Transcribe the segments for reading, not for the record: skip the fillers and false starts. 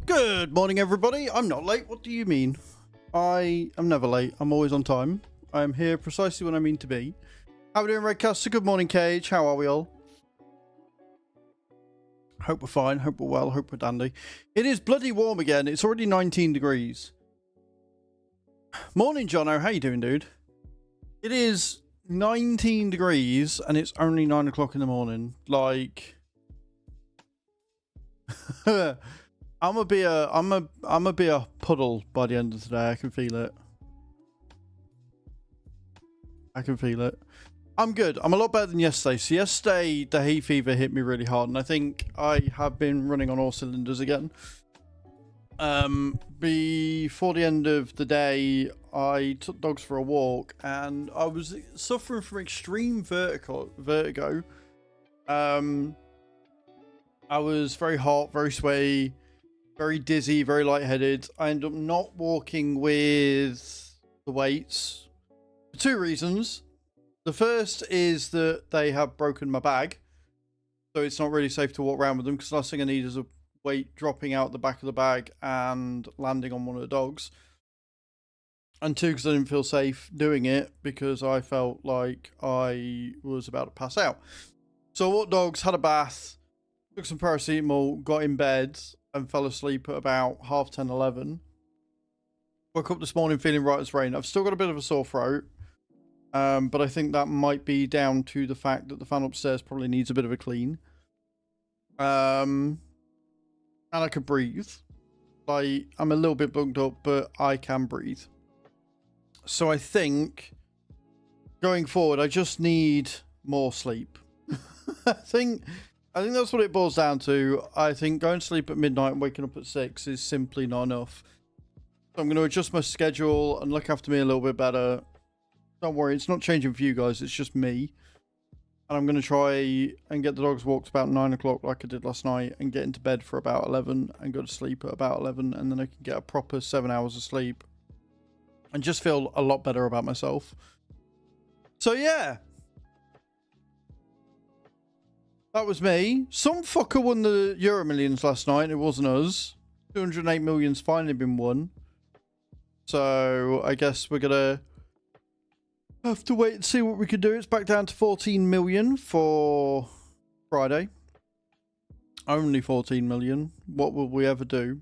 Good morning, everybody. I'm not late. What do you mean? I am never late. I'm always on time. I am here precisely when I mean to be. How are we doing, Redcaster? Good morning, Cage. How are we all? Hope we're fine. Hope we're well. Hope we're dandy. It is bloody warm again. It's already 19 degrees. Morning, Jono. How you doing, dude? It is 19 degrees and it's only 9 o'clock in the morning. Like... I'm gonna be a puddle by the end of today. I can feel it. I can feel it. I'm good. I'm a lot better than yesterday. So yesterday the hay fever hit me really hard, and I think I have been running on all cylinders again. Before the end of the day, I took dogs for a walk, and I was suffering from extreme vertigo. I was very hot, very sweaty, very dizzy, very lightheaded. I ended up not walking with the weights for two reasons. The first is that they have broken my bag, so it's not really safe to walk around with them, because the last thing I need is a weight dropping out the back of the bag and landing on one of the dogs. And two, because I didn't feel safe doing it, because I felt like I was about to pass out. So I walked dogs, had a bath, took some paracetamol, got in bed, and fell asleep at about 10:30, 11. Woke up this morning feeling right as rain. I've still got a bit of a sore throat, but I think that might be down to the fact that the fan upstairs probably needs a bit of a clean. And I could breathe. Like, I'm a little bit bugged up, but I can breathe. So I think going forward, I just need more sleep. I think that's what it boils down to. I think going to sleep at midnight and waking up at 6 is simply not enough. So I'm going to adjust my schedule and look after me a little bit better. Don't worry, it's not changing for you guys, it's just me. And I'm going to try and get the dogs walked about 9 o'clock like I did last night, and get into bed for about 11 and go to sleep at about 11, and then I can get a proper 7 hours of sleep and just feel a lot better about myself. So yeah. That was me. Some fucker won the Euro Millions last night. It wasn't us. 208 million's finally been won. So I guess we're gonna have to wait and see what we can do. It's back down to 14 million for Friday. Only 14 million. What will we ever do?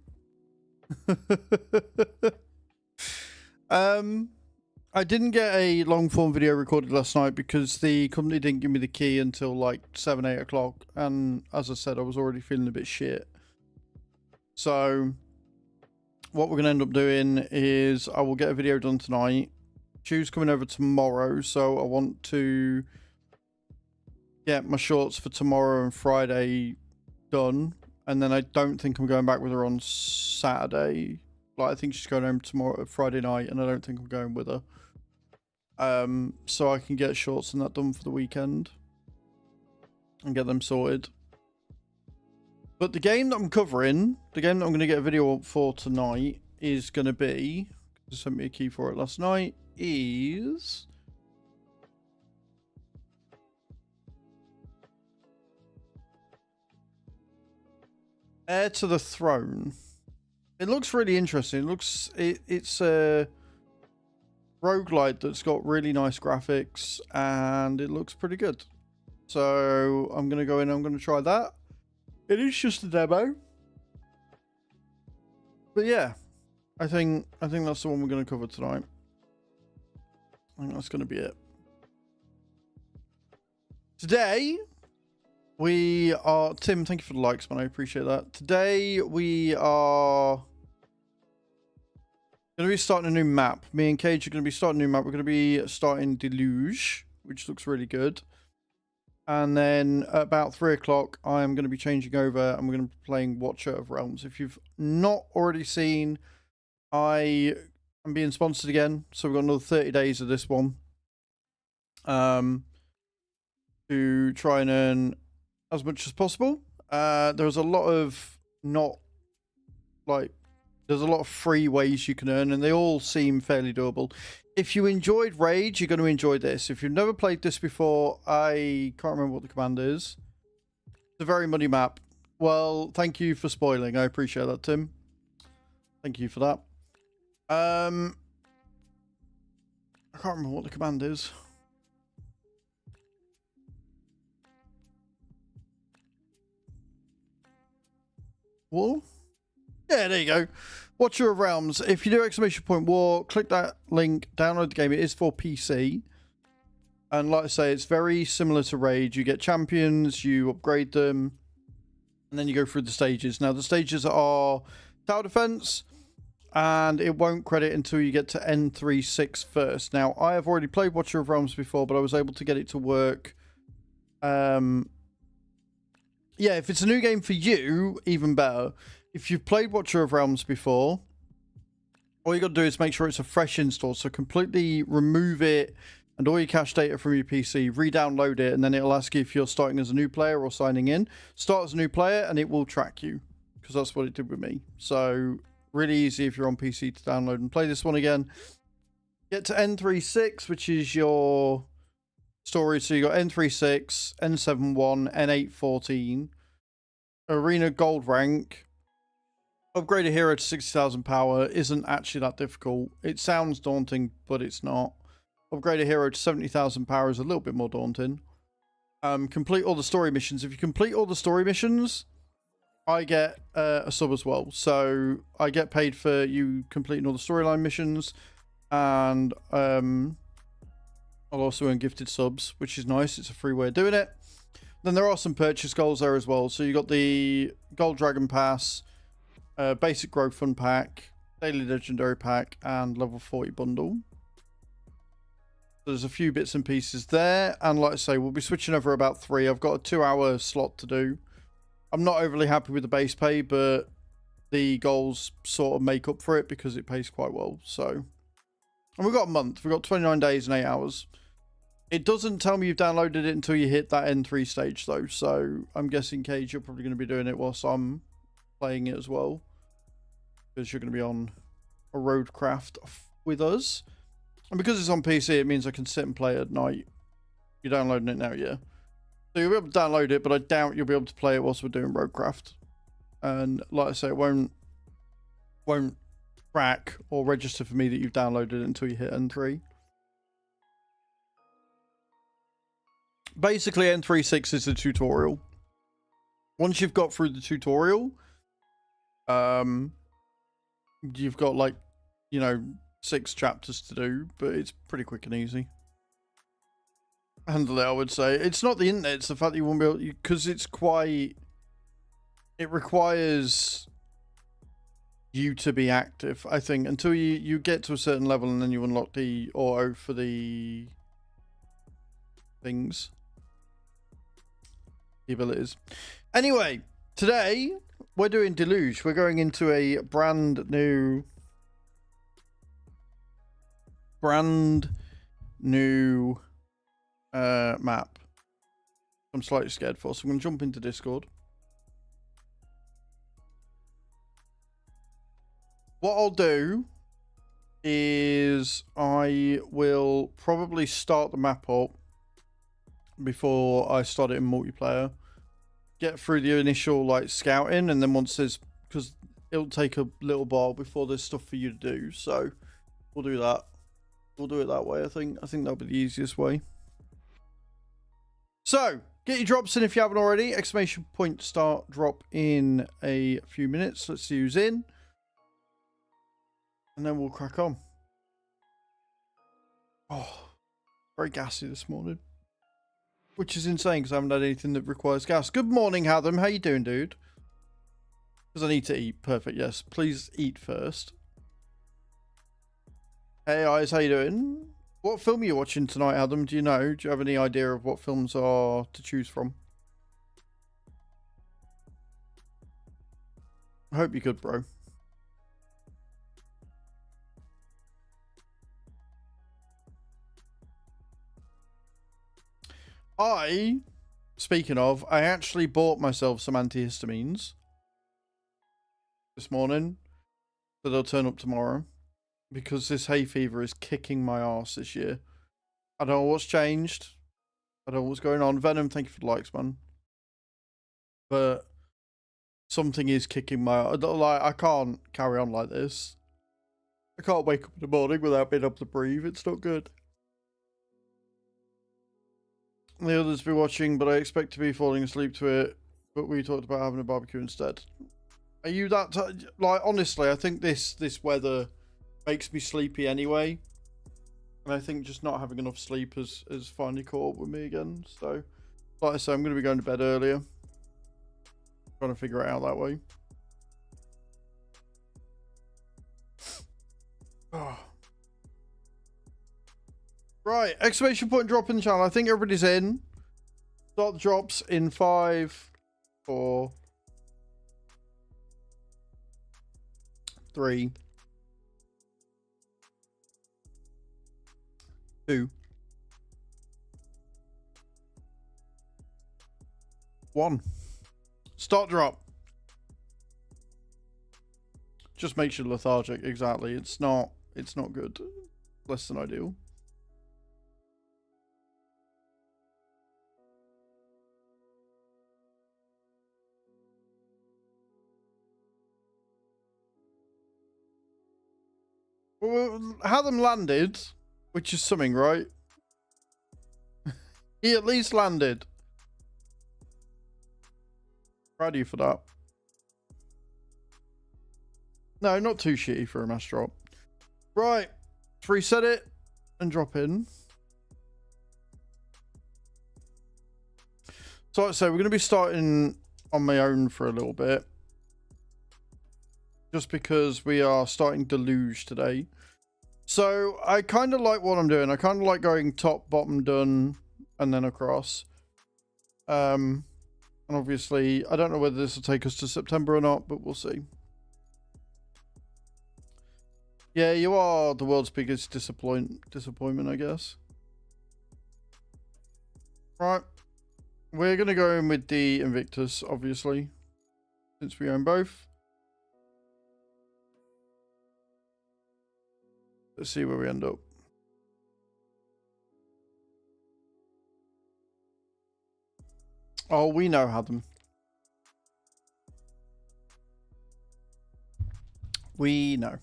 I didn't get a long form video recorded last night because the company didn't give me the key until like 7, 8 o'clock. And as I said, I was already feeling a bit shit. So what we're going to end up doing is I will get a video done tonight. Chu's coming over tomorrow, so I want to get my shorts for tomorrow and Friday done. And then I don't think I'm going back with her on Saturday. Like, I think she's going home tomorrow, Friday night, and I don't think I'm going with her. So I can get shorts and that done for the weekend and get them sorted. But the game that I'm covering, the game that I'm going to get a video up for tonight is going to be, they sent me a key for it last night, is Heir to the Throne. It looks really interesting. It's a roguelite that's got really nice graphics, and it looks pretty good. So I'm going to go in and I'm going to try that. It is just a demo. But yeah, I think that's the one we're going to cover tonight. I think that's going to be it. Today, we are... Tim, thank you for the likes, man. I appreciate that. Today, we are going to be starting a new map. Me and Cage are going to be starting a new map. We're going to be starting Deluge, which looks really good. And then at about 3 o'clock, I'm going to be changing over and we're going to be playing Watcher of Realms. If you've not already seen, I am being sponsored again. So we've got another 30 days of this one. To try and earn as much as possible. There's a lot of there's a lot of free ways you can earn, and they all seem fairly doable. If you enjoyed Rage, you're going to enjoy this. If you've never played this before, I can't remember what the command is. It's a very muddy map. Well, thank you for spoiling. I appreciate that, Tim. Thank you for that. I can't remember what the command is. War? Yeah, there you go. Watcher of Realms. If you do ! War, click that link, download the game. It is for PC. And like I say, it's very similar to Rage. You get champions, you upgrade them, and then you go through the stages. Now, the stages are tower defense, and it won't credit until you get to N36 first. Now, I have already played Watcher of Realms before, but I was able to get it to work. Yeah, if it's a new game for you, even better. If you've played Watcher of Realms before, all you got to do is make sure it's a fresh install. So completely remove it and all your cache data from your PC, re-download it, and then it'll ask you if you're starting as a new player or signing in. Start as a new player and it will track you, because that's what it did with me. So really easy if you're on PC to download and play this one again. Get to N36, which is your story. So you got N36, N71, N814, Arena Gold rank. Upgrade a hero to 60,000 power isn't actually that difficult. It sounds daunting, but it's not. Upgrade a hero to 70,000 power is a little bit more daunting. Complete all the story missions. If you complete all the story missions, I get a sub as well. So I get paid for you completing all the storyline missions, and I'll also earn gifted subs, which is nice. It's a free way of doing it. Then there are some purchase goals there as well. So you got the Gold Dragon Pass, Basic Growth Fund Pack, Daily Legendary Pack, and Level 40 Bundle. There's a few bits and pieces there. And like I say, we'll be switching over about 3. I've got a 2-hour slot to do. I'm not overly happy with the base pay, but the goals sort of make up for it because it pays quite well. So, and we've got a month. We've got 29 days and 8 hours. It doesn't tell me you've downloaded it until you hit that N3 stage, though. So I'm guessing, Cage, you're probably going to be doing it whilst I'm playing it as well, because you're going to be on a Roadcraft with us. And because it's on PC, it means I can sit and play at night. You're downloading it now, yeah. So you'll be able to download it, but I doubt you'll be able to play it whilst we're doing Roadcraft. And like I say, it won't track or register for me that you've downloaded it until you hit N3. Basically, N36 is the tutorial. Once you've got through the tutorial, you've got, like, you know, 6 chapters to do, but it's pretty quick and easy. Handle it, I would say. It's not the internet, it's the fact that you won't be able to, because it's quite, it requires you to be active, I think, until you get to a certain level, and then you unlock the auto for the things, the abilities. Anyway, today we're doing Deluge. We're going into a brand new map. I'm slightly scared for, so I'm going to jump into Discord. What I'll do is I will probably start the map up before I start it in multiplayer. Get through the initial, like, scouting, and then once there's, because it'll take a little while before there's stuff for you to do, so we'll do that. We'll do it that way, I think. I think that'll be the easiest way. So, get your drops in if you haven't already. ! Start drop in a few minutes. Let's see who's in. And then we'll crack on. Oh, very gassy this morning. Which is insane because I haven't had anything that requires gas. Good morning, Adam. How you doing, dude? Because I need to eat. Perfect, yes. Please eat first. Hey, guys. How you doing? What film are you watching tonight, Adam? Do you know? Do you have any idea of what films are to choose from? I hope you're good, bro. Speaking of, I actually bought myself some antihistamines this morning, so they'll turn up tomorrow because this hay fever is kicking my ass this year. I don't know what's changed. I don't know what's going on. Venom, thank you for the likes, man. But something is kicking my ass. Like, I can't carry on like this. I can't wake up in the morning without being able to breathe. It's not good. The others be watching, but I expect to be falling asleep to it. But we talked about having a barbecue instead. Are you that like? Honestly, I think this weather makes me sleepy anyway, and I think just not having enough sleep has finally caught up with me again. So, like I say, I'm going to be going to bed earlier. Trying to figure it out that way. Oh. Right, exclamation point drop in the channel. I think everybody's in. Start the drops in 5, 4, 3, 2, 1. Start drop. Just makes you lethargic. Exactly. It's not good. Less than ideal. Well, Hatham landed, which is something, right? He at least landed. Proud of you for that. No, not too shitty for a mass drop. Right. Let's reset it and drop in. So, like I say, we're going to be starting on my own for a little bit. Just because we are starting Deluge today. So, I kind of like what I'm doing. I kind of like going top, bottom, done, and then across. And obviously, I don't know whether this will take us to September or not, but we'll see. Yeah, you are the world's biggest disappointment, I guess. Right. We're going to go in with the Invictus, obviously, since we own both. Let's see where we end up. Oh, we know Hatham. We know.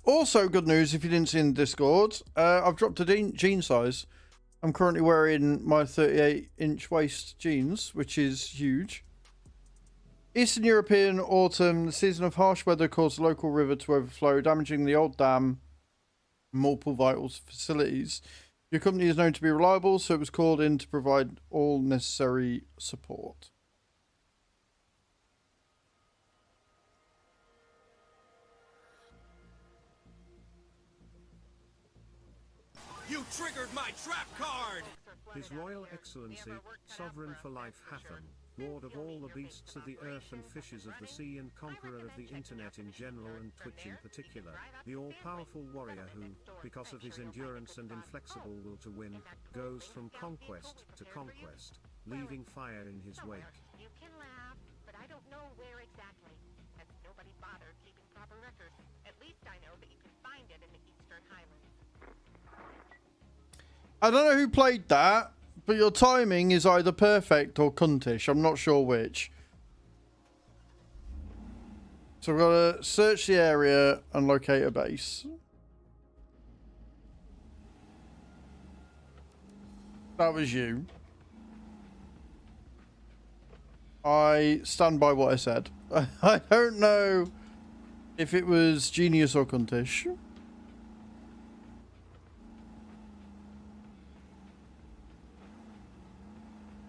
Also, good news if you didn't see in the Discord, I've dropped a jean size. I'm currently wearing my 38-inch waist jeans, which is huge. Eastern European autumn, the season of harsh weather caused the local river to overflow, damaging the old dam and multiple vital facilities. Your company is known to be reliable, so it was called in to provide all necessary support. You triggered my trap card! His Royal Excellency, Sovereign for Life Hatham, Lord of all the beasts of the earth and fishes of the sea and conqueror of the internet in general and Twitch in particular, the all-powerful warrior who, because of his endurance and inflexible will to win, goes from conquest to conquest, leaving fire in his wake. You can laugh, but I don't know where exactly, as nobody bothered keeping proper records. At least I know that you can find it in the Eastern Highlands. I don't know who played that, but your timing is either perfect or cuntish. I'm not sure which. So we've got to search the area and locate a base. That was you. I stand by what I said. I don't know if it was genius or cuntish.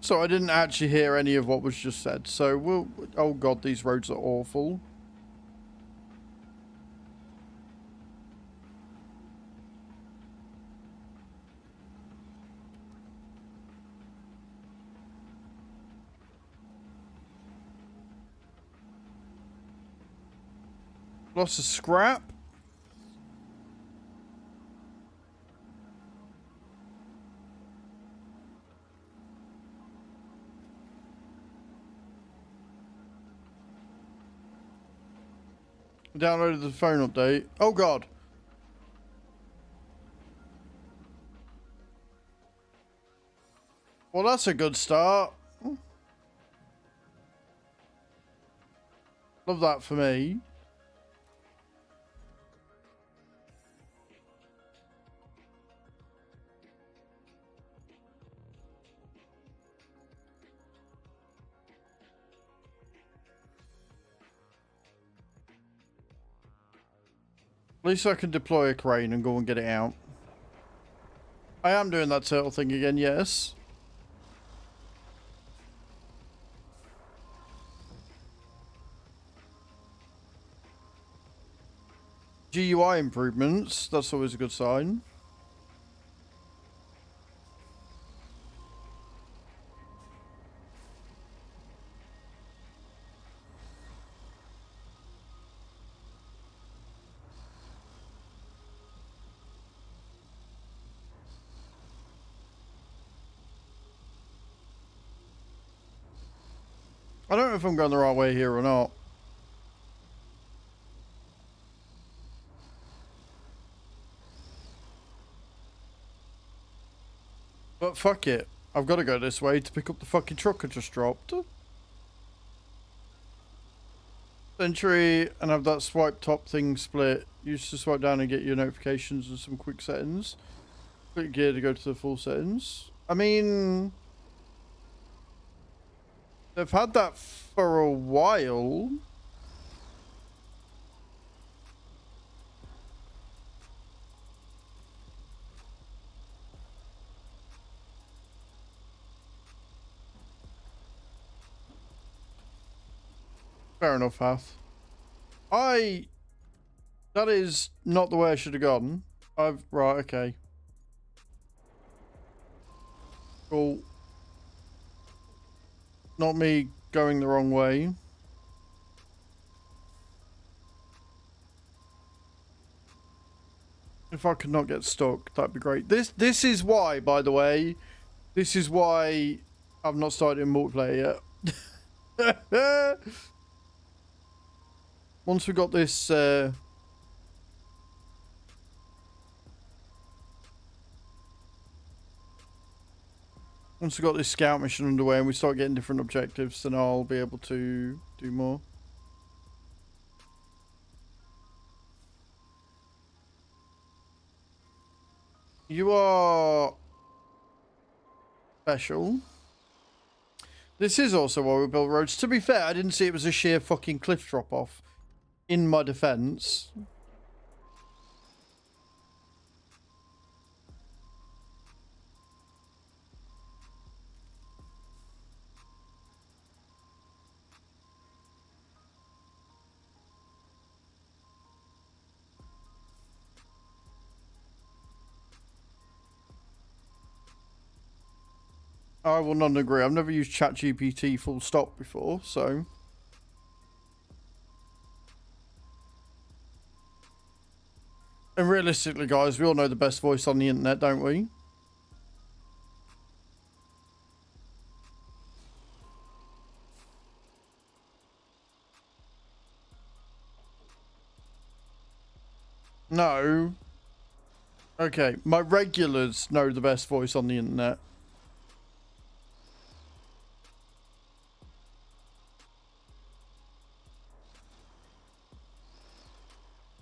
So I didn't actually hear any of what was just said. So we'll... Oh god, these roads are awful. Lots of scrap. Downloaded the phone update. Oh god. Well, that's a good start. Love that for me. At least I can deploy a crane and go and get it out. I am doing that turtle thing again, yes. GUI improvements, that's always a good sign. I don't know if I'm going the right way here or not. But fuck it. I've got to go this way to pick up the fucking truck I just dropped. Entry and have that swipe top thing split. Use to swipe down and get your notifications and some quick settings. Click gear to go to the full settings. I mean... They've had that for a while. Fair enough, Hath. That is not the way I should have gone. Right, okay. Cool. Not me going the wrong way. If I could not get stuck, that'd be great. This is why, by the way, this is why I've not started in multiplayer yet. Once we got this once we got this scout mission underway and we start getting different objectives, then I'll be able to do more. You are special. This is also why we build roads. To be fair, I didn't see it was a sheer fucking cliff drop off. In my defense. I will not agree. I've never used ChatGPT full stop before, so... And realistically, guys, we all know the best voice on the internet, don't we? No. Okay, my regulars know the best voice on the internet.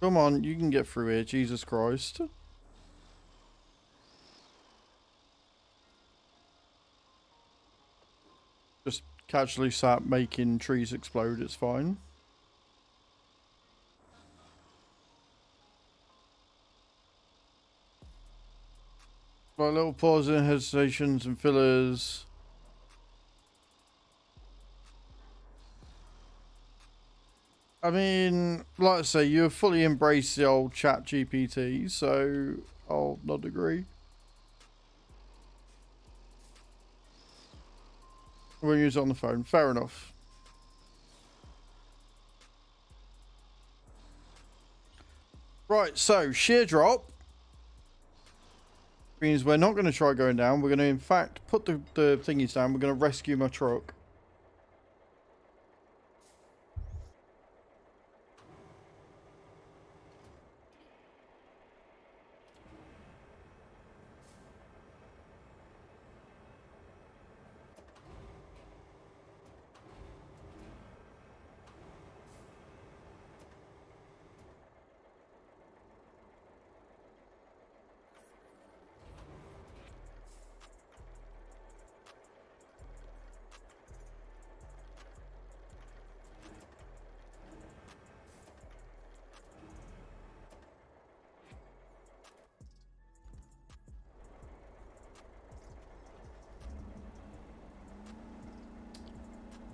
Come on, you can get through here, Jesus Christ. Just casually sat making trees explode. It's fine. Like little pauses and hesitations and fillers. I mean, like I say, you have fully embraced the old chat GPT, so I'll not agree. When you use it on the phone, fair enough. Right, so sheer drop means we're not going to try going down. We're going to, in fact, put the thingies down. We're going to rescue my truck.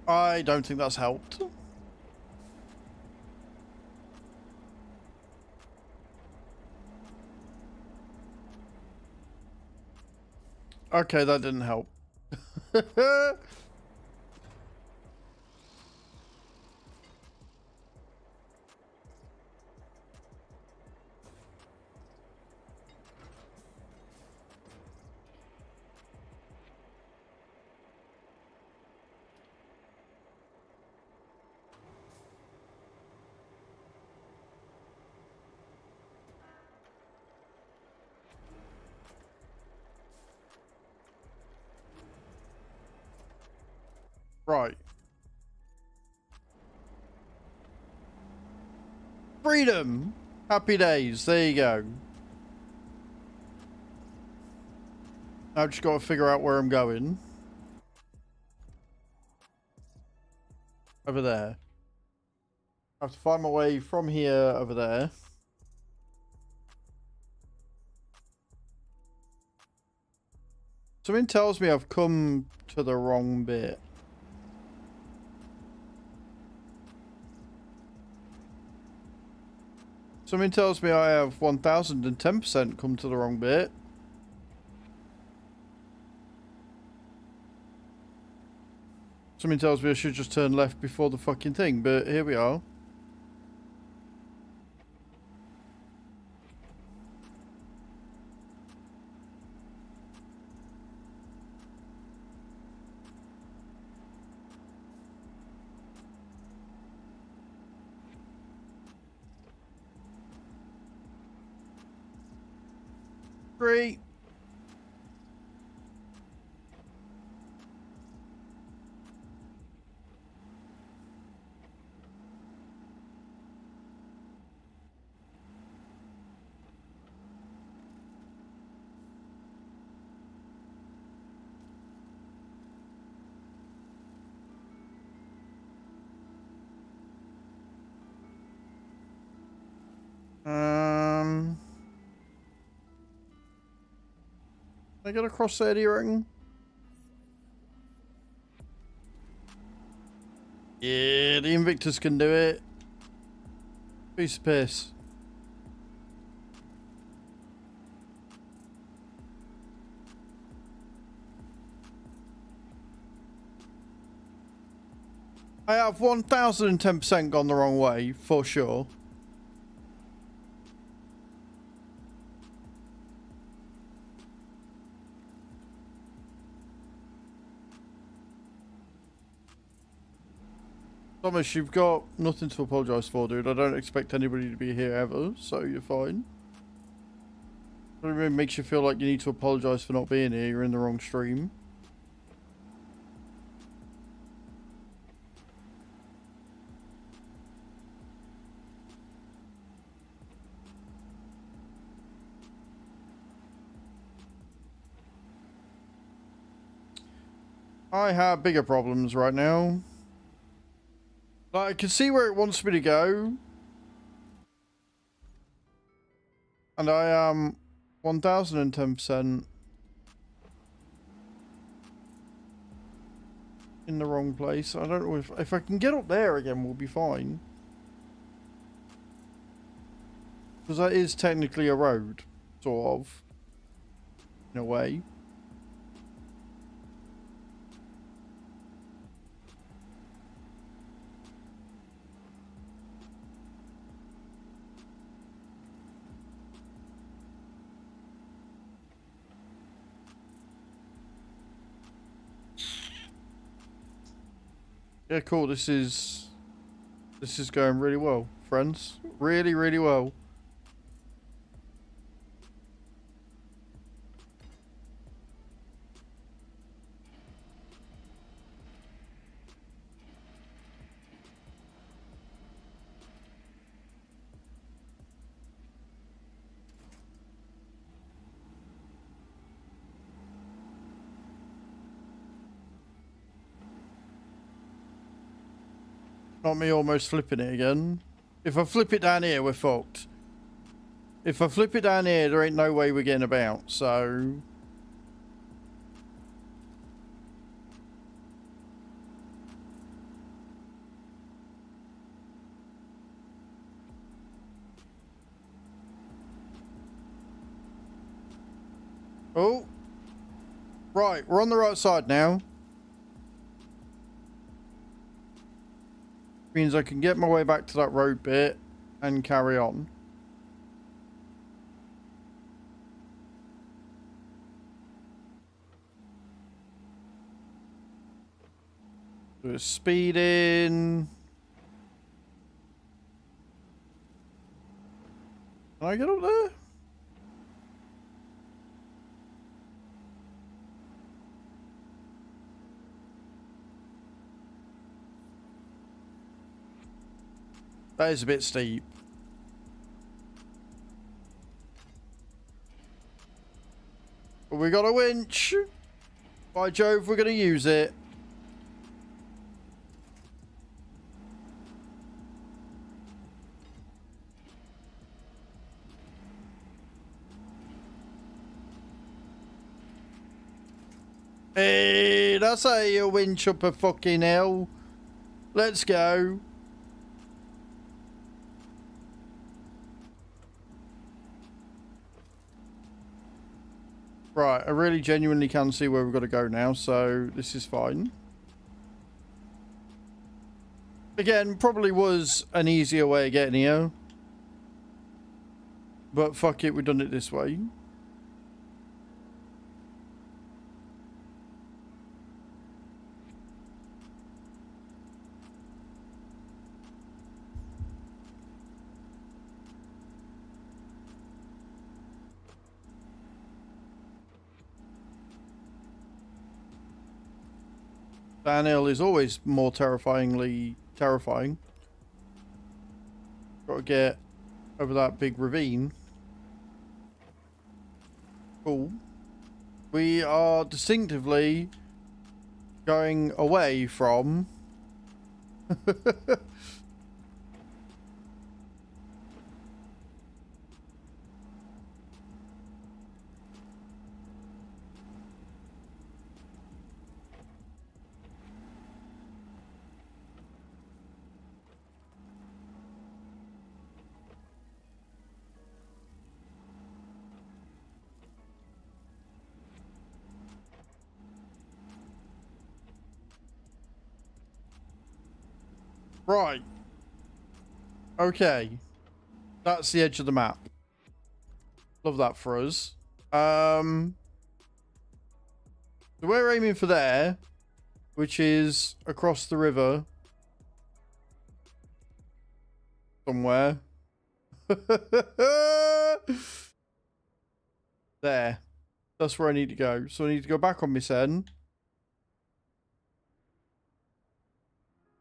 I don't think that's helped. Okay, that didn't help. Right. Freedom! Happy days. There you go. I've just got to figure out where I'm going. Over there. I have to find my way from here over there. Something tells me I've come to the wrong bit. Something tells me I have 1010% come to the wrong bit. Something tells me I should just turn left before the fucking thing, but here we are. Great. I gotta cross there, do you reckon? Yeah, the Invictus can do it. Piece of piss. I have 1010% gone the wrong way, for sure. Thomas, you've got nothing to apologise for, dude. I don't expect anybody to be here ever, so you're fine. It really makes you feel like you need to apologise for not being here. You're in the wrong stream. I have bigger problems right now. Like, I can see where it wants me to go. And I am 1010% in the wrong place. I don't know if I can get up there again, we'll be fine. Because that is technically a road, sort of, in a way. Yeah, cool. This is going really well, friends. Really, really well. Not me almost flipping it again. If I flip it down here, we're fucked. If I flip it down here, there ain't no way we're getting about, so... Oh! Right, we're on the right side now. Means I can get my way back to that road bit and carry on. So we're speeding. Can I get up there? That is a bit steep. But we got a winch. By Jove, we're going to use it. Hey, that's how you winch up a fucking hill. Let's go. Right, I really genuinely can see where we've got to go now, so this is fine. Again, probably was an easier way of getting here. But fuck it, we've done it this way. Downhill is always more terrifyingly terrifying. Got to get over that big ravine. Cool. We are distinctively going away from... Right. Okay. That's the edge of the map. Love that for us. So we're aiming for there, which is across the river. Somewhere. There. That's where I need to go. So I need to go back on this end.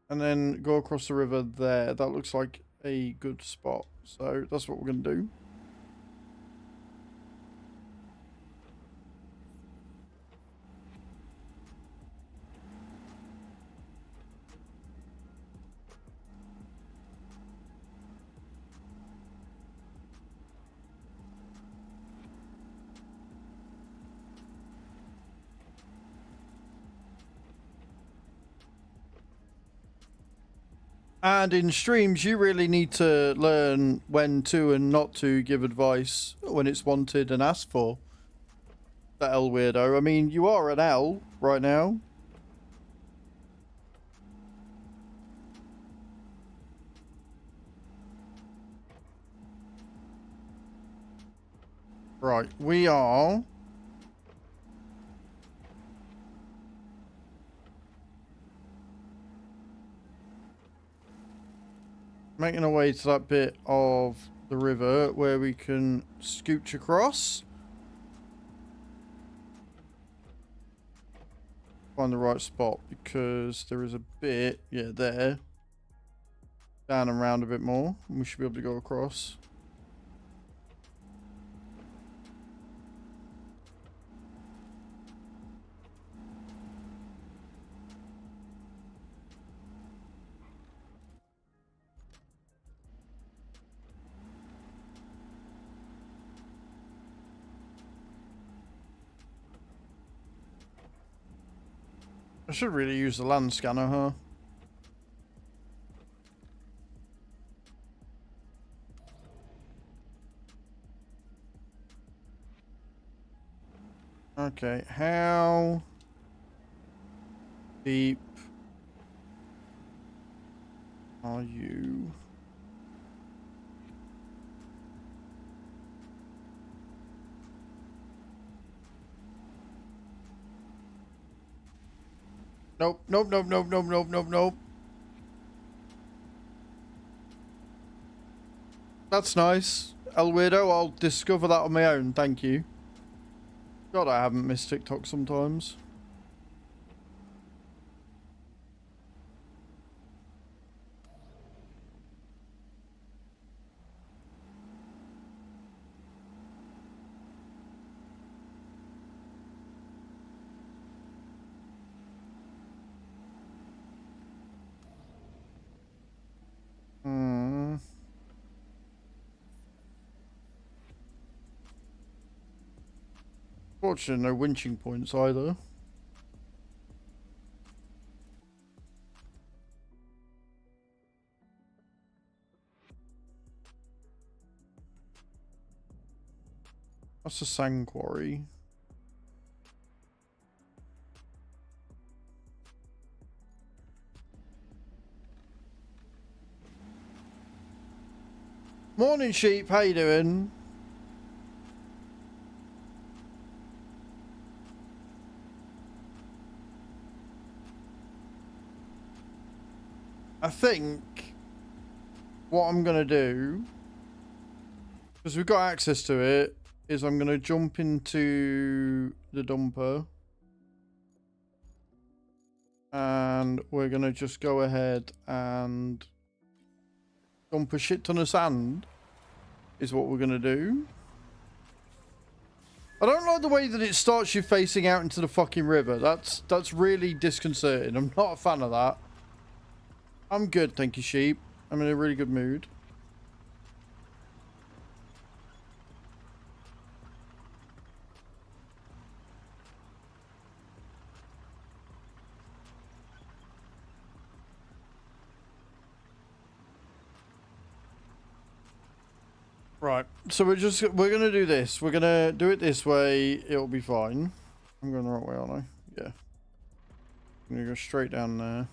And then go across the river there. That looks like a good spot. So that's what we're going to do. And in streams, you really need to learn when to and not to give advice when it's wanted and asked for. That L weirdo. I mean, you are an L right now. Right, we are... making our way to that bit of the river where we can scooch across. Find the right spot because there is a bit, yeah, there. Down and round a bit more. And we should be able to go across. I should really use the land scanner, huh? Okay, how deep are you? Nope, nope, nope, nope, nope, nope, nope, nope. That's nice. El Weirdo, I'll discover that on my own, thank you. God, I haven't missed TikTok sometimes. Fortunately, no winching points either. That's a sand quarry. Morning, sheep. How you doing? I think what I'm going to do, because we've got access to it, is I'm going to jump into the dumper. And we're going to just go ahead and dump a shit ton of sand, is what we're going to do. I don't like the way that it starts you facing out into the fucking river. That's really disconcerting. I'm not a fan of that. I'm good, thank you, sheep. I'm in a really good mood. Right, so we're gonna do this. We're gonna do it this way. It'll be fine. I'm going the right way, aren't I? Yeah. I'm gonna go straight down there.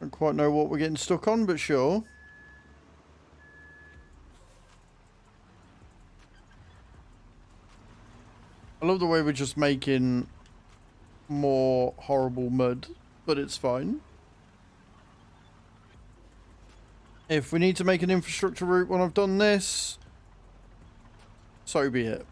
Don't quite know what we're getting stuck on, but sure. I love the way we're just making more horrible mud, but it's fine. If we need to make an infrastructure route when I've done this, so be it.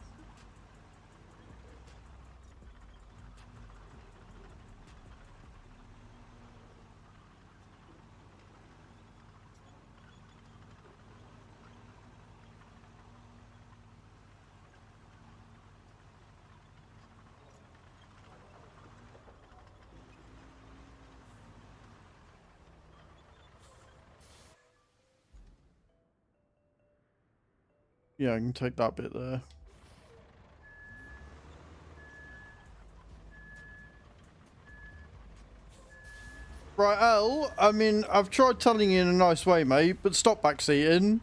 Yeah, I can take that bit there. Right, Al, I mean, I've tried telling you in a nice way, mate, but stop backseating.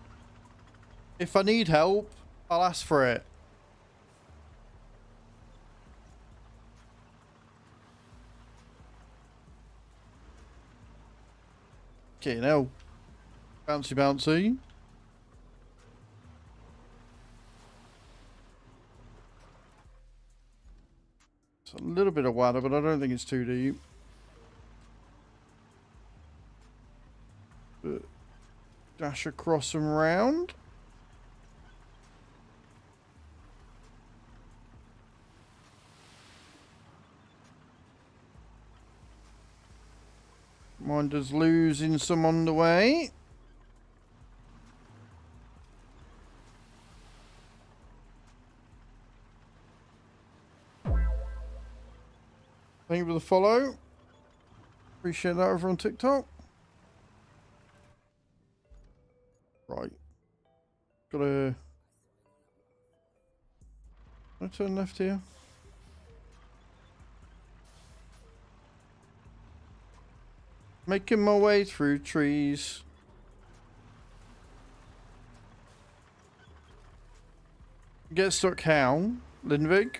If I need help, I'll ask for it. Okay, now. Bouncy, bouncy. It's a little bit of water, but I don't think it's too deep. But dash across and round. Mind us losing some on the way. Thank you for the follow. Appreciate that over on TikTok. Right. Gotta... Can I turn left here? Making my way through trees. Get stuck how? Lindvig?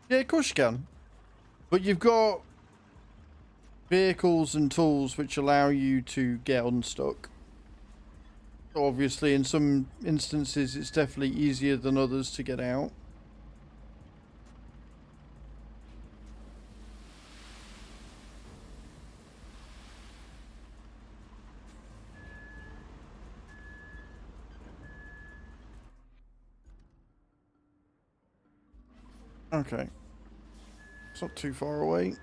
Yeah, of course you can. But you've got vehicles and tools which allow you to get unstuck. Obviously, in some instances, it's definitely easier than others to get out. Okay. It's not too far away.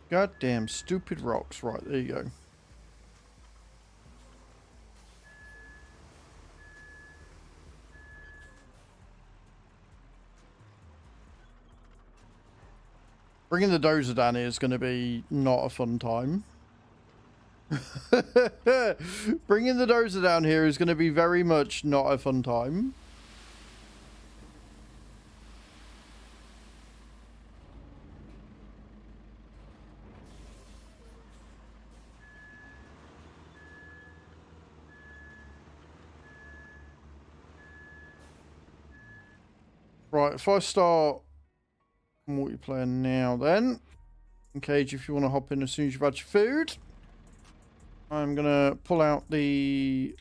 Goddamn stupid rocks. Right, there you go. Bringing the dozer down here is going to be not a fun time. Bringing the dozer down here is going to be very much not a fun time. Right, if I start multiplayer now then, Cage, if you want to hop in as soon as you've had your food, I'm going to pull out the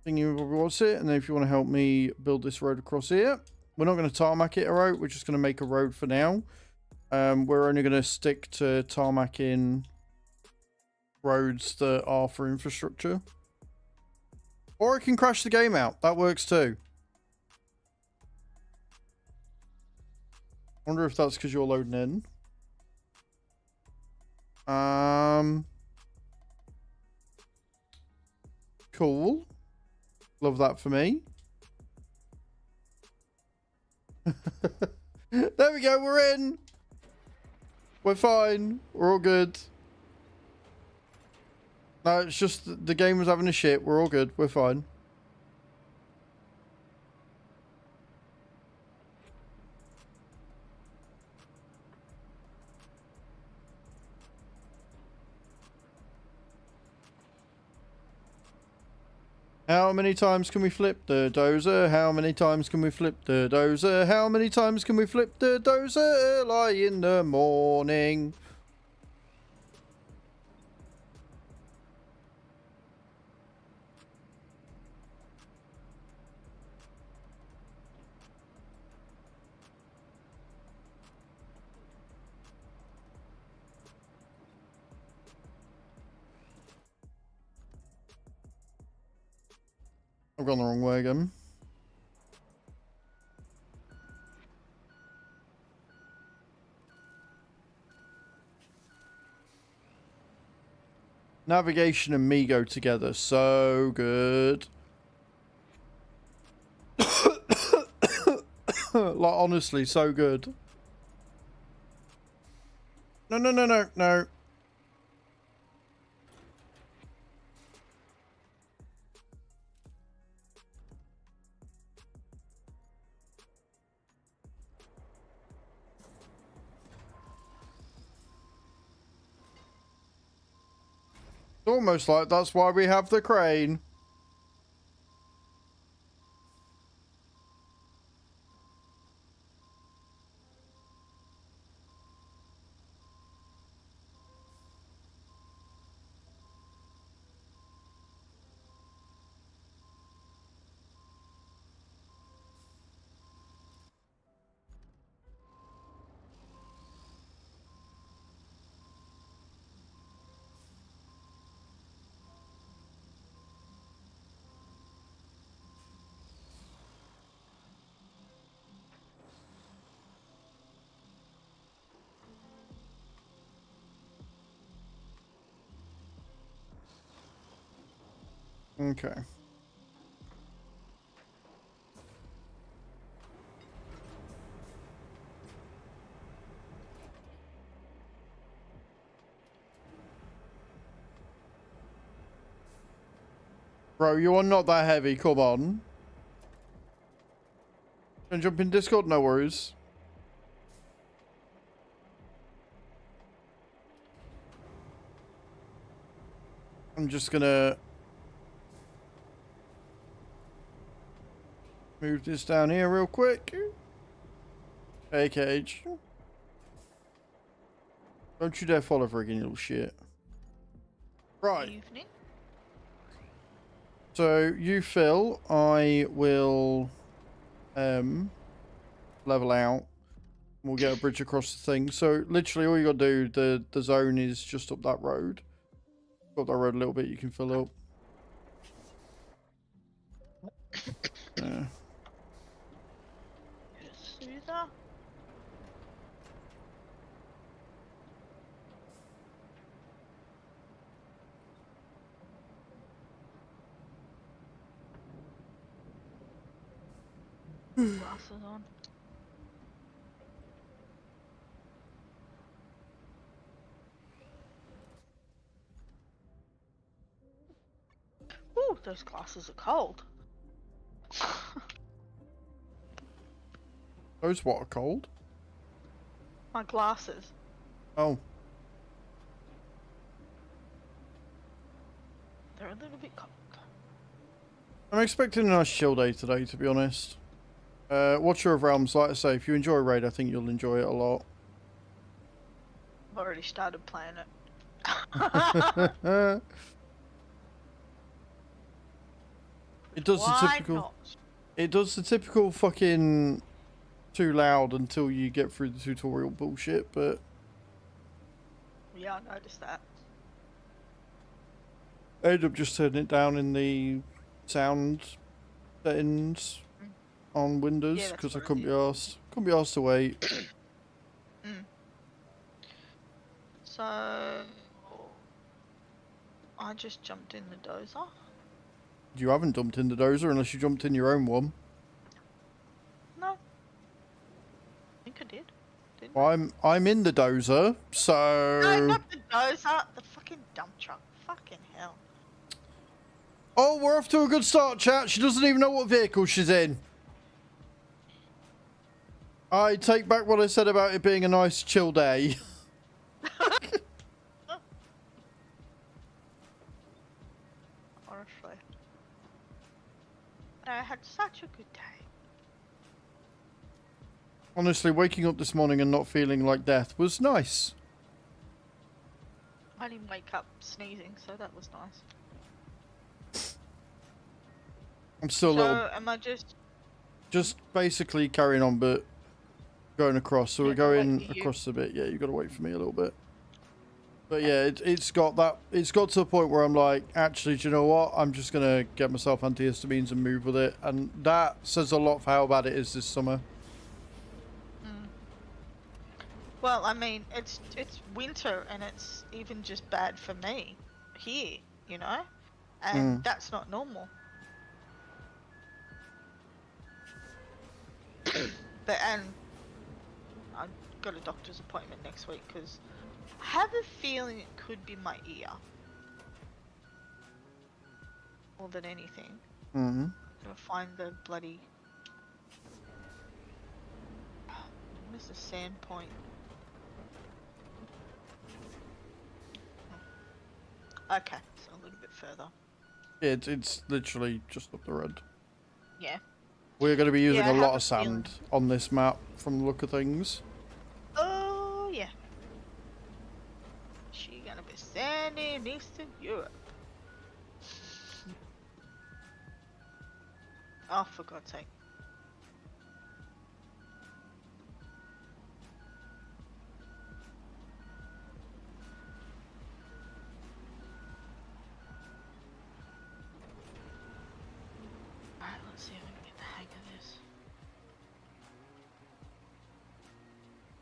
thingy, what's it, and then if you want to help me build this road across here. We're not going to tarmac it a road, we're just going to make a road for now. We're only going to stick to tarmacking roads that are for infrastructure. Or I can crash the game out, that works too. I wonder if that's because you're loading in. Cool. Love that for me. There we go, we're in. We're fine. We're all good. No, it's just the game was having a shit. We're all good. We're fine. How many times can we flip the dozer? How many times can we flip the dozer? How many times can we flip the dozer early in the morning? I've gone the wrong way again. Navigation and me go together. So good. Like, honestly, so good. No, no, no, no, no. It's almost like that's why we have the crane. Okay. Bro, you are not that heavy. Come on. Can jump in Discord? No worries. I'm just gonna move this down here real quick. Hey, Cage. Don't you dare follow friggin' little shit. Right. Evening. So you fill, I will level out. We'll get a bridge across the thing. So literally all you gotta do, the zone is just up that road. Up that road a little bit, you can fill up. Yeah. Just through there. Glasses on. Ooh, those glasses are cold. Those what are cold? My glasses. Oh. They're a little bit cold. I'm expecting a nice chill day today, to be honest. Watcher of Realms, like I say, if you enjoy Raid, I think you'll enjoy it a lot. I've already started playing it. It does the Why typical. not? It does the typical fucking too loud until you get through the tutorial bullshit, but Yeah, I noticed that. I ended up just turning it down in the sound settings on Windows Yeah, that's because I what I couldn't be did. asked. Couldn't be asked to wait. So I just jumped in the dozer. You haven't jumped in the dozer unless you jumped in your own one. No. I think I did. Didn't Well, I'm in the dozer, I? so. No, not the dozer. The fucking dump truck. Fucking hell. Oh, we're off to a good start, chat. She doesn't even know what vehicle she's in. I take back what I said about it being a nice chill day. Honestly. I had such a good day. Honestly, waking up this morning and not feeling like death was nice. I didn't wake up sneezing, so that was nice. I'm still a So little, am I just just basically carrying on, but going across. So we're Yeah, I'll wait going for you. across a bit. Yeah, you got to wait for me a little bit. But yeah, it's got that. It's got to the point where I'm like, actually, do you know what? I'm just gonna get myself antihistamines and move with it, and that says a lot for how bad it is this summer. Well, I mean, it's winter and it's even just bad for me here, you know, and that's not normal. And I've got a doctor's appointment next week because I have a feeling it could be my ear more than anything. Gotta find the bloody. Where's the sand point? Okay, so a little bit further. Yeah, it's literally just up the road. Yeah. We're going to be using Yeah, I a lot have of a feeling. sand on this map from the look of things. Oh yeah. She gonna be sandy in Eastern Europe. Oh, for God's sake. Alright, let's see if I can get the hang of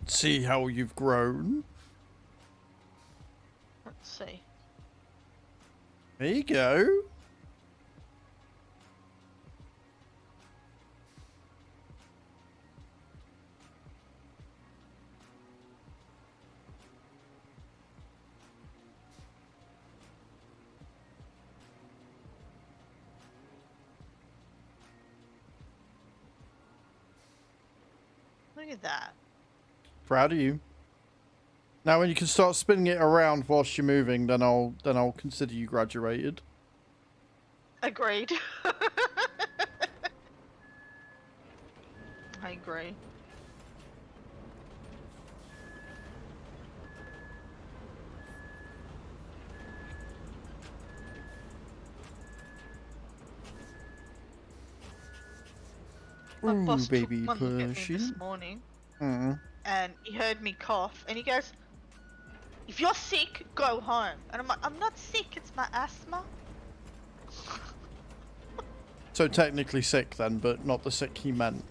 this. See how you've grown. Let's see. There you go. Look at that. Proud of you. Now, when you can start spinning it around whilst you're moving, then I'll consider you graduated. Agreed. I agree. My Ooh, boss baby took one look at me pushing. this morning, Mm. and he heard me cough, and he goes, "If you're sick, go home." And I'm like, "I'm not sick. It's my asthma." So technically sick then, but not the sick he meant.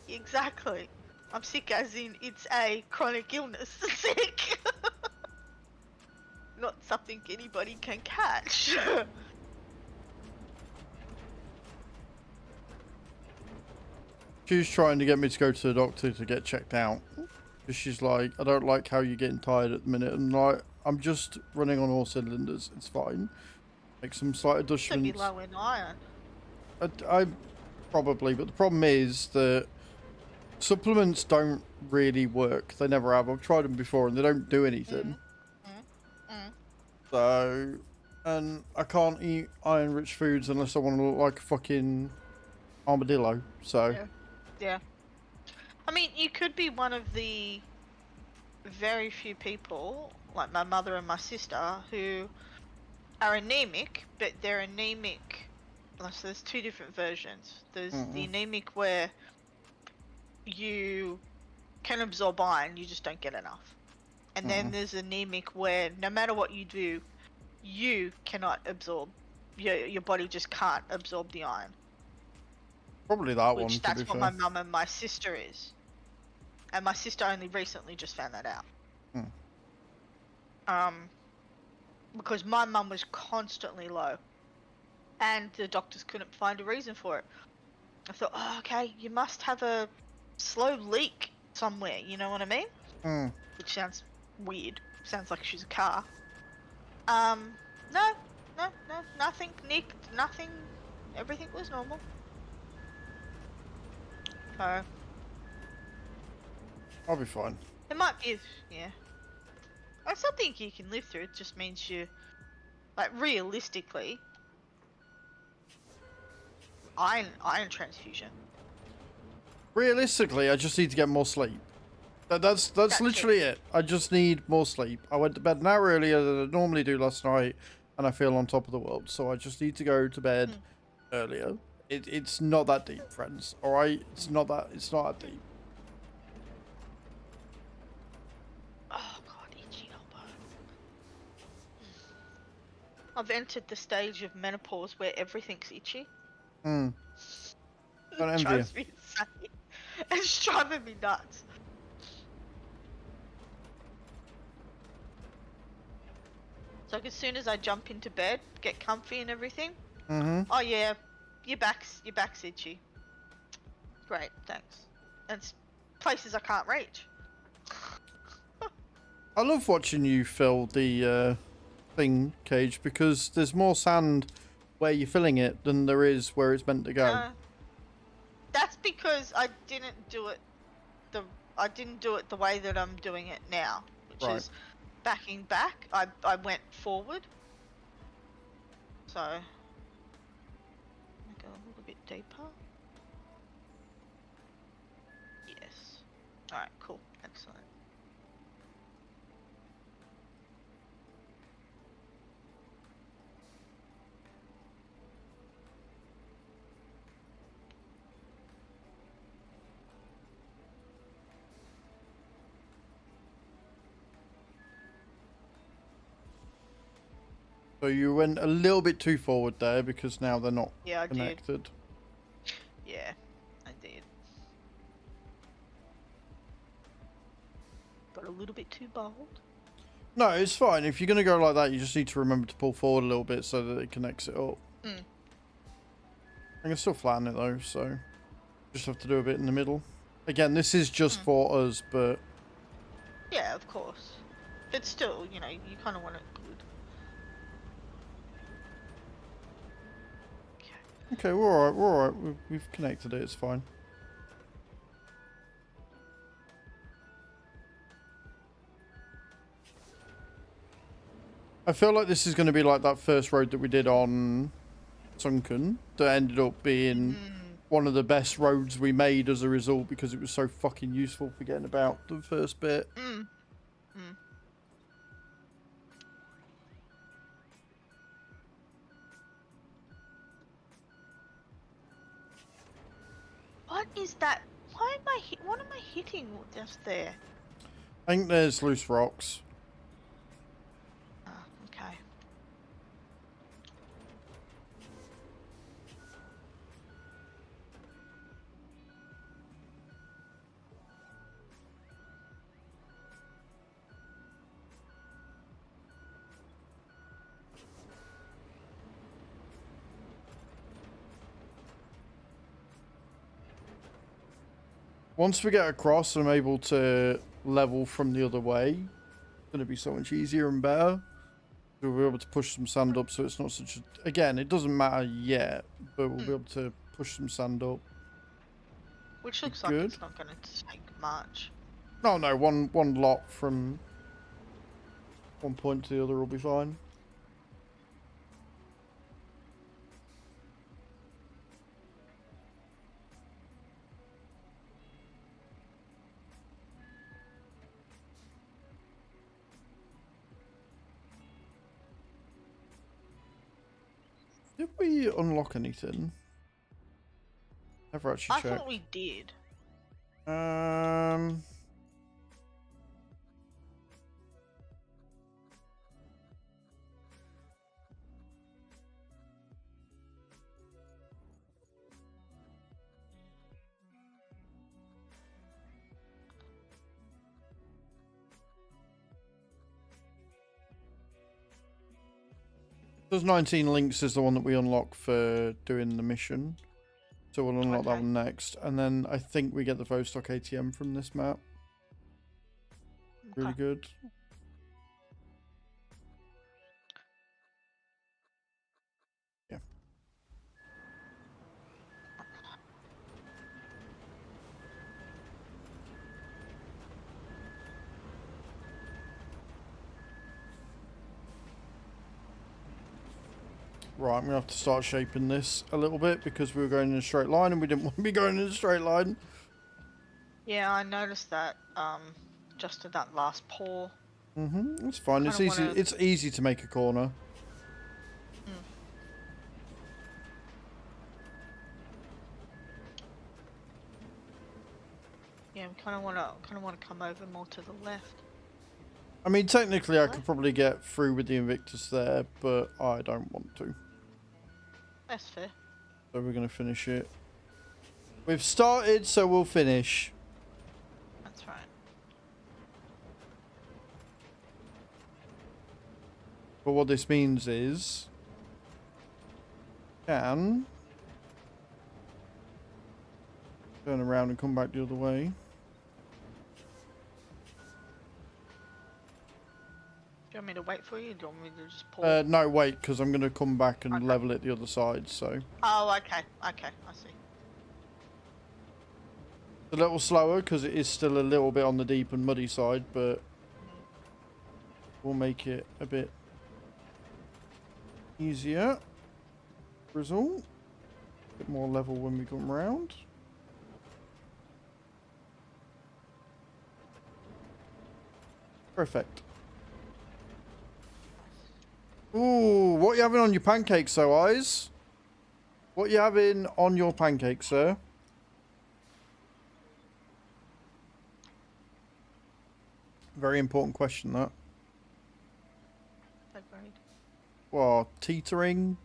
Exactly. I'm sick as in it's a chronic illness. Sick. Not something anybody can catch. She's trying to get me to go to the doctor to get checked out. Because she's like, I don't like how you're getting tired at the minute. And like, I'm just running on all cylinders. It's fine. Make some slight Could be adjustments. low in iron. I probably, but the problem is that supplements don't really work. They never have. I've tried them before and they don't do anything. So, and I can't eat iron-rich foods unless I want to look like a fucking armadillo. So, Yeah. Yeah. I mean, you could be one of the very few people, like my mother and my sister, who are anemic, but they're anemic. So there's two different versions. There's the anemic where you can absorb iron, you just don't get enough. And then there's anemic where no matter what you do, you cannot absorb. Your body just can't absorb the iron. probably that one, Which to be that's what fair. my mum and my sister is. And my sister only recently just found that out. Because my mum was constantly low. And the doctors couldn't find a reason for it. I thought, oh, okay, you must have a slow leak somewhere, you know what I mean? Which sounds weird. Sounds like she's a car. No, nothing nicked, nothing, everything was normal. So, I'll be fine. it might be, yeah. I still think you can live through it, just means you, like, realistically, iron transfusion. Realistically, I just need to get more sleep. That's literally it. I just need more sleep. I went to bed an hour earlier than I normally do last night, and I feel on top of the world. So I just need to go to bed earlier. It's not that deep, friends. All right, it's not that deep. Oh god, itchy elbow. I've entered the stage of menopause where everything's itchy. Hmm. Don't It envy you. drives me insane. It's driving me nuts. So as soon as I jump into bed, get comfy and everything. Mm-hmm. Oh yeah, your back's itchy. Great, thanks. And it's places I can't reach. I love watching you fill the thing, Cage, because there's more sand where you're filling it than there is where it's meant to go. That's because I didn't do it the way that I'm doing it now, which Right. is backing back. I went forward. So I go a little bit deeper. Yes. Alright, cool. Excellent. So you went a little bit too forward there because now they're not Yeah, I connected. did. Yeah, I did. Got a little bit too bold. No, it's fine. If you're going to go like that, you just need to remember to pull forward a little bit so that it connects it up. Mm. I can still flatten it though, so just have to do a bit in the middle. Again, this is just for us, but Yeah, of course. But still, you know, you kind of want it good. okay, we're alright, we're alright. We've connected it, it's fine. I feel like this is going to be like that first road that we did on Sunken that ended up being one of the best roads we made as a result because it was so fucking useful for getting about the first bit. What is that? What am I hitting just there? I think there's loose rocks. Ah, okay. Once we get across and I'm able to level from the other way, it's going to be so much easier and better. We'll be able to push some sand up so it's not such a... Again, it doesn't matter yet, but we'll be able to push some sand up. Which looks like Good. it's not going to take much. No, no, one lot from one point to the other will be fine. Did we unlock anything? Never actually I checked. thought we did. Those 19 links is the one that we unlock for doing the mission. So we'll unlock that one next. And then I think we get the Vostok ATM from this map. Really good. Yeah. Right, I'm going to have to start shaping this a little bit because we were going in a straight line and we didn't want to be going in a straight line. Yeah, I noticed that. Just in that last pour. It's fine. It's easy. It's easy to make a corner. Yeah, we kind of want to come over more to the left. I mean, technically, I could probably get through with the Invictus there, but I don't want to. That's fair. So we're going to finish it. We've started, so we'll finish. That's right. But what this means is... can... turn around and come back the other way. Do you want me to wait for you? Or do you want me to just pause? No, wait, because I'm going to come back and level it the other side, so... Oh, okay. Okay, I see. a little slower because it is still a little bit on the deep and muddy side, but we'll make it a bit easier. Result. A bit more level when we come round. Perfect. Ooh, what you having on your pancakes, so Eyes? What you having on your pancakes, sir? Very important question, that. Agreed. What, teetering?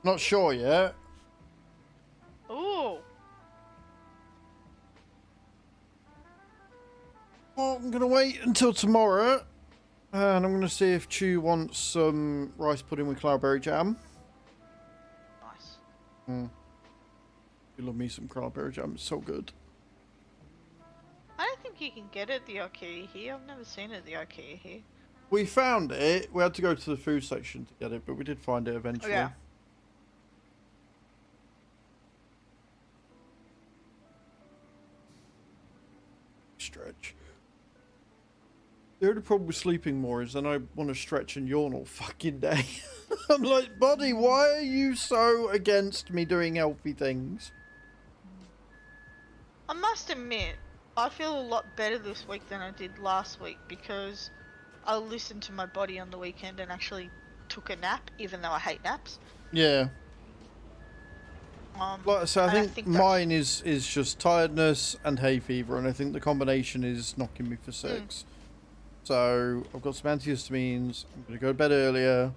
Not sure yet. Ooh. Well, I'm going to wait until tomorrow. And I'm going to see if Chew wants some rice pudding with cloudberry jam. Nice. You love me some cloudberry jam. It's so good. I don't think you can get it at the IKEA here. I've never seen it at the IKEA here. We found it. We had to go to the food section to get it, but we did find it eventually. Oh, yeah. Stretch. The only problem with sleeping more is then I want to stretch and yawn all fucking day. I'm like, buddy, why are you so against me doing healthy things? I must admit, I feel a lot better this week than I did last week because I listened to my body on the weekend and actually took a nap, even though I hate naps. Yeah. Like I said, I think mine is just tiredness and hay fever, and I think the combination is knocking me for 6. So I've got some antihistamines. I'm going to go to bed earlier.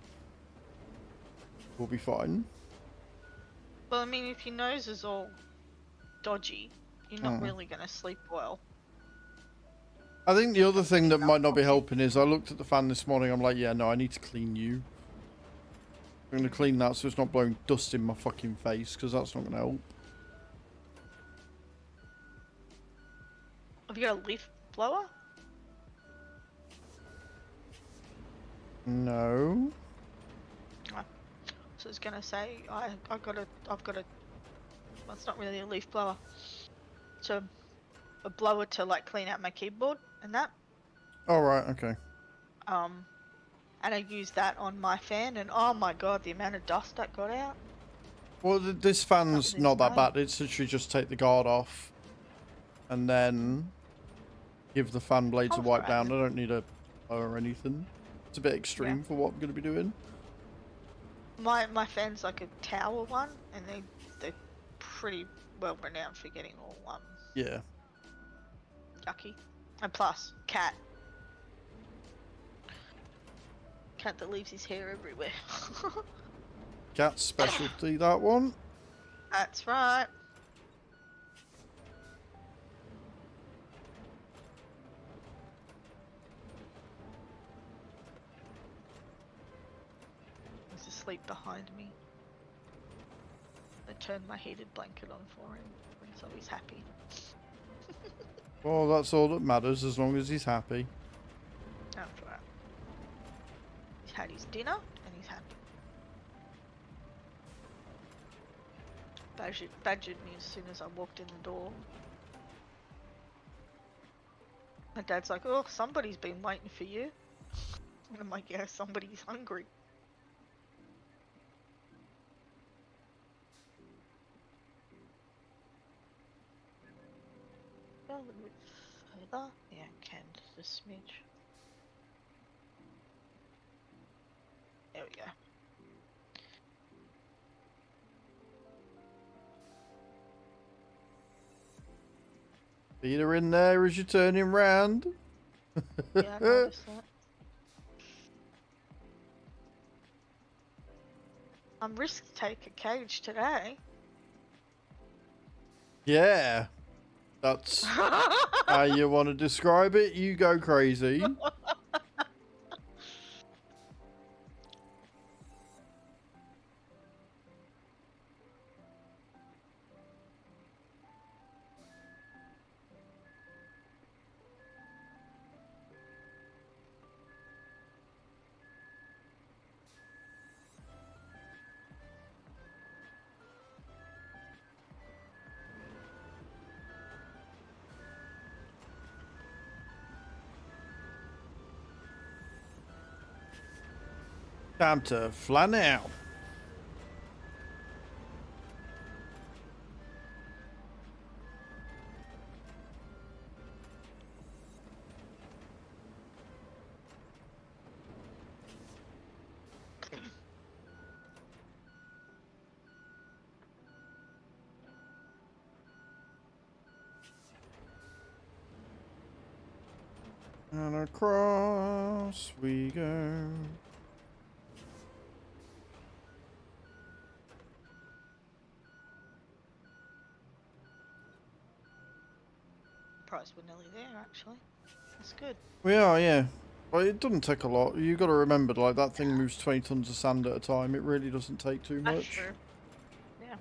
We'll be fine. Well, I mean, if your nose is all dodgy, you're not really going to sleep well. I think the other thing that might not be helping is I looked at the fan this morning. I'm like, yeah, no, I need to clean you. I'm going to clean that so it's not blowing dust in my fucking face, because that's not going to help. Have you got a leaf blower? No. So I was gonna say I've got a well, it's not really a leaf blower. So a blower to like clean out my keyboard and that. Alright, okay. And I used that on my fan and oh my god, the amount of dust that got out. Well, this fan's not that bad. It's literally just take the guard off and then give the fan blades a wipe down. I don't need a blower or anything. It's a bit extreme for what I'm going to be doing. My fan's like a tower one, and they're pretty well renowned for getting all yeah, yucky. And plus, cat that leaves his hair everywhere. Cat specialty, that one. That's right. Asleep behind me. I turned my heated blanket on for him, so he's happy. Well, that's all that matters, as long as he's happy. That's right. He's had his dinner and he's happy. Badgered me as soon as I walked in the door. My dad's like, "Oh, somebody's been waiting for you." And I'm like, "Yeah, somebody's hungry." A little bit further. Yeah, can just a smidge. There we go. Feet are in there as you're turning round. Yeah, I noticed that. I'm risk taker cage today. Yeah. That's how you want to describe it. You go crazy. Time to fly now. And across we go. Surprised we're nearly there, actually. That's good. We are, yeah. Well, it doesn't take a lot. You got to remember, like, that thing moves 20 tons of sand at a time. It really doesn't take too That's much. true. Yeah.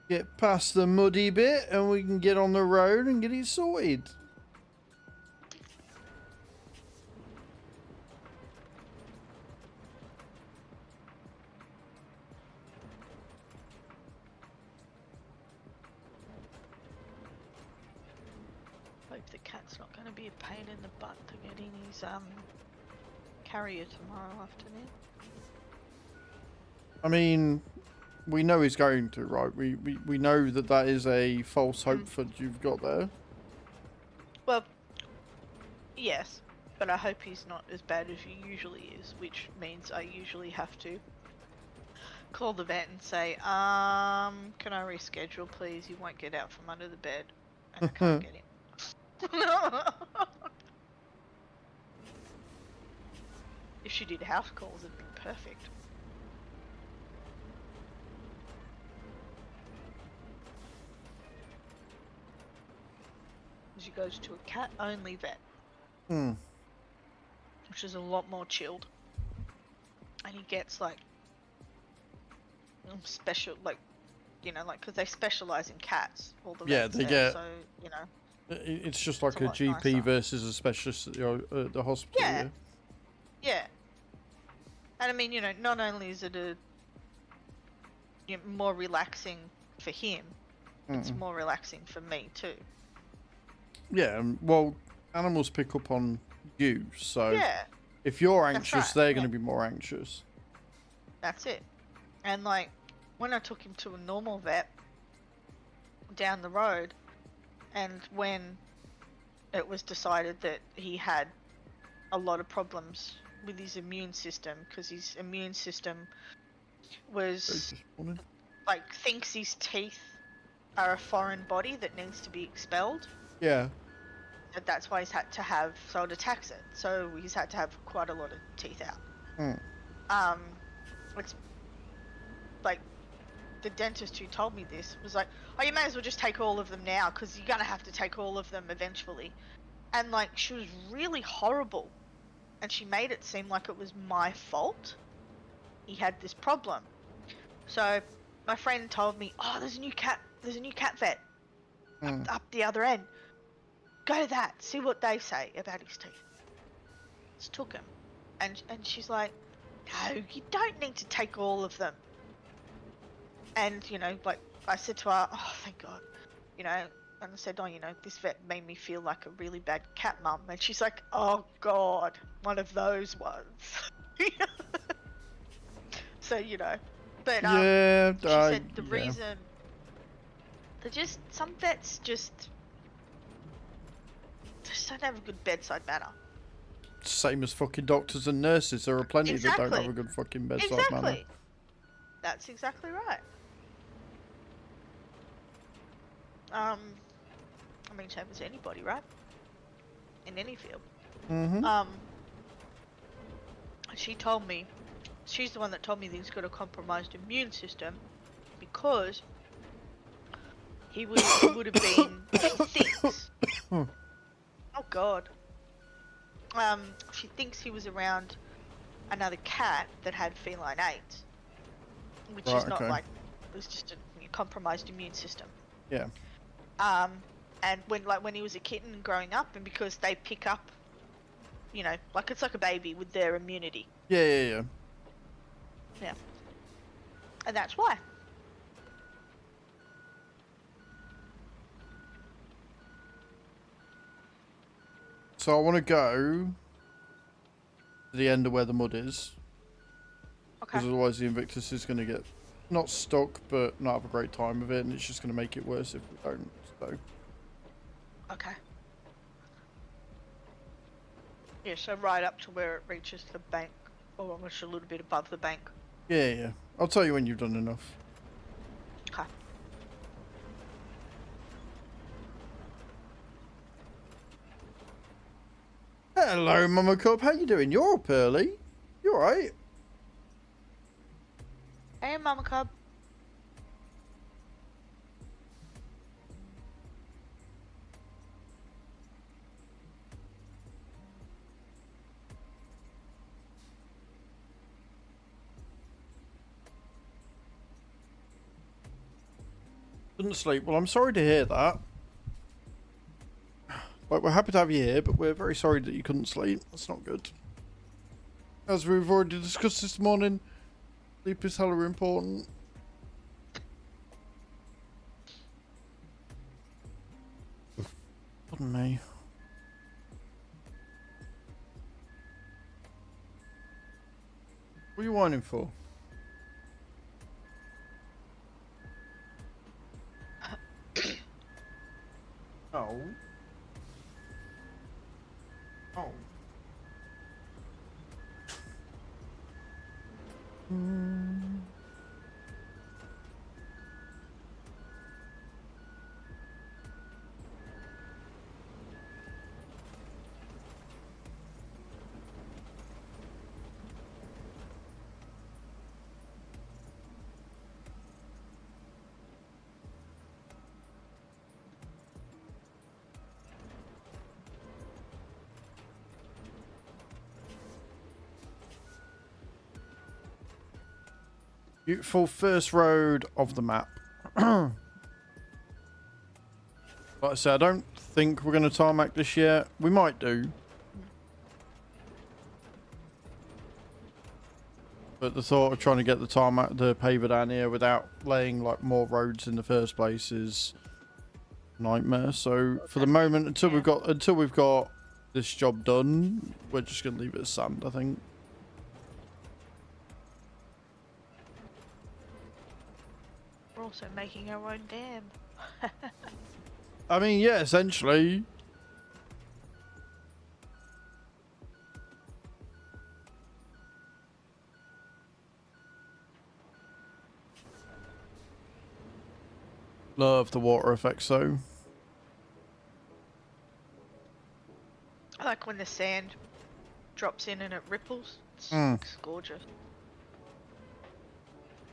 Get past the muddy bit and we can get on the road and get it sorted. Hope the cat's not going to be a pain in the butt to get in his carrier tomorrow afternoon. I mean, we know he's going to, right? We know that that is a false hope that you've got there. Well, yes, but I hope he's not as bad as he usually is, which means I usually have to call the vet and say, can I reschedule, please? He won't get out from under the bed, and I can't get him. If she did house calls, it'd be perfect. She goes to a cat-only vet, which is a lot more chilled, and he gets like special, like, you know, like, because they specialize in cats. All the Yeah, vets they there, get. so you know. It's just like It's a a lot GP nicer. versus a specialist at the hospital. Yeah. Yeah. And I mean, you know, not only is it more relaxing for him, it's more relaxing for me too. Yeah, well, animals pick up on you, so Yeah, if you're That's anxious, right, they're yeah. going to be more anxious. that's it. And like, when I took him to a normal vet down the road, and when it was decided that he had a lot of problems with his immune system, because his immune system was like, thinks his teeth are a foreign body that needs to be expelled. Yeah. And that's why he's had to have, so it attacks it. So he's had to have quite a lot of teeth out. It's like, the dentist who told me this was like, oh, you may as well just take all of them now, because you're gonna have to take all of them eventually. And like, she was really horrible, and she made it seem like it was my fault he had this problem. So my friend told me, oh, there's a new cat vet up the other end. Go to that, see what they say about his teeth. Just took him, and she's like, no, you don't need to take all of them. And you know, like, I said to her, oh, thank God, you know, and I said, oh, you know, this vet made me feel like a really bad cat mum. And she's like, oh God, one of those ones. So, you know, but yeah, she said the reason, they're just, some vets just don't have a good bedside manner. Same as fucking doctors and nurses. There are plenty that don't have a good fucking bedside manner. That's exactly right. I mean, same as anybody, right? In any field. Mm-hmm. She told me, she's the one that told me that he's got a compromised immune system because he would have been, she thinks, oh god, she thinks he was around another cat that had feline AIDS, which Right, is not okay. like, it was just a compromised immune system. Yeah. And when he was a kitten and growing up, and because they pick up, you know, like it's like a baby with their immunity. Yeah. Yeah. And that's why. So I want to go to the end of where the mud is. Okay. Because otherwise the Invictus is going to get not stuck, but not have a great time with it, and it's just going to make it worse if we don't. So. Okay. Yeah, so right up to where it reaches the bank, or almost a little bit above the bank. Yeah. I'll tell you when you've done enough. Okay. Hello, Mama Cub. How you doing? You're up early. You alright? Hey, Mama Cub. Couldn't sleep. Well, I'm sorry to hear that. Like, we're happy to have you here, but we're very sorry that you couldn't sleep. That's not good. As we've already discussed this morning, sleep is hella important. Pardon me. What are you whining for? Oh. Oh. Beautiful first road of the map. Like I said, I don't think we're going to tarmac this yet. We might do. But the thought of trying to get the tarmac, the paver down here without laying like more roads in the first place is a nightmare. So for the moment, until we've got this job done, we're just going to leave it as sand, I think. We're also making our own dam. I mean, yeah, essentially. Love the water effects, though. I like when the sand drops in and it ripples. It's gorgeous.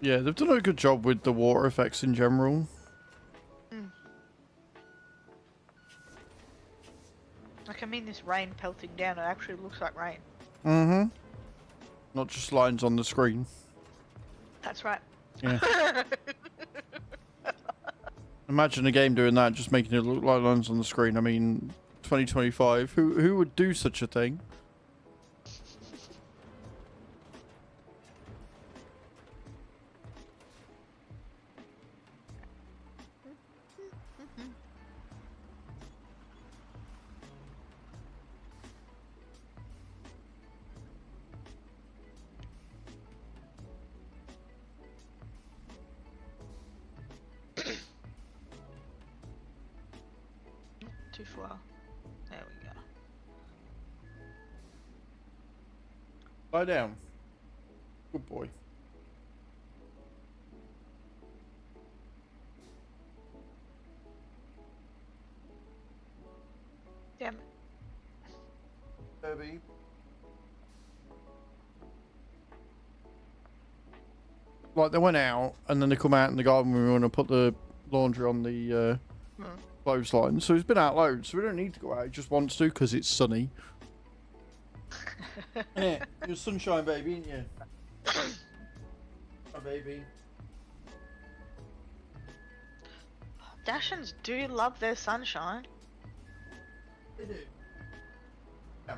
Yeah, they've done a good job with the water effects in general. Like, I mean, this rain pelting down, it actually looks like rain. Mm-hmm. Not just lines on the screen. That's right. Yeah. Imagine a game doing that, just making it look like lines on the screen. I mean, 2025. Who would do such a thing? Too far. There we go. Lie down. Good boy. Herbie. Like they went out and then they come out in the garden when we want to put the laundry on the clothesline. So he's been out loads, so we don't need to go out. He just wants to because it's sunny. Yeah, you're a sunshine baby, ain't you? My baby. Dachshunds do love their sunshine. They do. Yeah.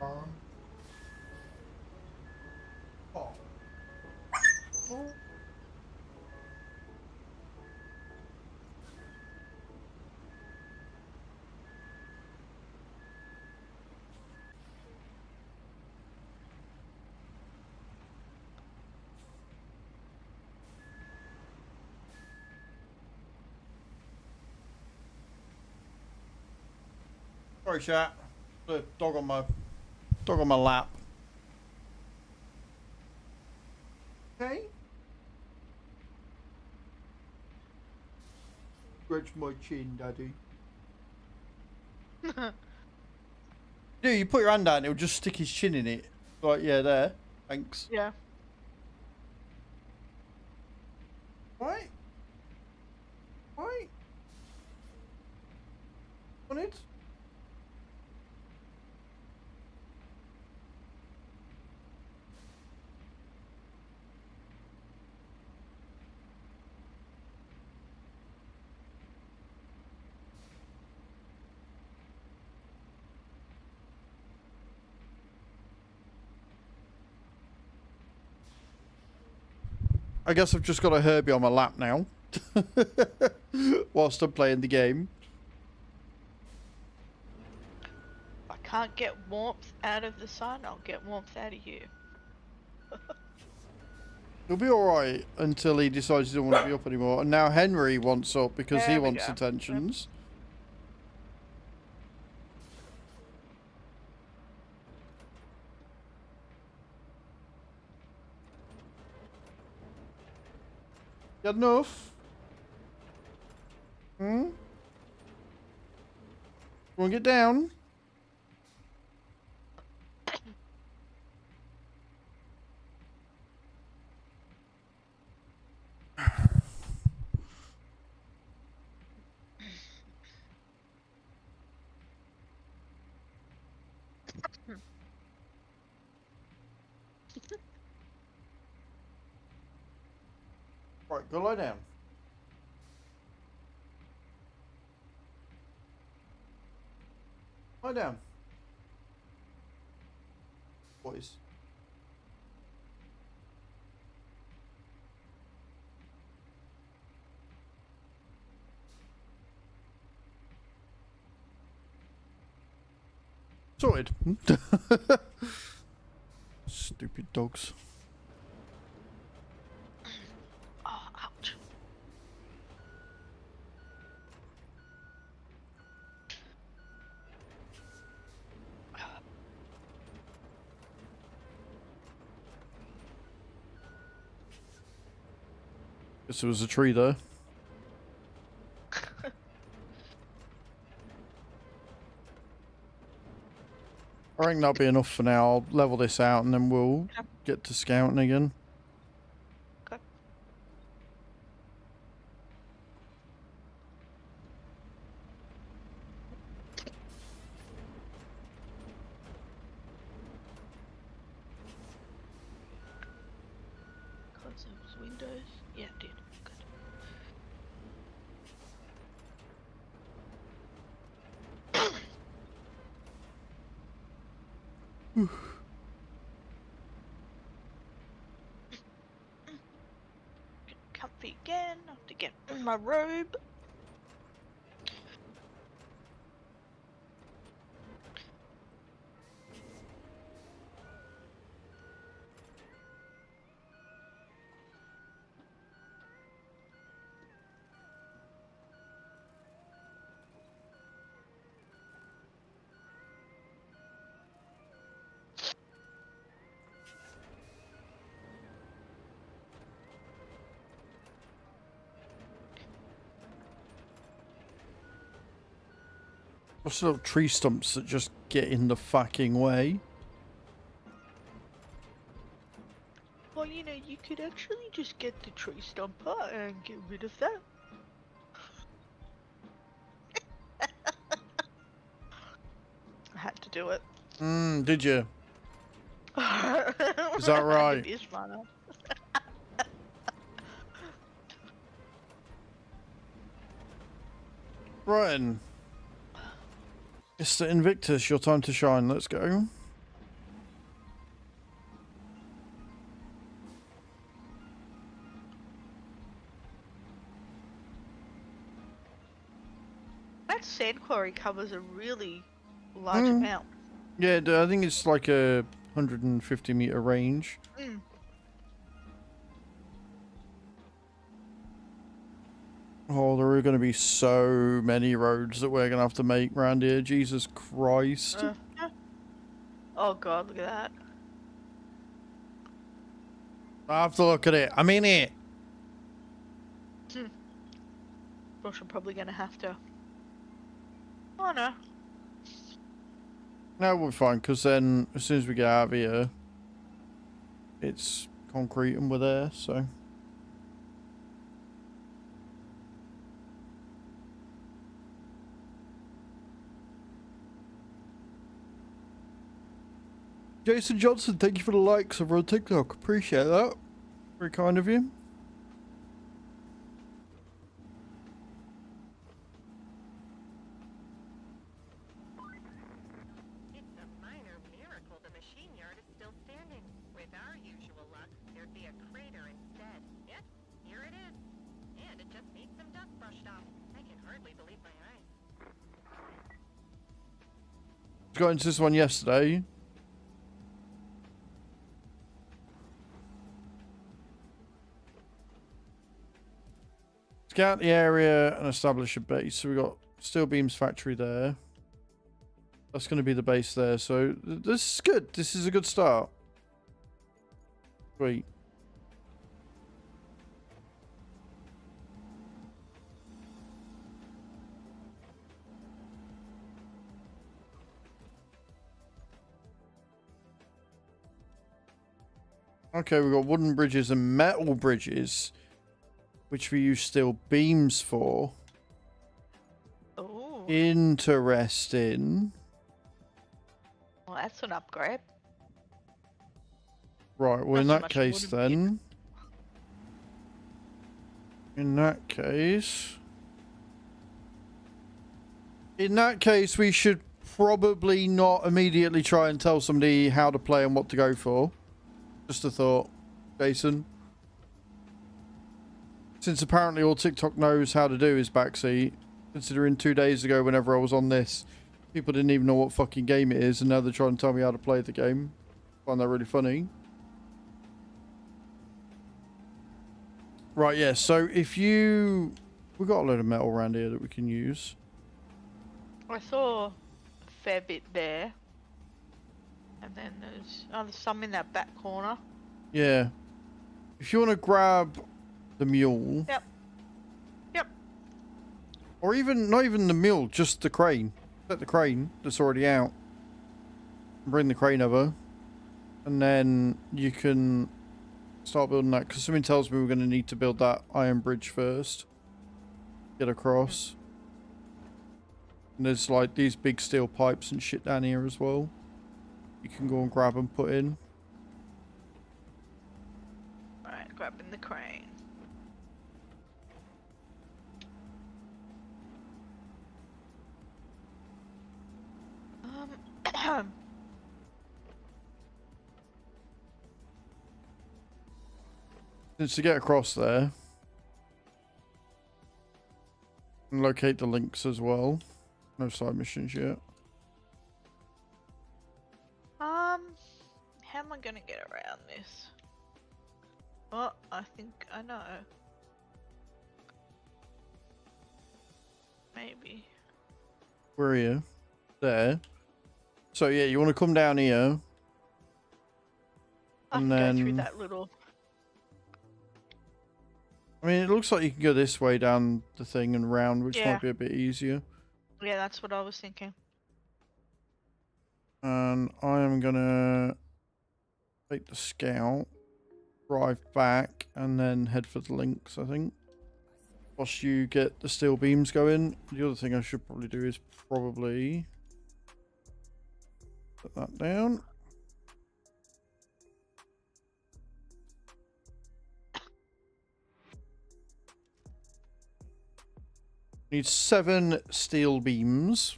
Oh. Sorry, chat. The dog on my lap. Okay. Scratch my chin, Daddy. Dude, you put your hand out and it'll just stick his chin in it. Like, yeah, there. Thanks. Yeah. Right? Right? On it? I guess I've just got a Herbie on my lap now. Whilst I'm playing the game. If I can't get warmth out of the sun, I'll get warmth out of you. He'll be alright until he decides he doesn't want to be up anymore. And now Henry wants up because he There we wants go. attentions. Got enough? Hmm? Want to get down? Right, go lie down. Lie down. Boys. Sorted. Stupid dogs. Oh, ouch. Guess there was a tree there. I think that'll be enough for now. I'll level this out and then we'll get to scouting again. Okay. Close those windows. Yeah, it did. Good. Get comfy again. I have to get in my robe. What's little tree stumps that just get in the fucking way? Well, you know, you could actually just get the tree stumper and get rid of that. I had to do it. Did you? Is that right? It is smarter. Brian. Mr. Invictus, your time to shine. Let's go. That sand quarry covers a really large amount. Yeah, I think it's like a 150-meter range. Oh, there are going to be so many roads that we're going to have to make around here. Jesus Christ. Oh god, look at that. I have to look at it. I'm in it. Gosh, I'm probably going to have to. Oh no. No, we'll be fine, because then as soon as we get out of here, it's concrete and we're there, so. Jason Johnson, thank you for the likes over on TikTok. Appreciate that. Very kind of you. It's a minor miracle the machine yard is still standing. With our usual luck, there'd be a crater instead. Yep, here it is. And it just needs some dust brushed off. I can hardly believe my eyes. Got into this one yesterday. Scout the area and establish a base. So we got Steel Beams Factory there. That's going to be the base there. So this is good. This is a good start. Sweet. Okay, we've got wooden bridges and metal bridges, which we use steel beams for. Oh. Interesting. Well, that's an upgrade. Right, well, in Not so that much case wooden then. In that case. In that case, we should probably not immediately try and tell somebody how to play and what to go for. Just a thought, Jason. Since apparently all TikTok knows how to do is backseat, considering 2 days ago whenever I was on this, people didn't even know what fucking game it is, and now they're trying to tell me how to play the game. I find that really funny. Right, yeah, so if you... We've got a load of metal around here that we can use. I saw a fair bit there. And then there's some in that back corner. Yeah. If you want to grab the mule... Yep. Yep. Or even, not even the mule, just the crane. Set the crane that's already out. Bring the crane over. And then you can start building that. Because something tells me we're going to need to build that iron bridge first. Get across. And there's like these big steel pipes and shit down here as well. You can go and grab and put in. Alright, grabbing the crane. Since to get across there. And locate the links as well. No side missions yet. How am I gonna get around this? Oh, I think I know. Maybe. Where are you? There. So yeah, you want to come down here. I And can go through then... that little. I mean, it looks like you can go this way down the thing and round, which Yeah. might be a bit easier. Yeah, that's what I was thinking. And I am gonna take the scout, drive back, and then head for the links, I think. Whilst you get the steel beams going. The other thing I should probably do is probably put that down. Need 7 steel beams.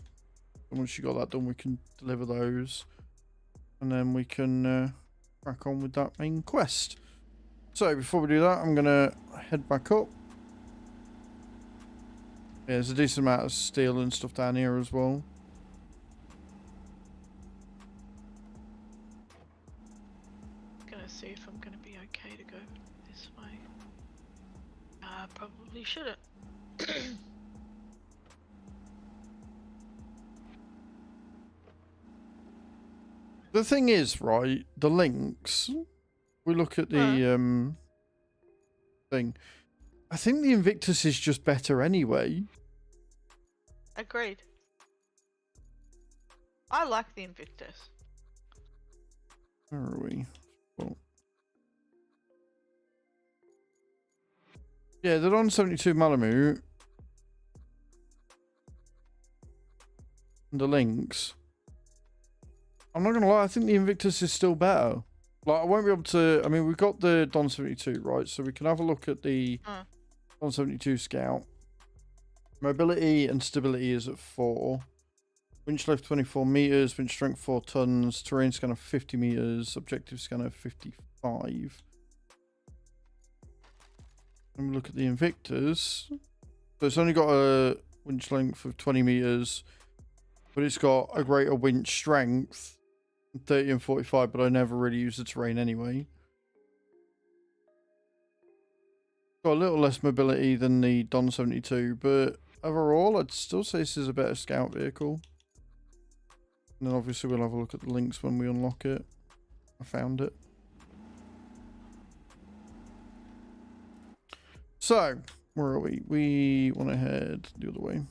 And once you got that done, we can deliver those. And then we can crack on with that main quest. So before we do that, I'm going to head back up. Yeah, there's a decent amount of steel and stuff down here as well. Gonna see if I'm gonna be okay to go this way. Probably shouldn't. The thing is, right, the links, we look at the thing. I think the Invictus is just better anyway. Agreed. I like the Invictus. Where are we? Well, yeah, the Don 72 Malamute and the links. I'm not gonna lie, I think the Invictus is still better. Like, I won't be able to. I mean, we've got the Don 72, right? So we can have a look at the Don 72 Scout. Mobility and stability is at 4. Winch lift 24 meters, winch strength 4 tons, terrain scanner 50 meters, objective scanner 55. And we look at the Invictus. So it's only got a winch length of 20 meters, but it's got a greater winch strength, 30 and 45, but I never really use the terrain anyway. Got a little less mobility than the Don 72, but overall, I'd still say this is a better scout vehicle. And then obviously we'll have a look at the links when we unlock it. I found it. So, where are we? We want to head the other way.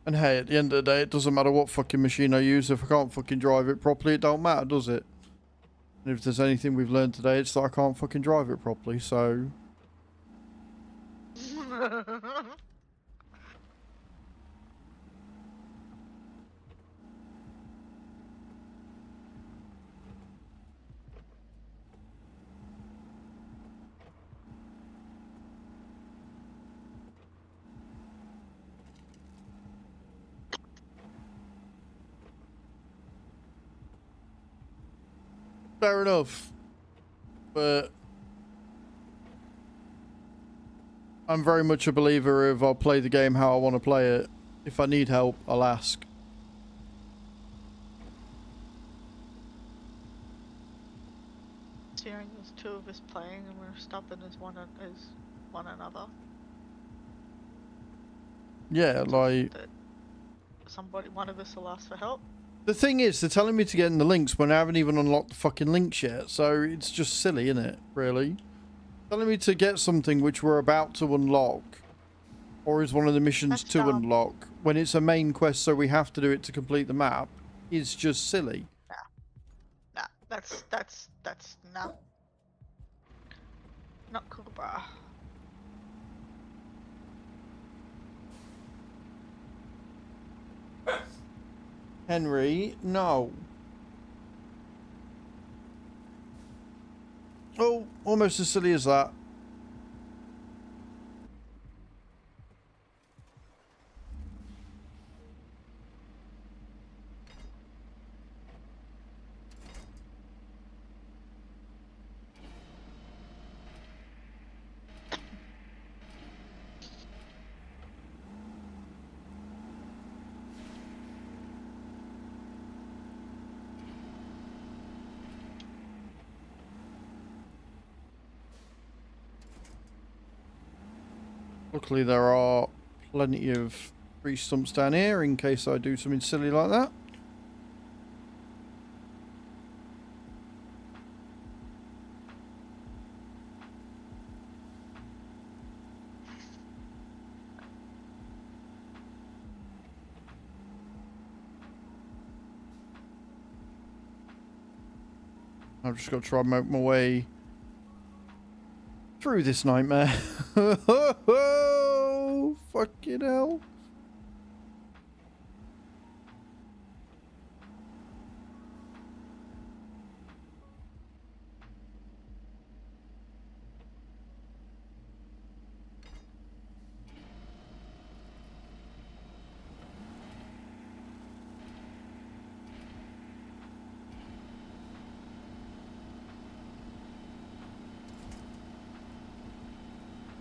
And hey, at the end of the day, it doesn't matter what fucking machine I use. If I can't fucking drive it properly, it don't matter, does it? And if there's anything we've learned today, it's that I can't fucking drive it properly, so... Fair enough. But... I'm very much a believer of I'll play the game how I want to play it. If I need help, I'll ask. Hearing there's 2 of us playing and we're stopping as one another. Yeah, like... That one of us will ask for help. The thing is, they're telling me to get in the links when I haven't even unlocked the fucking links yet, so it's just silly, isn't it, really? Telling me to get something which we're about to unlock, or is one of the missions That's to dumb. unlock, when it's a main quest so we have to do it to complete the map, is just silly. Nah, that's nah. Not cool, bruh. Henry, no. Oh, almost as silly as that. Luckily, there are plenty of Tree stumps down here in case I do something silly like that. I've just got to try and make my way through this nightmare. Oh, fucking hell.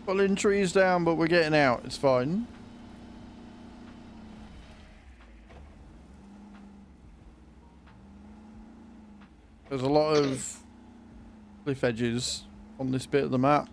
Pulling trees down, but we're getting out. It's fine. There's a lot of cliff edges on this bit of the map.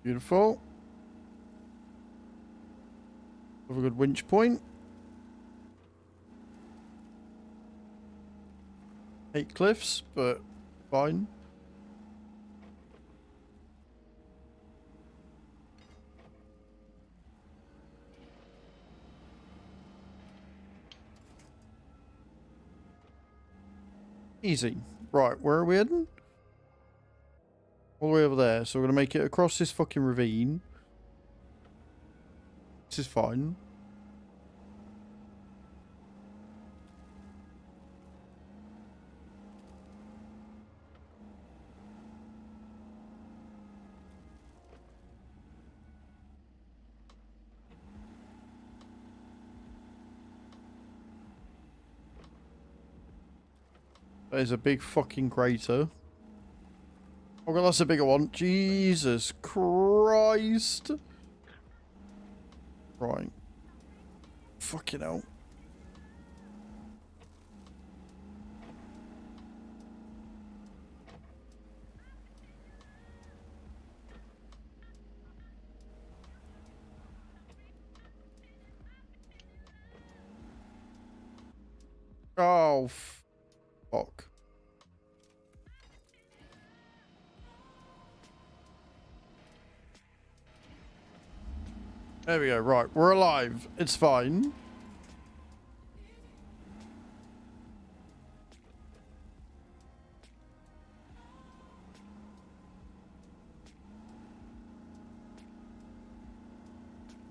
Beautiful. Have a good winch point. 8 cliffs, but fine. Easy. Right, where are we heading? All the way over there. So we're going to make it across this fucking ravine. This is fine. That is a big fucking crater. Oh god, that's a bigger one. Jesus Christ. Right. Fucking hell. Oh, fuck. There we go. Right, we're alive. It's fine.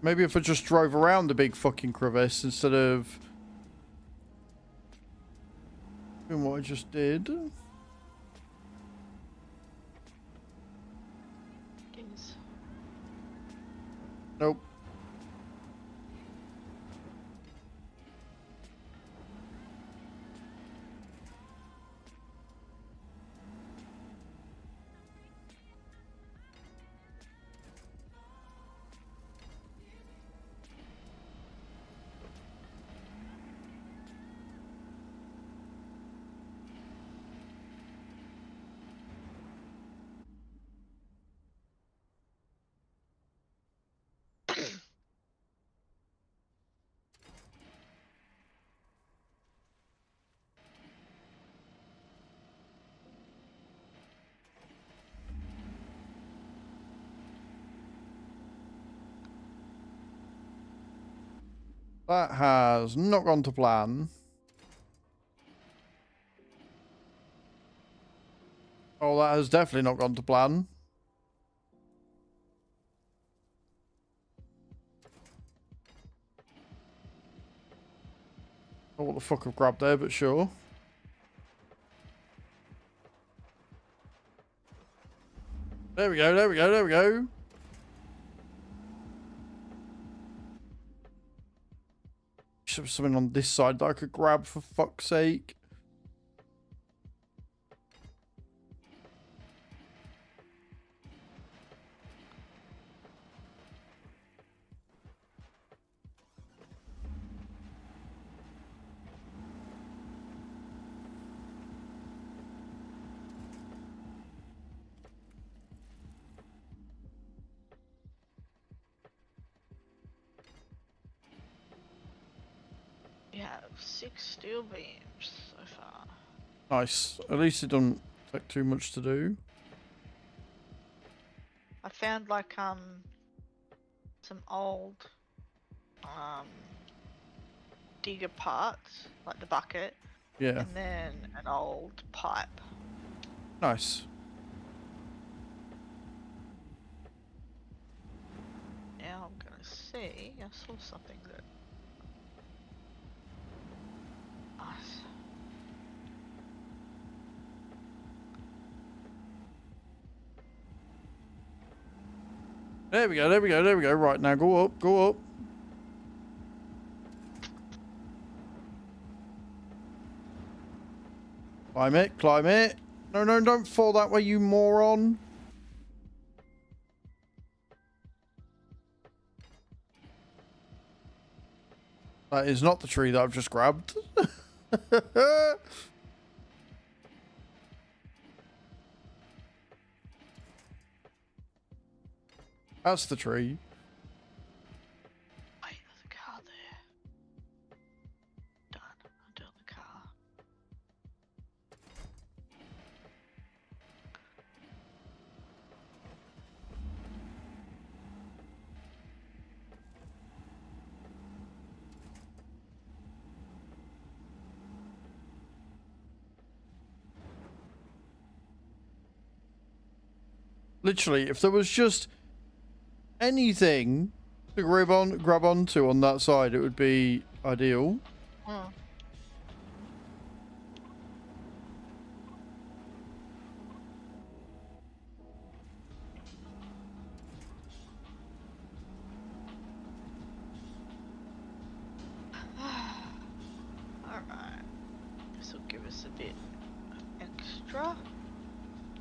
Maybe if I just drove around the big fucking crevice instead of doing what I just did. Nope. That has not gone to plan. Oh, that has definitely not gone to plan. Oh, what the fuck I've grabbed there, but sure. There we go, there we go, there we go. Should have something on this side that I could grab for fuck's sake. You have 6 steel beams so far. Nice. At least it doesn't take too much to do. I found like some old digger parts, like the bucket, Yeah. and then an old pipe. Nice. Now I'm gonna see. I saw something that. Nice. There we go, there we go, there we go. Right, now go up, go up. Climb it, climb it. No, no, don't fall that way, you moron. That is not the tree that I've just grabbed. That's the tree. Wait, there's a car there. Done. I'm doing the car. Literally, if there was just anything to grab onto on that side, it would be ideal. Hmm. Alright. This will give us a bit extra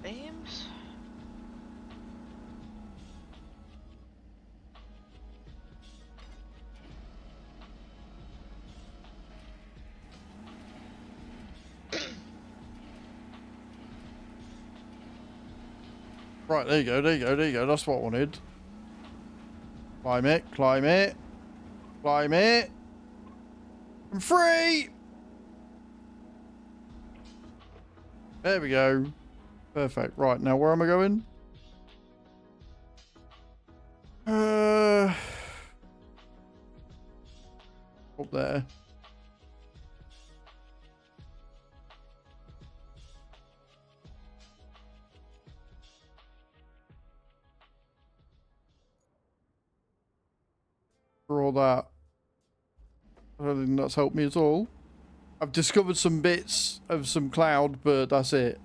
beams. Right, there you go, there you go, there you go. That's what I wanted. Climb it, climb it, climb it. I'm free! There we go. Perfect. Right, now where am I going? Up there. For all that, I don't think that's helped me at all. I've discovered some bits of some cloud, but that's it.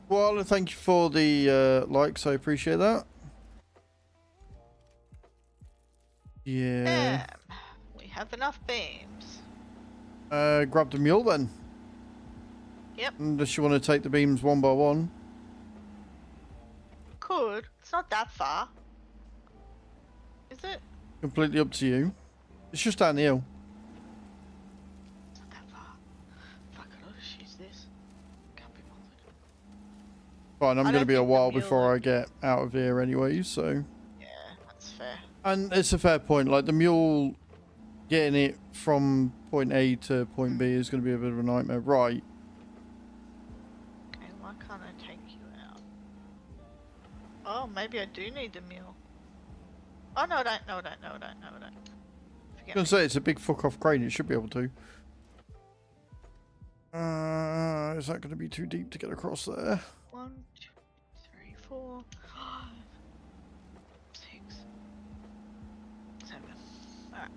Well, thank you for the likes. I appreciate that. Yeah. We have enough beams. Grab the mule then. Yep. Unless you want to take the beams one by one. Could. It's not that far. Is it? Completely up to you. It's just down the hill. It's not that far. Fuck, I ought to use this. Can't be bothered. Fine, I'm I going to don't be a think the while mule before I would- get out of here anyway, so... Yeah, that's fair. And it's a fair point. Like, the mule getting it from point A to point B is going to be a bit of a nightmare. Right. Okay, why can't I take you out? Oh, maybe I do need the mule. Oh, no, I don't. No, I don't. No, I don't. No, I don't. I was Forget going me. to say, it's a big fuck-off crane. It should be able to. Is that going to be too deep to get across there? 1, 2, 3, 4, 5, 6, 7. Alright.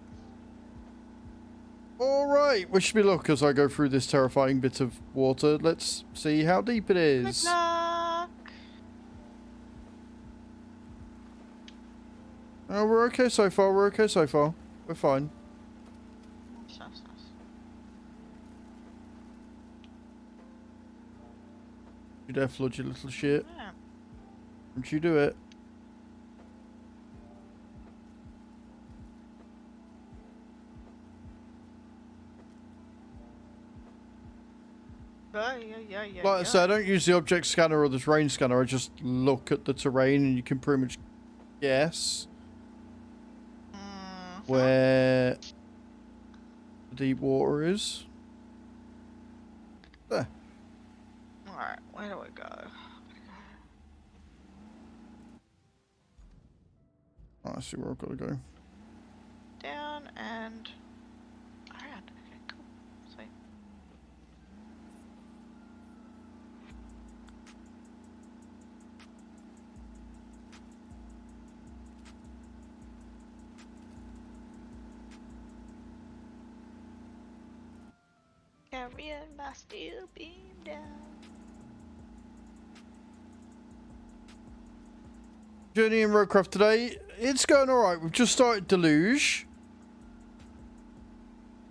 Alright, wish me luck as I go through this terrifying bit of water. Let's see how deep it Good is. luck. Oh, we're okay so far, we're okay so far. We're fine. Nice, nice. You dare flood, you little shit. Yeah. Don't you do it. Yeah. Like I said, I don't use the object scanner or the terrain scanner. I just look at the terrain and you can pretty much guess where the deep water is. There. Alright, where do we go? Oh, I see where I've got to go. Down and around. Okay, cool. Sweet. Carrying my steel beam down. Journey in Roadcraft today. It's going alright. We've just started Deluge.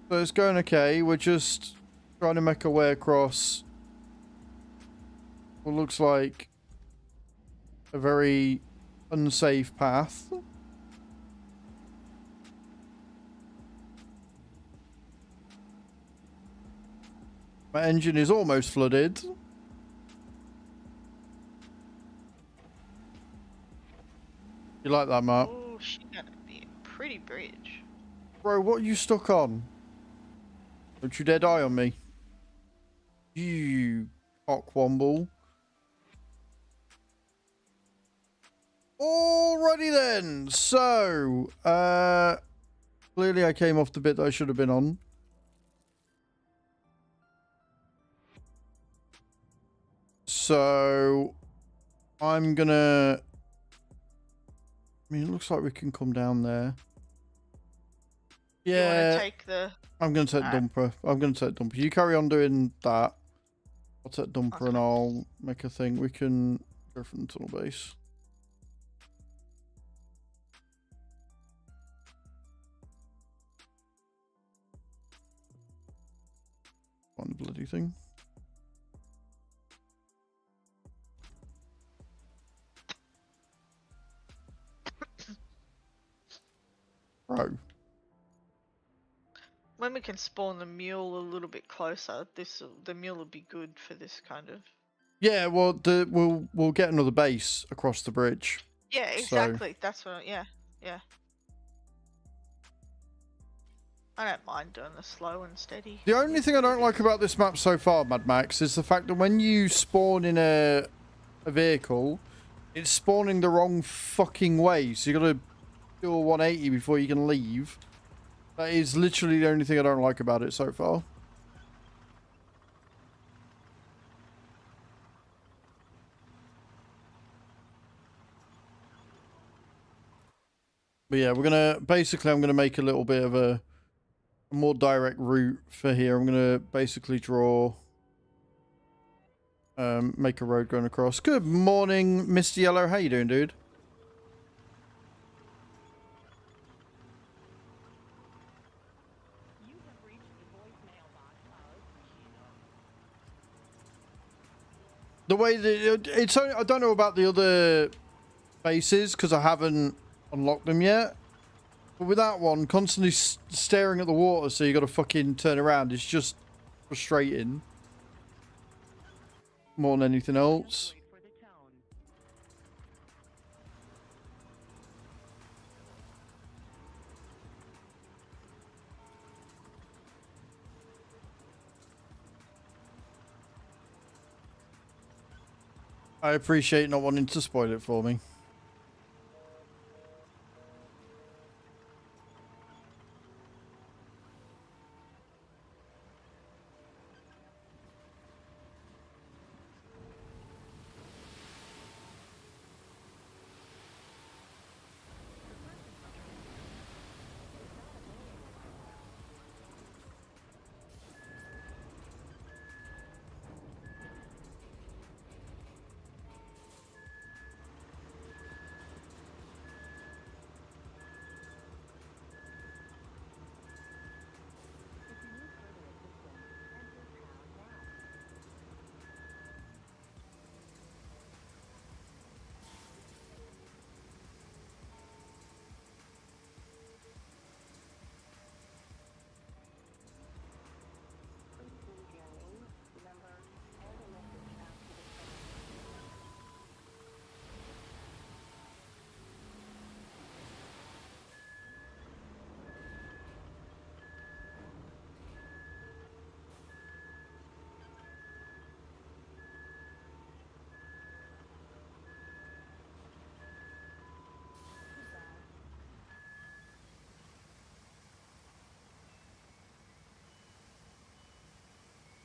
So it's going okay. We're just trying to make our way across what looks like a very unsafe path. My engine is almost flooded. You like that, Mark? Oh, she's gonna be a pretty bridge. Bro, what are you stuck on? Don't you dare die on me. You cockwomble. Alrighty then. So, clearly I came off the bit that I should have been on. So, I'm gonna... I mean, it looks like we can come down there. You Yeah. wanna take the I'm going to take dumper. I'm going to take dumper. You carry on doing that. I'll take dumper and Okay. I'll make a thing. We can go from the tunnel base. Find the bloody thing. Bro. when we can spawn the mule a little bit closer, the mule will be good for this kind of. Yeah, well, we'll get another base across the bridge. Yeah, So- exactly. That's what. Yeah. I don't mind doing the slow and steady. The only thing I don't like about this map so far, Mad Max, is the fact that when you spawn in a vehicle, it's spawning the wrong fucking way. So you got to do a 180 before you can leave. That is literally the only thing I don't like about it so far. But yeah, I'm gonna make a little bit of a more direct route for here. I'm gonna basically draw, make a road going across. Good morning, Mr. Yellow. How you doing, dude? The way that it's only, I don't know about the other bases because I haven't unlocked them yet. But with that one, constantly staring at the water, so you got to fucking turn around. It's just frustrating more than anything else. I appreciate not wanting to spoil it for me.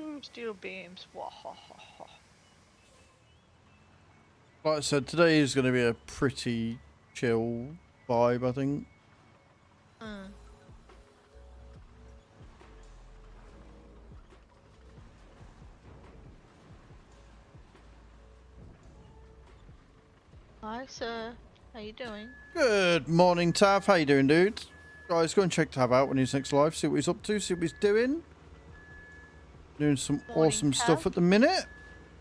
Two steel beams. Wahahaha. Like I said, today is going to be a pretty chill vibe, I think. Hmm. Hi, sir. How you doing? Good morning, Tav. How you doing, dude? Guys, go and check Tav out when he's next live. See what he's up to. See what he's doing. Doing some Morning, awesome Tav. stuff at the minute.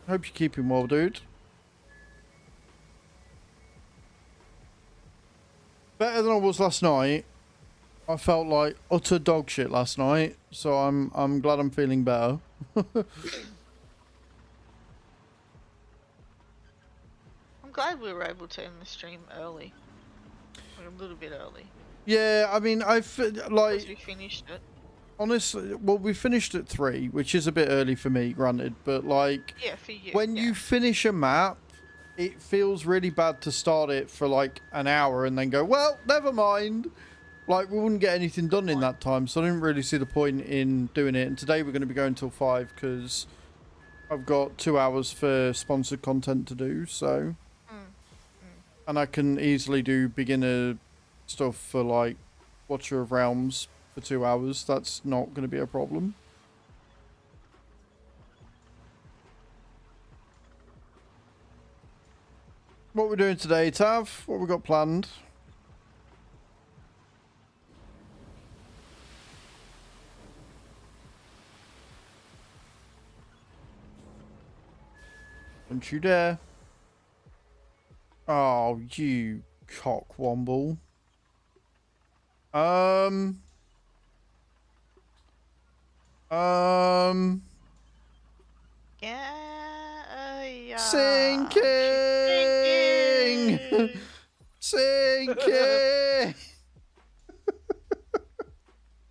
Hope you're keeping well, dude. Better than I was last night. I felt like utter dog shit last night, so I'm glad I'm feeling better. I'm glad we were able to end the stream early. Like, a little bit early. Yeah, I mean, Because like we finished it. honestly, well, we finished at 3, which is a bit early for me, granted, but like Yeah, for you. when yeah. you finish a map, it feels really bad to start it for like an hour and then go, well, never mind. Like, we wouldn't get anything done in that time, so I didn't really see the point in doing it. And today we're going to be going till 5 because I've got 2 hours for sponsored content to do, so. And I can easily do beginner stuff for like Watcher of Realms for 2 hours. That's not going to be a problem. What we're doing today, Tav? What we got planned? Don't you dare. Oh, you cockwomble. Yeah. Sinking! Sinking!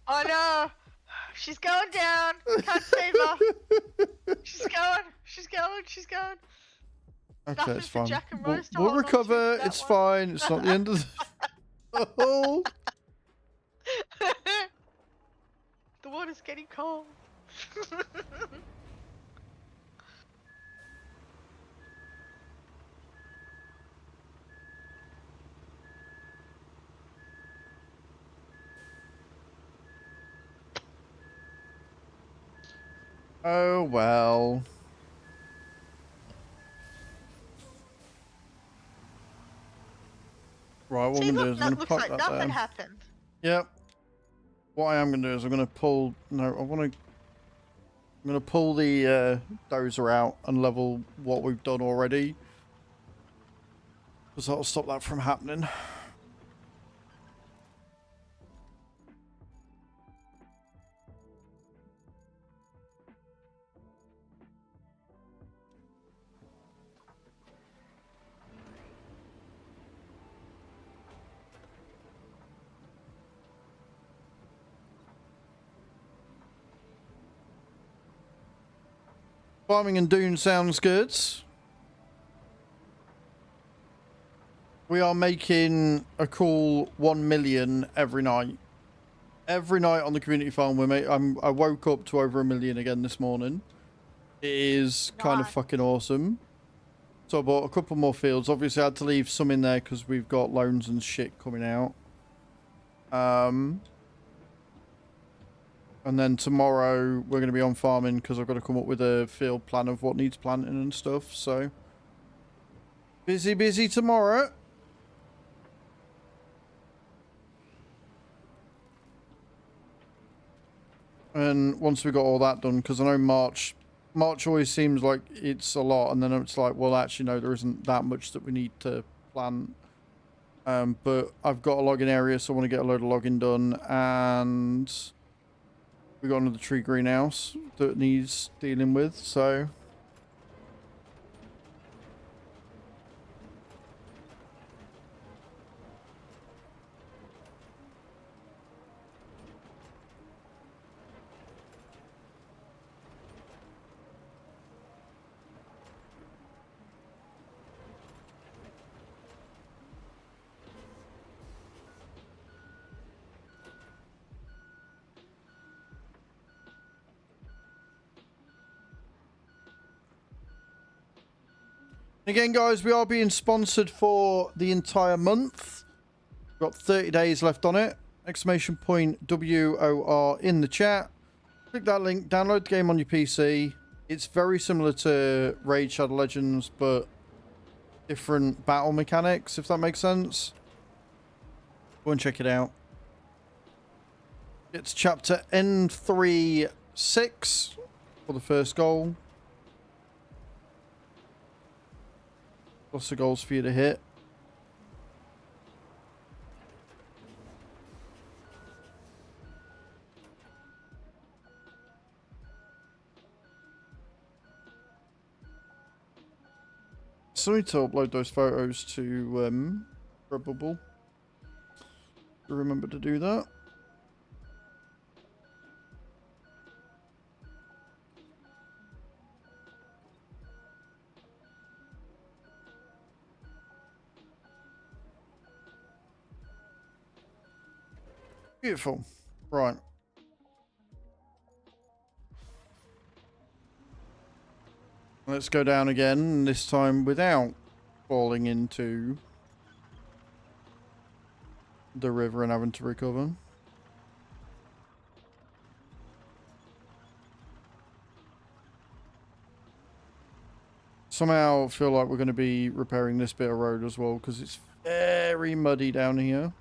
Oh no! She's going down! Can't save her! She's going! She's going! She's going! Okay, Nothing it's for fine. Jack and We'll, Rose to we'll hold on to recover. for that It's one. fine. It's not the end of the... Oh. The water's getting cold. Oh, well. Right, what See, I'm going to do look, is I'm going that to looks pop like that nothing there. happened. Yep. What I am going to do is I'm going to pull... No, I'm going to pull the dozer out and level what we've done already. Because that'll stop that from happening. Farming and Dune sounds good. We are making a cool 1 million every night. Every night on the community farm, I woke up to over 1 million again this morning. It is kind of Nice. fucking awesome. So I bought a couple more fields. Obviously, I had to leave some in there because we've got loans and shit coming out. And then tomorrow we're going to be on farming because I've got to come up with a field plan of what needs planting and stuff. So busy, busy tomorrow. And once we got all that done, because I know March always seems like it's a lot, and then it's like, well, actually, no, there isn't that much that we need to plant. But I've got a logging area, so I want to get a load of logging done, and we got another tree greenhouse that needs dealing with, so... Again, guys, we are being sponsored for the entire month. Got 30 days left on it. Exclamation point WOR in the chat. Click that link, download the game on your PC. It's very similar to Raid Shadow Legends, but different battle mechanics, if that makes sense. Go and check it out. It's chapter N36 for the first goal. Lots of goals for you to hit. So I need to upload those photos to Redbubble. Remember to do that. Beautiful. Right. Let's go down again, this time without falling into the river and having to recover. Somehow I feel like we're going to be repairing this bit of road as well, because it's very muddy down here.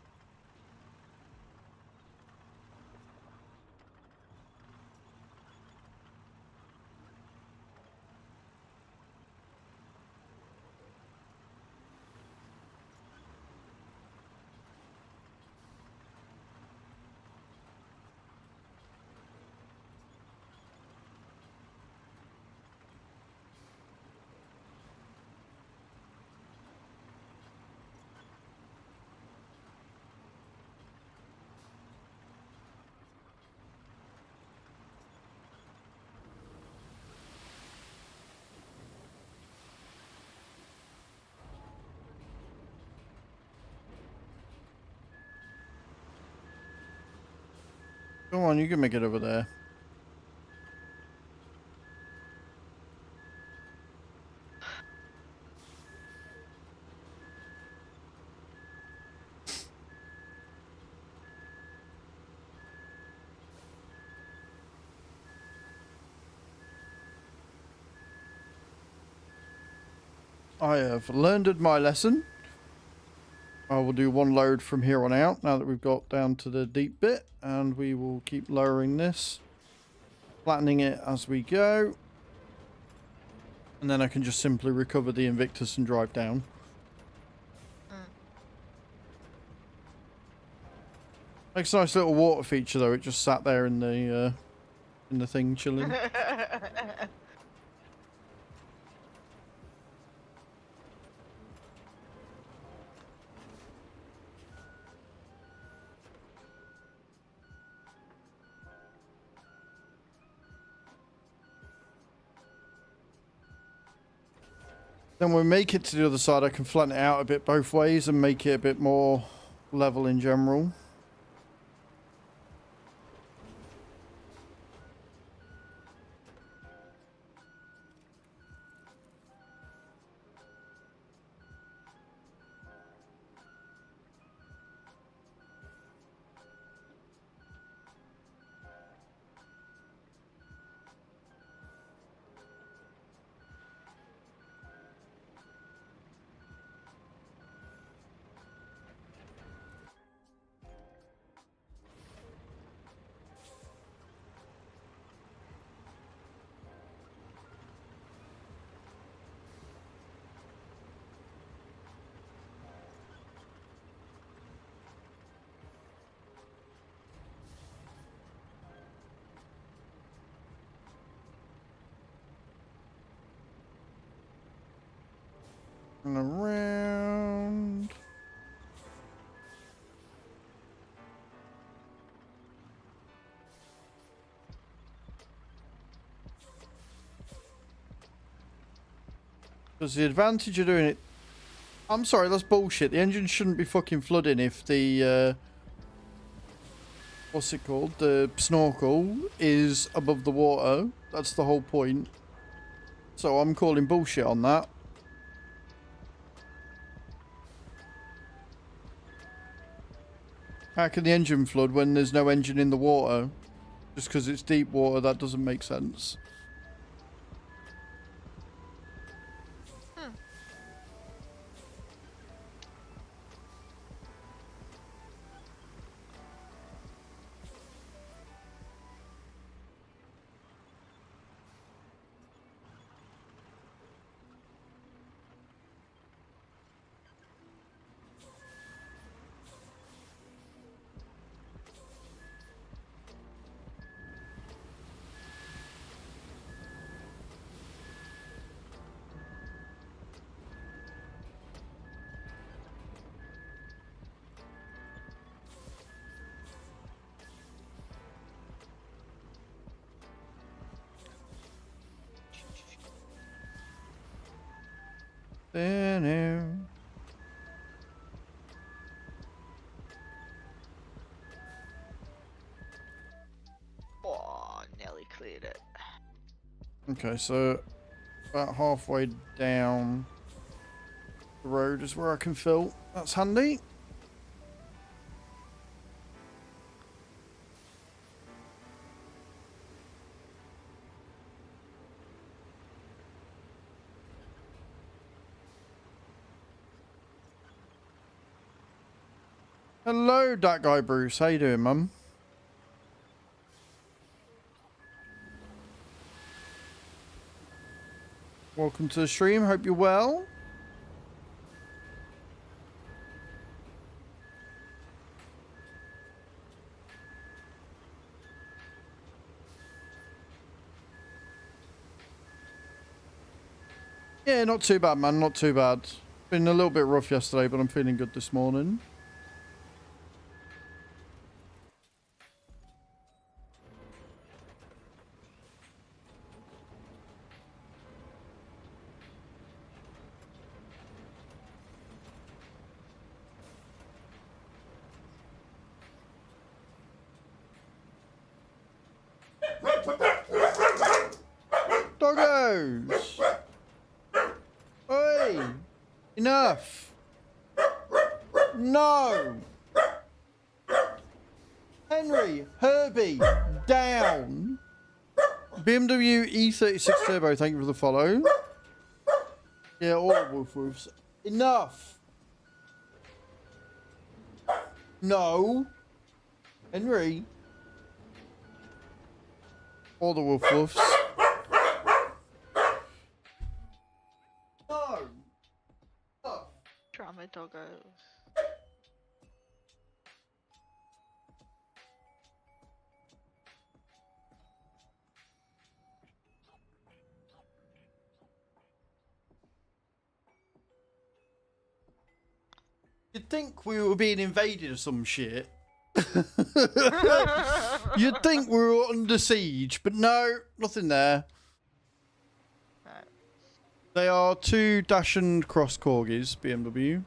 Come on, you can make it over there. I have learned my lesson. I will do one load from here on out now that we've got down to the deep bit, and we will keep lowering this, flattening it as we go, and then I can just simply recover the Invictus and drive down. Makes a nice little water feature though. It just sat there in the thing chilling. Then when we make it to the other side, I can flatten it out a bit both ways and make it a bit more level in general. And around. Because the advantage of doing it... I'm sorry, that's bullshit. The engine shouldn't be fucking flooding if the... what's it called? The snorkel is above the water. That's the whole point. So I'm calling bullshit on that. How can the engine flood when there's no engine in the water? Just because it's deep water, that doesn't make sense. Oh, nearly cleared it. Okay, so about halfway down the road is where I can fill. That's handy. Hello, that guy Bruce. How you doing, mum? Welcome to the stream. Hope you're well. Yeah, not too bad, man. Not too bad. Been a little bit rough yesterday, but I'm feeling good this morning. Doggos! Oi! Enough! No! Henry! Herbie! Down! BMW E36 Turbo, thank you for the follow. Yeah, all wolf roofs. Enough! No! Henry! All the wolf wolves. No! No! Drama doggos. You'd think we were being invaded or some shit. You'd think we were under siege, but no, nothing there. Right. They are two dash and cross corgis, BMW.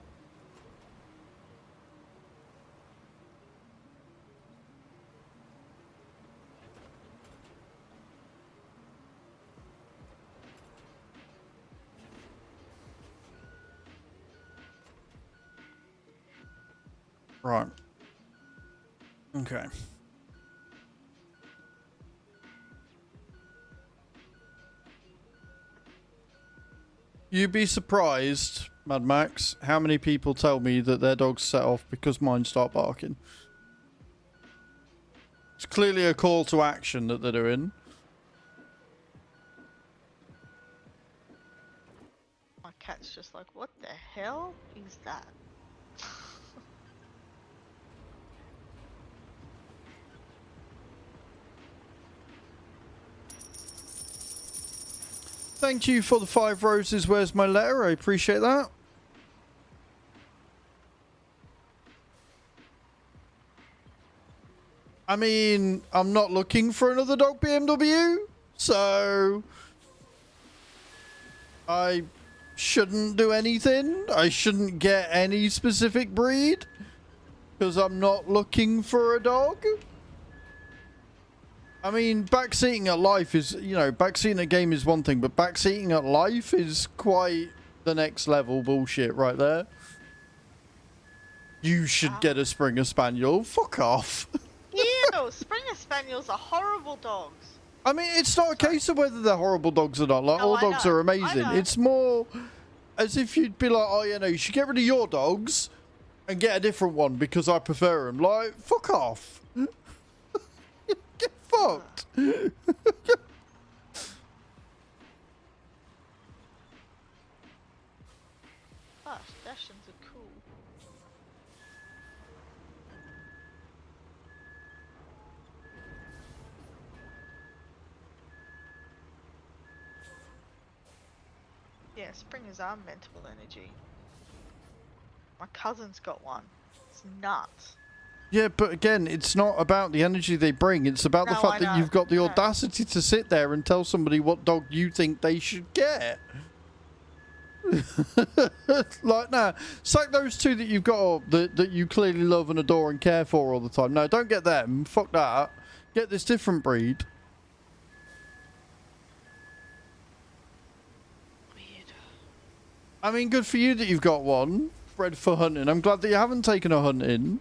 Right. Okay. You'd be surprised, Mad Max, how many people tell me that their dogs set off because mine start barking. It's clearly a call to action that they're doing. My cat's just like, what the hell is that? Thank you for the 5 roses. Where's my letter? I appreciate that. I mean, I'm not looking for another dog BMW, so I shouldn't do anything. I shouldn't get any specific breed because I'm not looking for a dog. I mean, backseating at life is, you know, backseating at game is one thing, but backseating at life is quite the next level bullshit right there. You should get a Springer Spaniel. Fuck off. Ew, Springer Spaniels are horrible dogs. I mean, it's not a case of whether they're horrible dogs or not. Like, No, all I dogs know, are I amazing. know. It's more as if you'd be like, oh, you know, you should get rid of your dogs and get a different one because I prefer them. Like, fuck off. Get fucked. Ah, Dachshunds are cool. Yeah, Springers are mental energy. My cousin's got one. It's nuts. Yeah, but again, it's not about the energy they bring. It's about the No, fact I that know. you've got the No. audacity to sit there and tell somebody what dog you think they should get. Like, nah, sack those two that you've got that you clearly love and adore and care for all the time. No, don't get them. Fuck that. Get this different breed. Weird. I mean, good for you that you've got one bred for hunting. I'm glad that you haven't taken her hunting.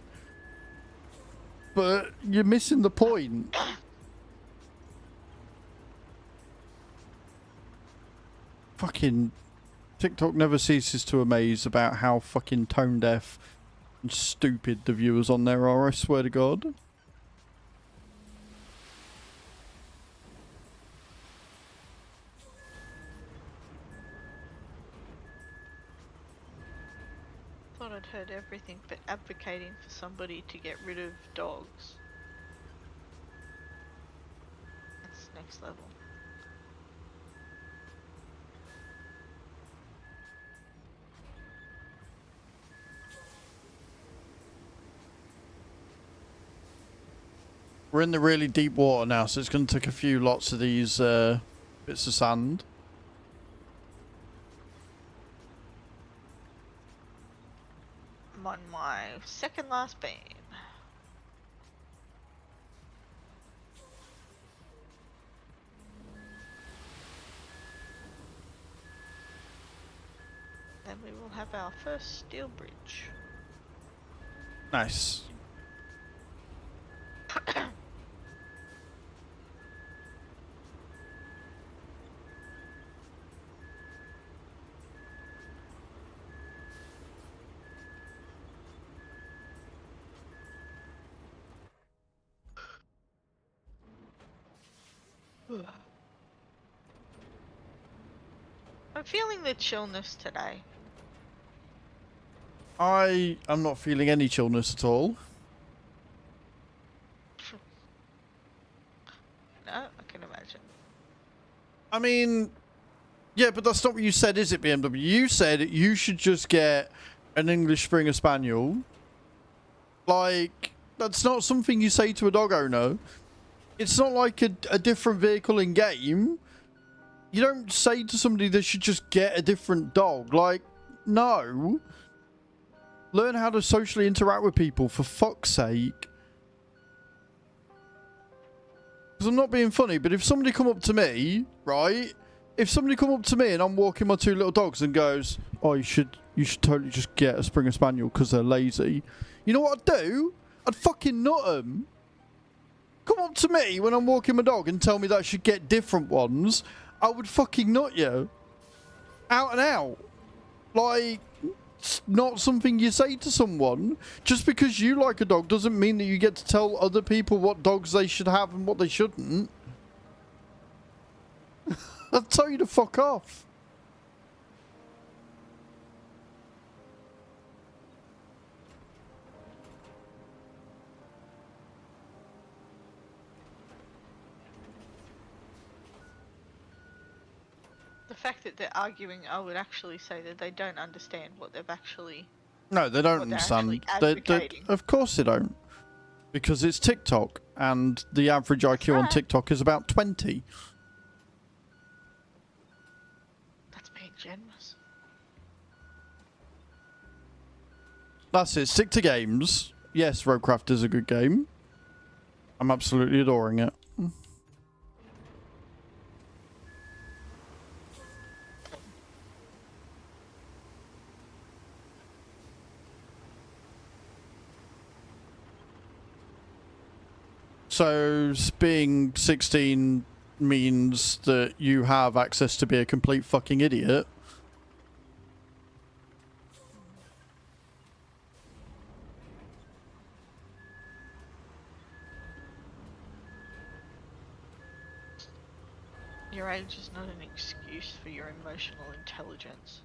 But you're missing the point. Fucking TikTok never ceases to amaze about how fucking tone deaf and stupid the viewers on there are, I swear to God. Thought I'd heard everything but advocating for somebody to get rid of dogs. That's next level. We're in the really deep water now, so it's going to take a few lots of these bits of sand. I'm on my second last beam. Then we will have our first steel bridge. Nice. I'm feeling the chillness today. I am not feeling any chillness at all. No, I can imagine. I mean, yeah, but that's not what you said, is it, BMW? You said you should just get an English Springer Spaniel. Like, that's not something you say to a dog owner. It's not like a different vehicle in game. You don't say to somebody they should just get a different dog. Like, no. Learn how to socially interact with people, for fuck's sake. Because I'm not being funny, but if somebody come up to me, right? If somebody come up to me and I'm walking my two little dogs and goes, oh, you should totally just get a Springer Spaniel because they're lazy. You know what I'd do? I'd fucking nut them. Come up to me when I'm walking my dog and tell me that I should get different ones. I would fucking nut you. Out and out. Like, it's not something you say to someone. Just because you like a dog doesn't mean that you get to tell other people what dogs they should have and what they shouldn't. I'll tell you to fuck off. The fact that they're arguing, I would actually say that they don't understand what they've actually... No, they don't What they're understand. actually They, advocating. of course they don't. Because it's TikTok, and the average IQ on right. TikTok is about 20. That's being generous. That's it. Stick to games. Yes, Roadcraft is a good game. I'm absolutely adoring it. So being 16 means that you have access to be a complete fucking idiot. Your age is not an excuse for your emotional intelligence.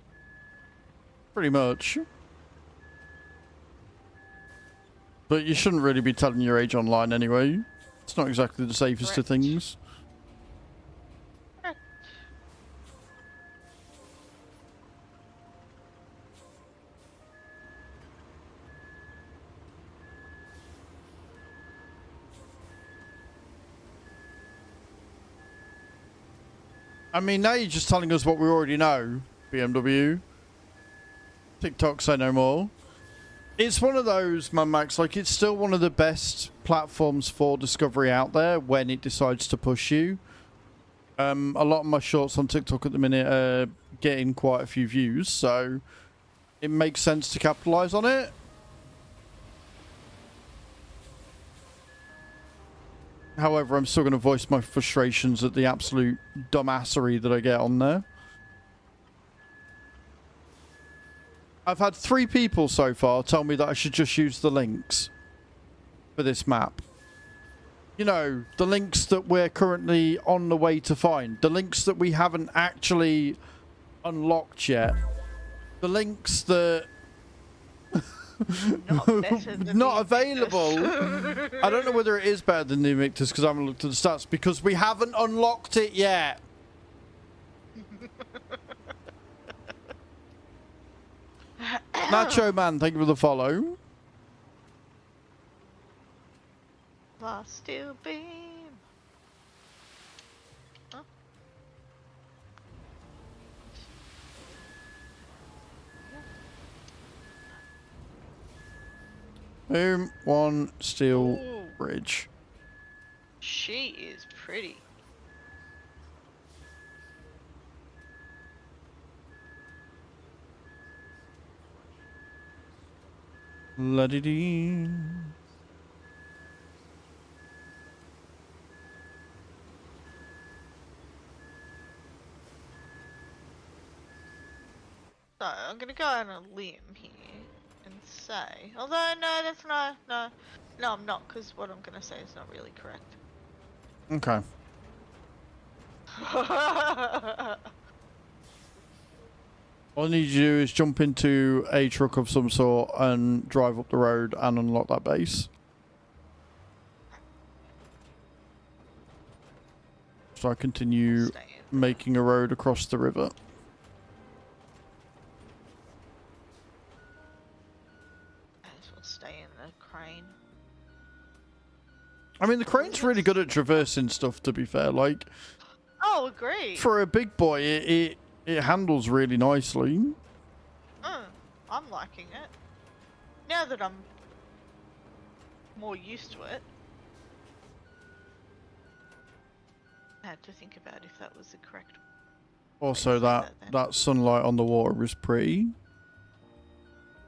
Pretty much. But you shouldn't really be telling your age online anyway. It's not exactly the safest of Correct. things. I mean, now you're just telling us what we already know, BMW. TikTok say no more. It's one of those, man, Max, like, it's still one of the best platforms for discovery out there when it decides to push you. A lot of my shorts on TikTok at the minute are getting quite a few views, so it makes sense to capitalize on it. However, I'm still going to voice my frustrations at the absolute dumbassery that I get on there. I've had 3 people so far tell me that I should just use the links for this map. You know, the links that we're currently on the way to find. The links that we haven't actually unlocked yet. The links that... not available. I don't know whether it is better than the Invictus because I haven't looked at the stats. Because we haven't unlocked it yet. Nacho Man, thank you for the follow. Last steel beam. Huh? Boom, 1 steel Ooh. bridge. She is pretty. La-di-dee. So I'm gonna go on a limb here and say, although no, that's no, I'm not, because what I'm gonna say is not really correct. Okay. All I need you to do is jump into a truck of some sort and drive up the road and unlock that base. So I continue Stay in. making a road across the river. Might as well stay in the crane. I mean, the crane's really good at traversing stuff, to be fair. Like, Oh, agreed. for a big boy, it handles really nicely. I'm liking it. Now that I'm more used to it. I had to think about if that was the correct. Also, that sunlight on the water is pretty.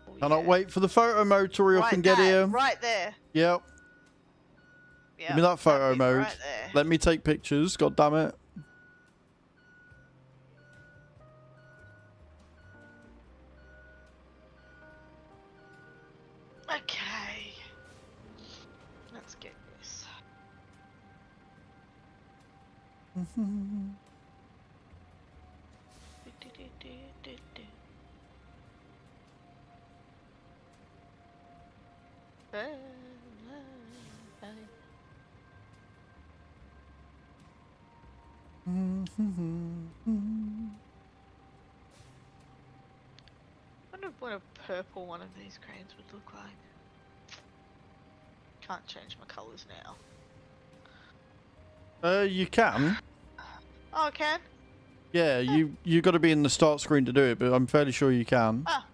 Oh, Cannot yeah. wait for the photo mode to hurry up and get here. Right there. Yep. Yeah. Give me that photo mode. Right there. Let me take pictures. God damn it. Okay. Let's get this. Wonder what a purple one of these cranes would look like. Can't change my colours now. You can. Oh, I can? Yeah, you got to be in the start screen to do it, but I'm fairly sure you can. Ah.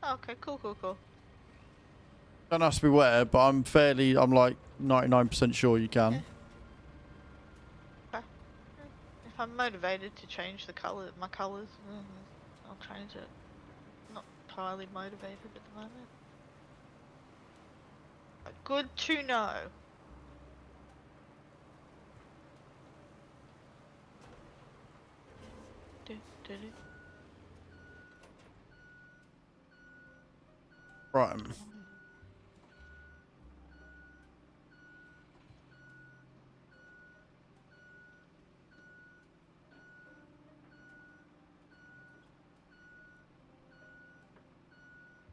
Oh, okay, cool. Don't ask me where, but I'm like 99% sure you can. Okay. If I'm motivated to change my colours, I'll change it. Not entirely motivated at the moment. But good to know. Right.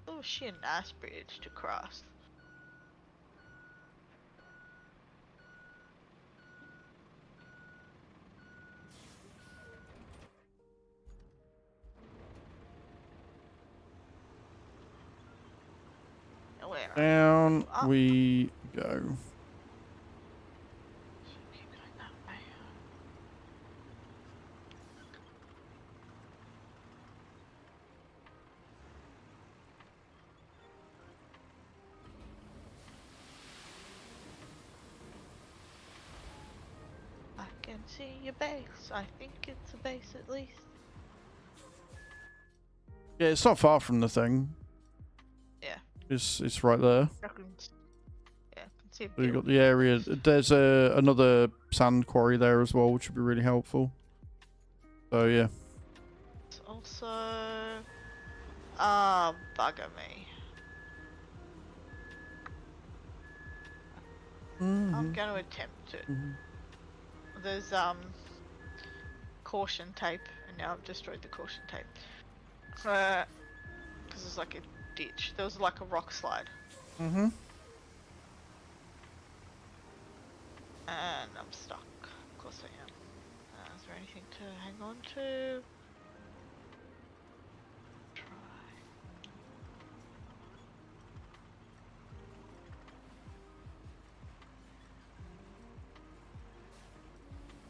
Oh, she a nice bridge to cross. Where? Down Up. we go. Keep going that way. I can see your base. I think it's a base at least. Yeah, it's not far from the thing. Yeah. It's right there. I can, yeah, I can see a So you got building the at area. least. There's another sand quarry there as well, which would be really helpful. So yeah. It's also, bugger me. I'm gonna attempt it. There's caution tape, and now I've destroyed the caution tape. Because there's like a ditch. There was like a rock slide, Mm-hmm. and I'm stuck. Of course I am. Is there anything to hang on to? Try.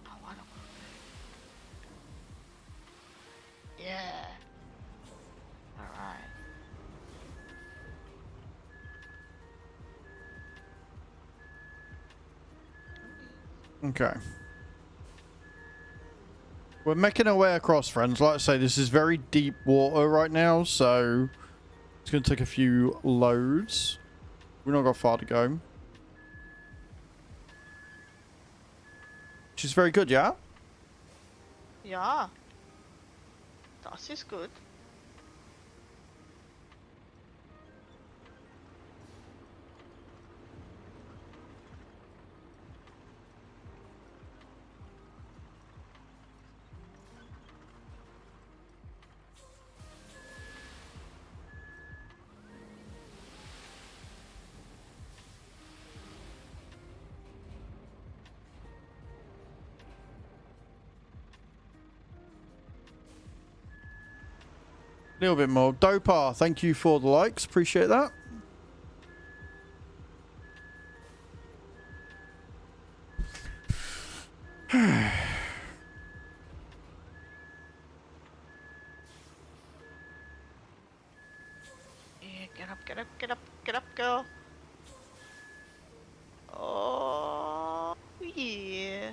Oh, I don't want to. Yeah. All right. Okay. We're making our way across, friends. Like I say, this is very deep water right now, so it's going to take a few loads. We've not got far to go. Which is very good, yeah? Yeah. Das ist good. A little bit more. Dopar, thank you for the likes. Appreciate that. Yeah, get up, get up, get up, get up, girl. Oh, yeah.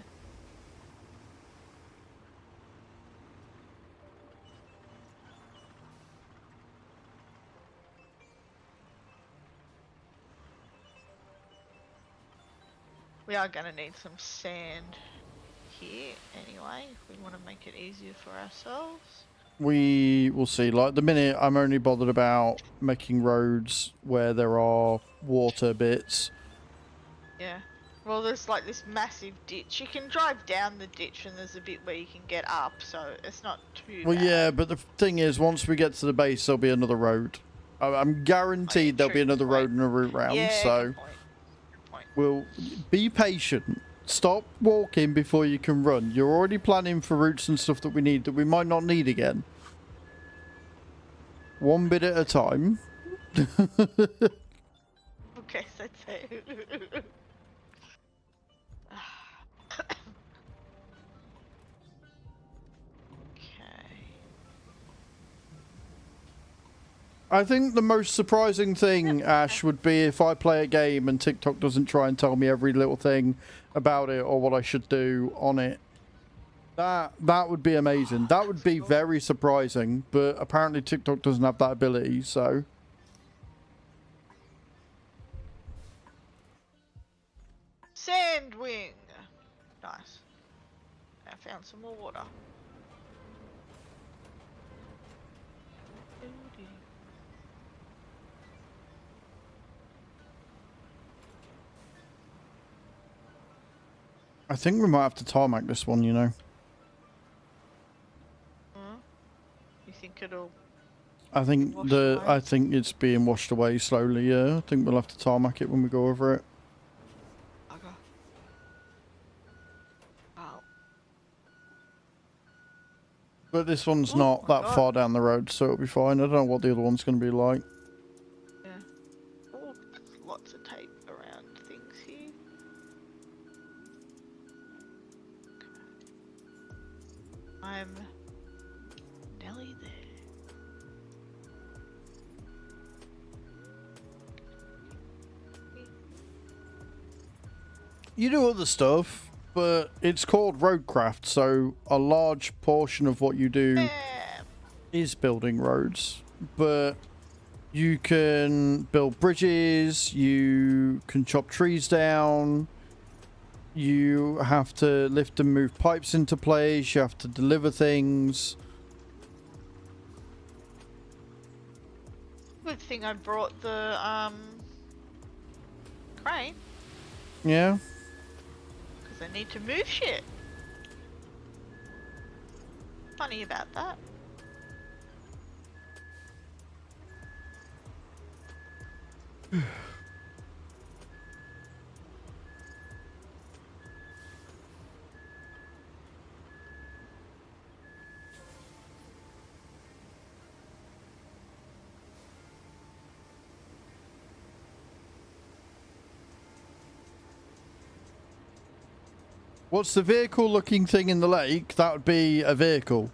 We are gonna need some sand here anyway, if we want to make it easier for ourselves. We will see. Like, the minute I'm only bothered about making roads where there are water bits. Yeah. Well, there's like this massive ditch. You can drive down the ditch and there's a bit where you can get up, so it's not too Well, bad. yeah, but the thing is, once we get to the base, there'll be another road. I'm guaranteed there'll be true, another good road point. and a route round, Yeah, so good point. Good point. we'll be patient. Stop walking before you can run. You're already planning for routes and stuff that we need that we might not need again. One bit at a time. Okay, so say. Okay. I think the most surprising thing, Ash, would be if I play a game and TikTok doesn't try and tell me every little thing about it or what I should do on it. That would be amazing. That would be very surprising, but apparently TikTok doesn't have that ability, so... Sandwing! Nice. I found some more water. I think we might have to tarmac this one, you know. You think it'll? I think Washed away? I think it's being washed away slowly, yeah. I think we'll have to tarmac it when we go over it. Okay. Oh. But this one's Oh not my that God. far down the road, so it'll be fine. I don't know what the other one's going to be like. Yeah. Oh, lots of tape around things here. I'm nearly there. You do other stuff, but it's called Roadcraft, so a large portion of what you do is building roads. But you can build bridges, you can chop trees down, you have to lift and move pipes into place, you have to deliver things. Good thing I brought the crane, Yeah. because I need to move shit. Funny about that. What's the vehicle looking thing in the lake? That would be a vehicle.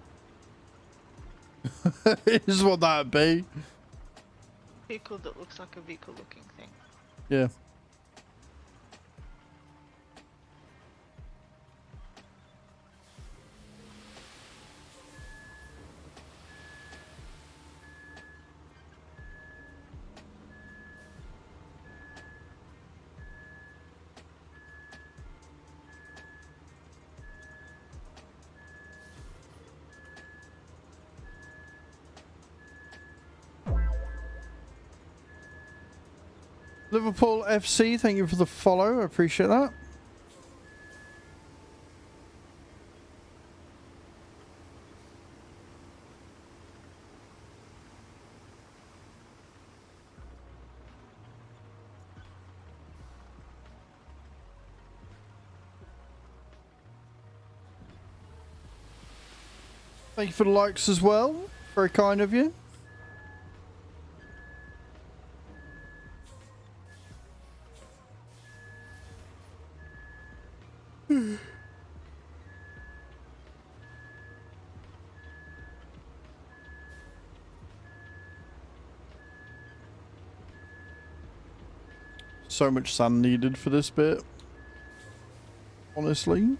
Is what that would be. Vehicle that looks like a vehicle looking thing. Yeah. Liverpool FC, thank you for the follow. I appreciate that. Thank you for the likes as well. Very kind of you. So much sand needed for this bit. Honestly.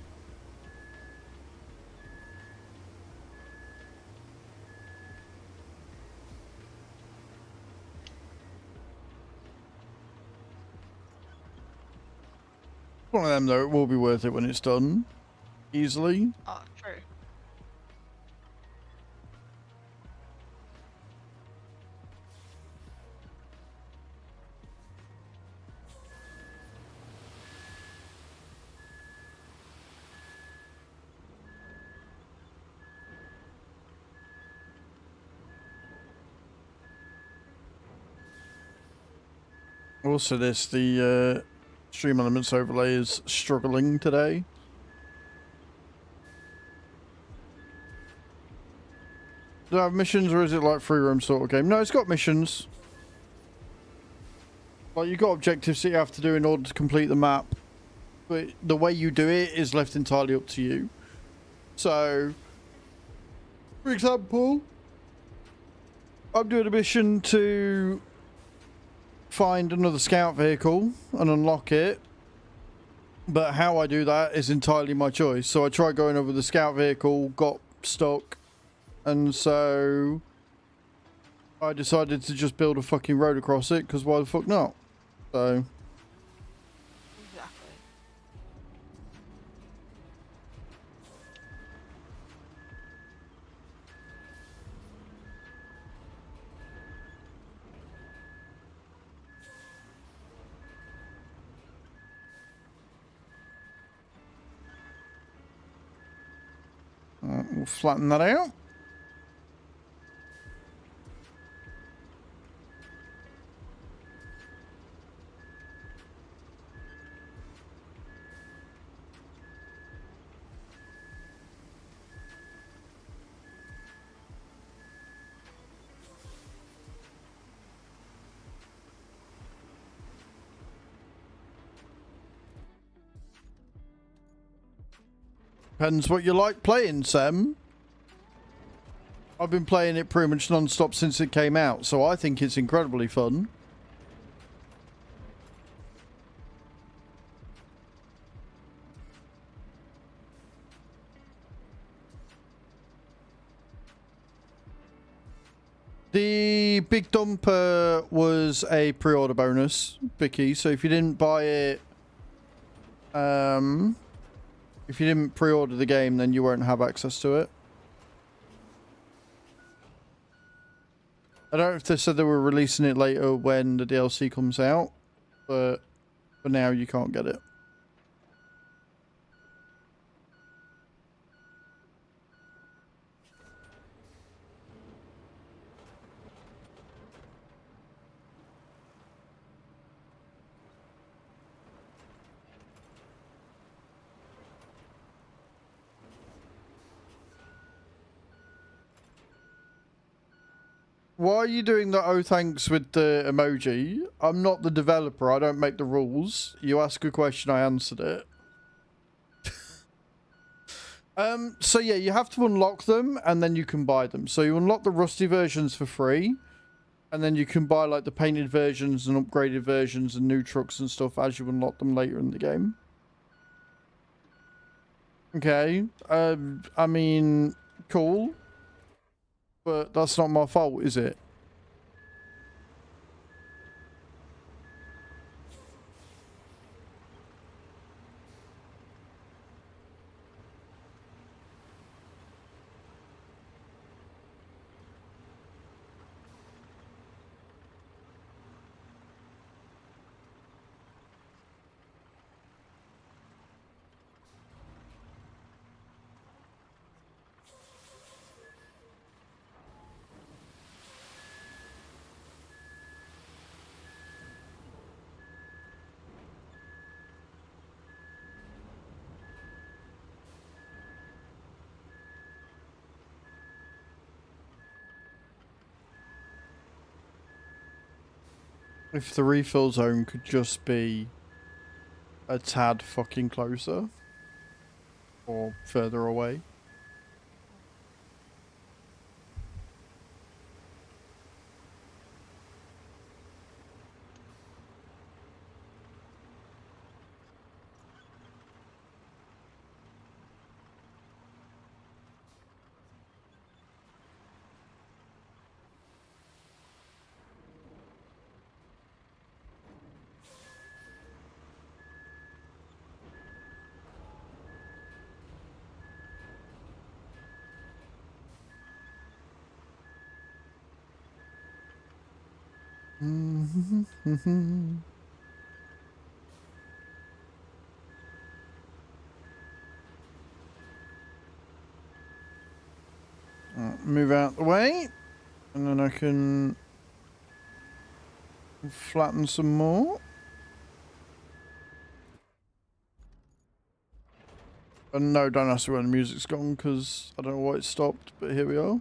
One of them though, it will be worth it when it's done. Easily. Oh, true. Also the stream elements overlay is struggling today. Does it have missions or is it like free roam sort of game? No, it's got missions. Like you've got objectives that you have to do in order to complete the map. But the way you do it is left entirely up to you. So, for example, I'm doing a mission to find another scout vehicle and unlock it. But how I do that is entirely my choice. So I tried going over the scout vehicle, got stuck. And so I decided to just build a fucking road across it, because why the fuck not? So Exactly. We'll flatten that out. Depends what you like playing, Sam. I've been playing it pretty much non-stop since it came out, so I think it's incredibly fun. The Big Dumper was a pre-order bonus, Vicky, so if you didn't buy it, if you didn't pre-order the game, then you won't have access to it. I don't know if they said they were releasing it later when the DLC comes out, but for now you can't get it. Why are you doing the oh thanks with the emoji? I'm not the developer. I don't make the rules. You ask a question, I answered it. So yeah, you have to unlock them and then you can buy them. So you unlock the rusty versions for free. And then you can buy like the painted versions and upgraded versions and new trucks and stuff as you unlock them later in the game. Okay. I mean, cool. But that's not my fault, is it? If the refill zone could just be a tad fucking closer. Or further away. Move out the way, and then I can flatten some more. And no, don't ask me where the music's gone because I don't know why it stopped, but here we are.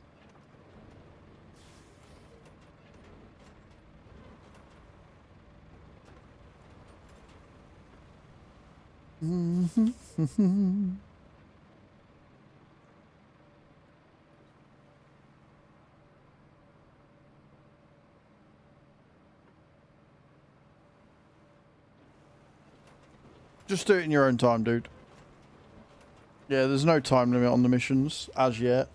Just do it in your own time, dude. Yeah, there's no time limit on the missions as yet.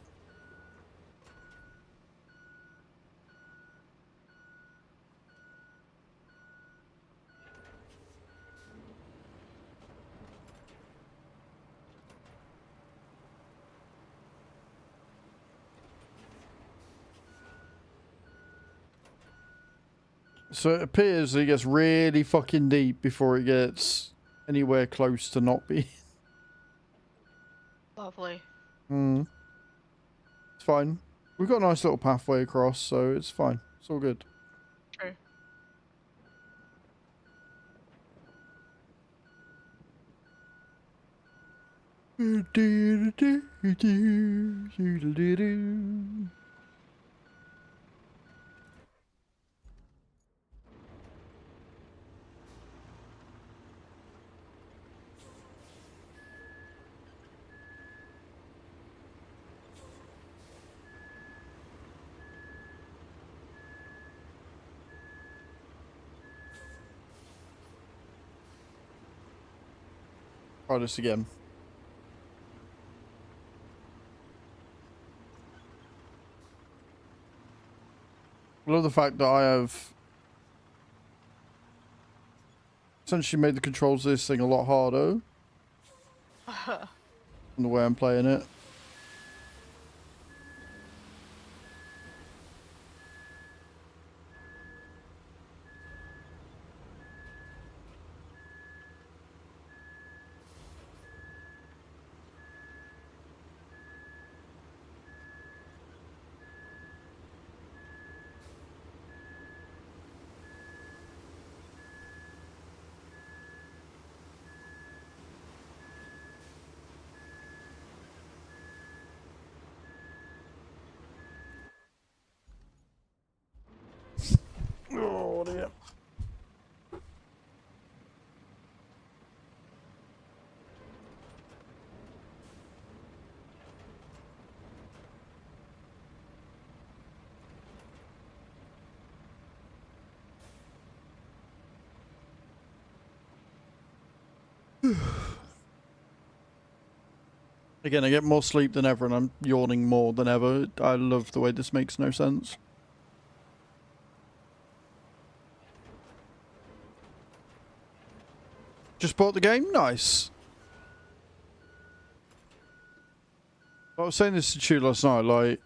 So it appears it gets really fucking deep before it gets anywhere close to not being. Lovely. Hmm. fine. We've got a nice little pathway across, so it's fine. It's all good. True. Try this again. I love the fact that I have essentially made the controls of this thing a lot harder than the way I'm playing it. Oh dear. Again, I get more sleep than ever and I'm yawning more than ever. I love the way this makes no sense. Just bought the game? Nice. I was saying this to Chew last night, like,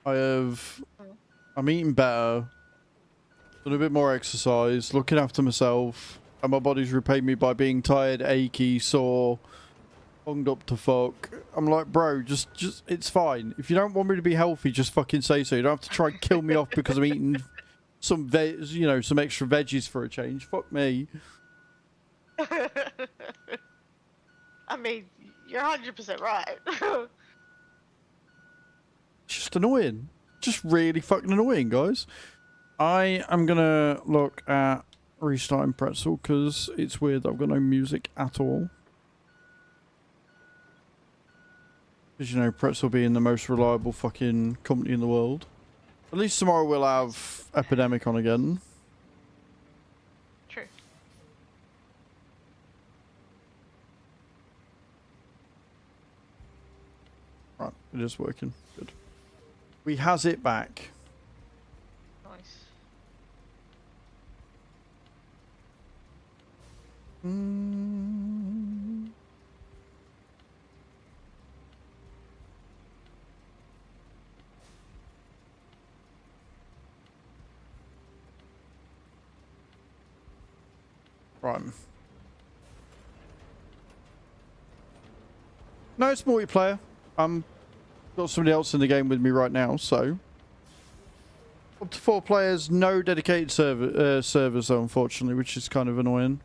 I'm eating better, doing a bit more exercise, looking after myself, and my body's repaid me by being tired, achy, sore, bunged up to fuck. I'm like, bro, just, it's fine. If you don't want me to be healthy, just fucking say so. You don't have to try and kill me off because I'm eating some some extra veggies for a change. Fuck me. I mean, you're 100% right. It's just annoying. Just really fucking annoying, guys. I am gonna look at restarting Pretzel because it's weird that I've got no music at all. Because, you know, Pretzel being the most reliable fucking company in the world. At least tomorrow we'll have Epidemic on again. True. Right, it is working. Good. We has it back. Nice. Right. No, it's multiplayer. Got somebody else in the game with me right now, so up to 4 players, no dedicated servers though, unfortunately, which is kind of annoying.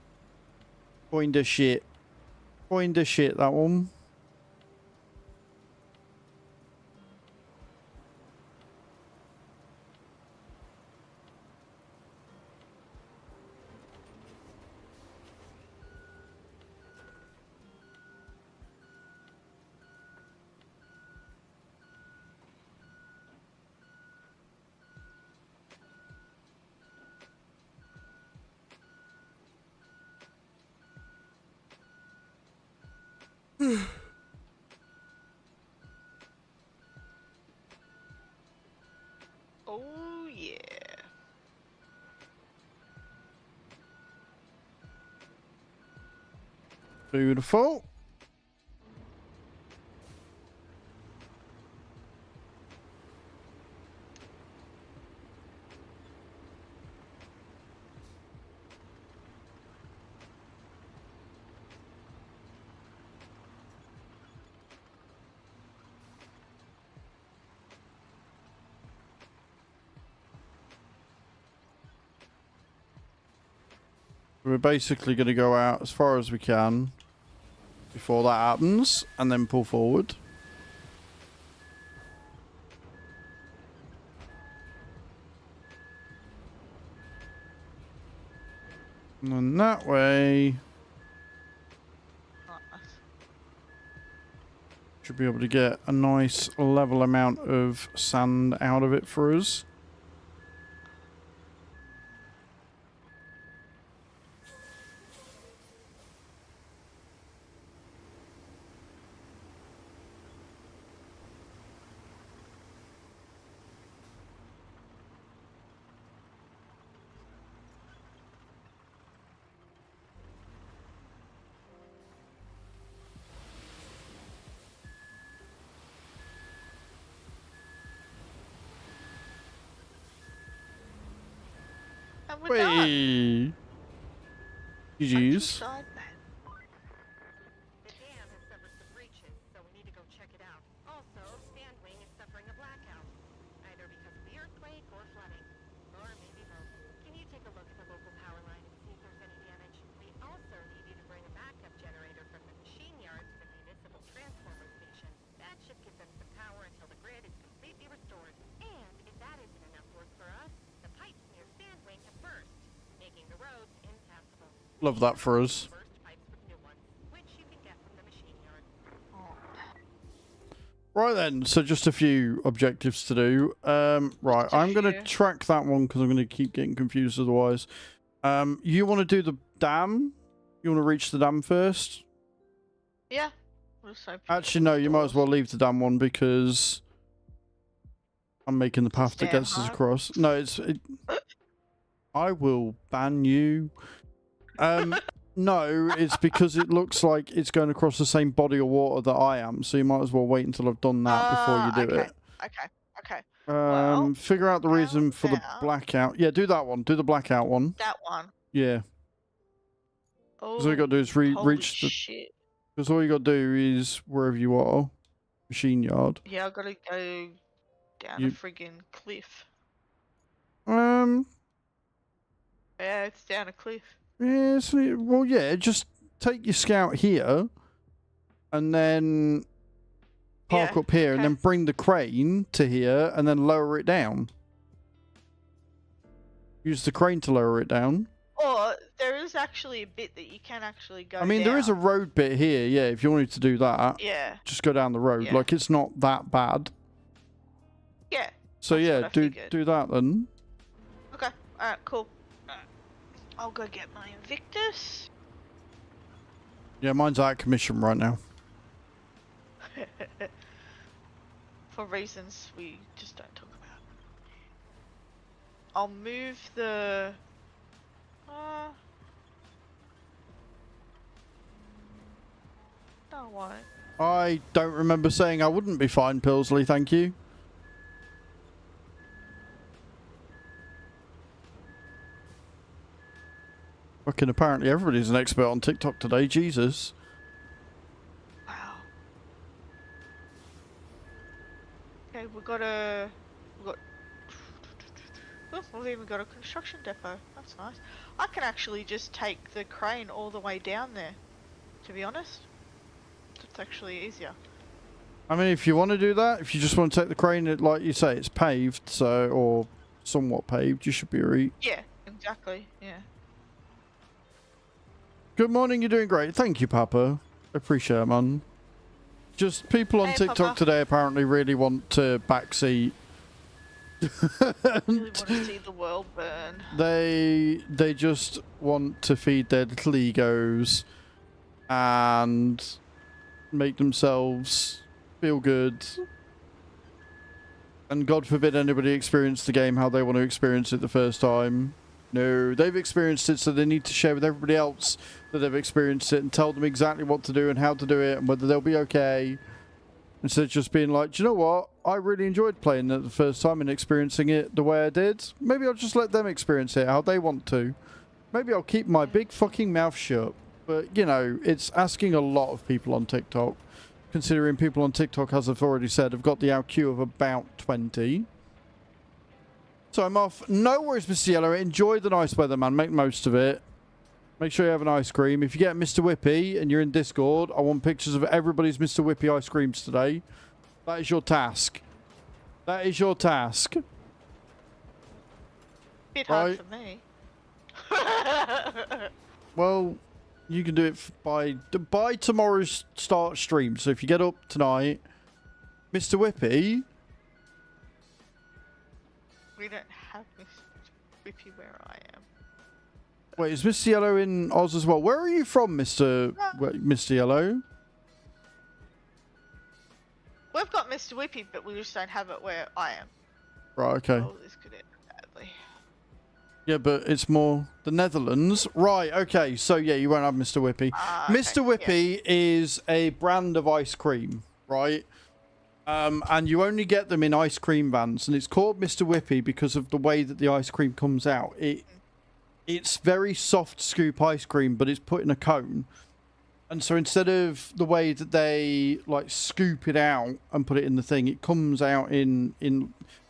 Kinda shit. Kinda shit, that one. Oh, yeah. Beautiful. We're basically going to go out as far as we can before that happens, and then pull forward. And then that way, Nice. should be able to get a nice level amount of sand out of it for us. And we're done. Whee! GG's. Countryside, man. The dam has suffered some breaches, so we need to go check it out. Also, Sandwing is suffering a blackout, either because of the earthquake or flooding, or maybe both. Can you take a look at the local power line and see if there's any damage? We also need you to bring a backup generator from the machine yard to the municipal transformer station. That should give them some power until the grid is completely restored. And if that isn't enough work for us, the pipes near Sandwing have burst, making the roads impassable. Love that for us. Burst pipes with new ones, which you can get from the machine yard. Right then, so just a few objectives to do. Right, Just a I'm going to few. track that one because I'm going to keep getting confused otherwise. You want to do the dam? You want to reach the dam first? Yeah. We'll just open Actually, the no, you might as doors. well leave the dam one because I'm making the path that damn gets us hard. across. No, I will ban you. No, it's because it looks like it's going across the same body of water that I am, so you might as well wait until I've done that before you do okay. it. Okay. Well, Figure out the how reason for the about- blackout. Yeah, do that one. Do the blackout one. That one. Yeah. Oh, Because all you got to do is holy reach the. shit. Because all you got to do is wherever you are, machine yard. Yeah, I gotta go down You- a friggin' cliff. Yeah, it's down a cliff. Yeah. Well, yeah. Just take your scout here, and then park Yeah, up here, and okay. then bring the crane to here, and then lower it down. Use the crane to lower it down. Or there is actually a bit that you can actually go I mean, there is a down. road bit here. Yeah, if you wanted to do that, Yeah. just go down the road. Yeah. Like it's not that bad. Yeah. So That's yeah, what I do figured. that then. Okay. Alright, cool. I'll go get my Invictus. Yeah, mine's out of commission right now. For reasons we just don't talk about. I'll move the... No, I won't. I don't remember saying I wouldn't be fine, Pillsley, thank you. Fucking apparently everybody's an expert on TikTok today, Jesus. Wow. Okay, we got a... Oh, we've even got a construction depot. That's nice. I can actually just take the crane all the way down there, to be honest. It's actually easier. I mean, if you want to do that, if you just want to take the crane, like you say, it's paved, so, or somewhat paved, you should be alright. Yeah, exactly, yeah. Good morning, you're doing great. Thank you, Papa. Appreciate it, man. Just people on Hey, TikTok Papa. today apparently really want to backseat. Really want to see the world burn. They just want to feed their little egos and make themselves feel good. And God forbid anybody experience the game how they want to experience it the first time. No, they've experienced it, so they need to share with everybody else that they've experienced it and tell them exactly what to do and how to do it and whether they'll be okay. Instead of just being like, do you know what? I really enjoyed playing it the first time and experiencing it the way I did. Maybe I'll just let them experience it how they want to. Maybe I'll keep my big fucking mouth shut. But, you know, it's asking a lot of people on TikTok. Considering people on TikTok, as I've already said, have got the IQ of about 20. So I'm off. No worries, Mr. Yellow. Enjoy the nice weather, man. Make the most of it. Make sure you have an ice cream. If you get Mr. Whippy and you're in Discord, I want pictures of everybody's Mr. Whippy ice creams today. That is your task. That is your task. Bit hard for me. Well, you can do it by tomorrow's start stream. So if you get up tonight, Mr. Whippy. We don't have Mr. Whippy where I am. Wait, is Mr. Yellow in Oz as well? Where are you from, Mr. Yellow? We've got Mr. Whippy, but we just don't have it where I am. Right, okay. Oh, this could end badly. Yeah, but it's more the Netherlands. Right, okay. So, yeah, you won't have Mr. Whippy. Mr. Whippy is a brand of ice cream, right? And you only get them in ice cream vans. And it's called Mr. Whippy because of the way that the ice cream comes out. It's very soft scoop ice cream, but it's put in a cone. And so instead of the way that they like scoop it out and put it in the thing, it comes out in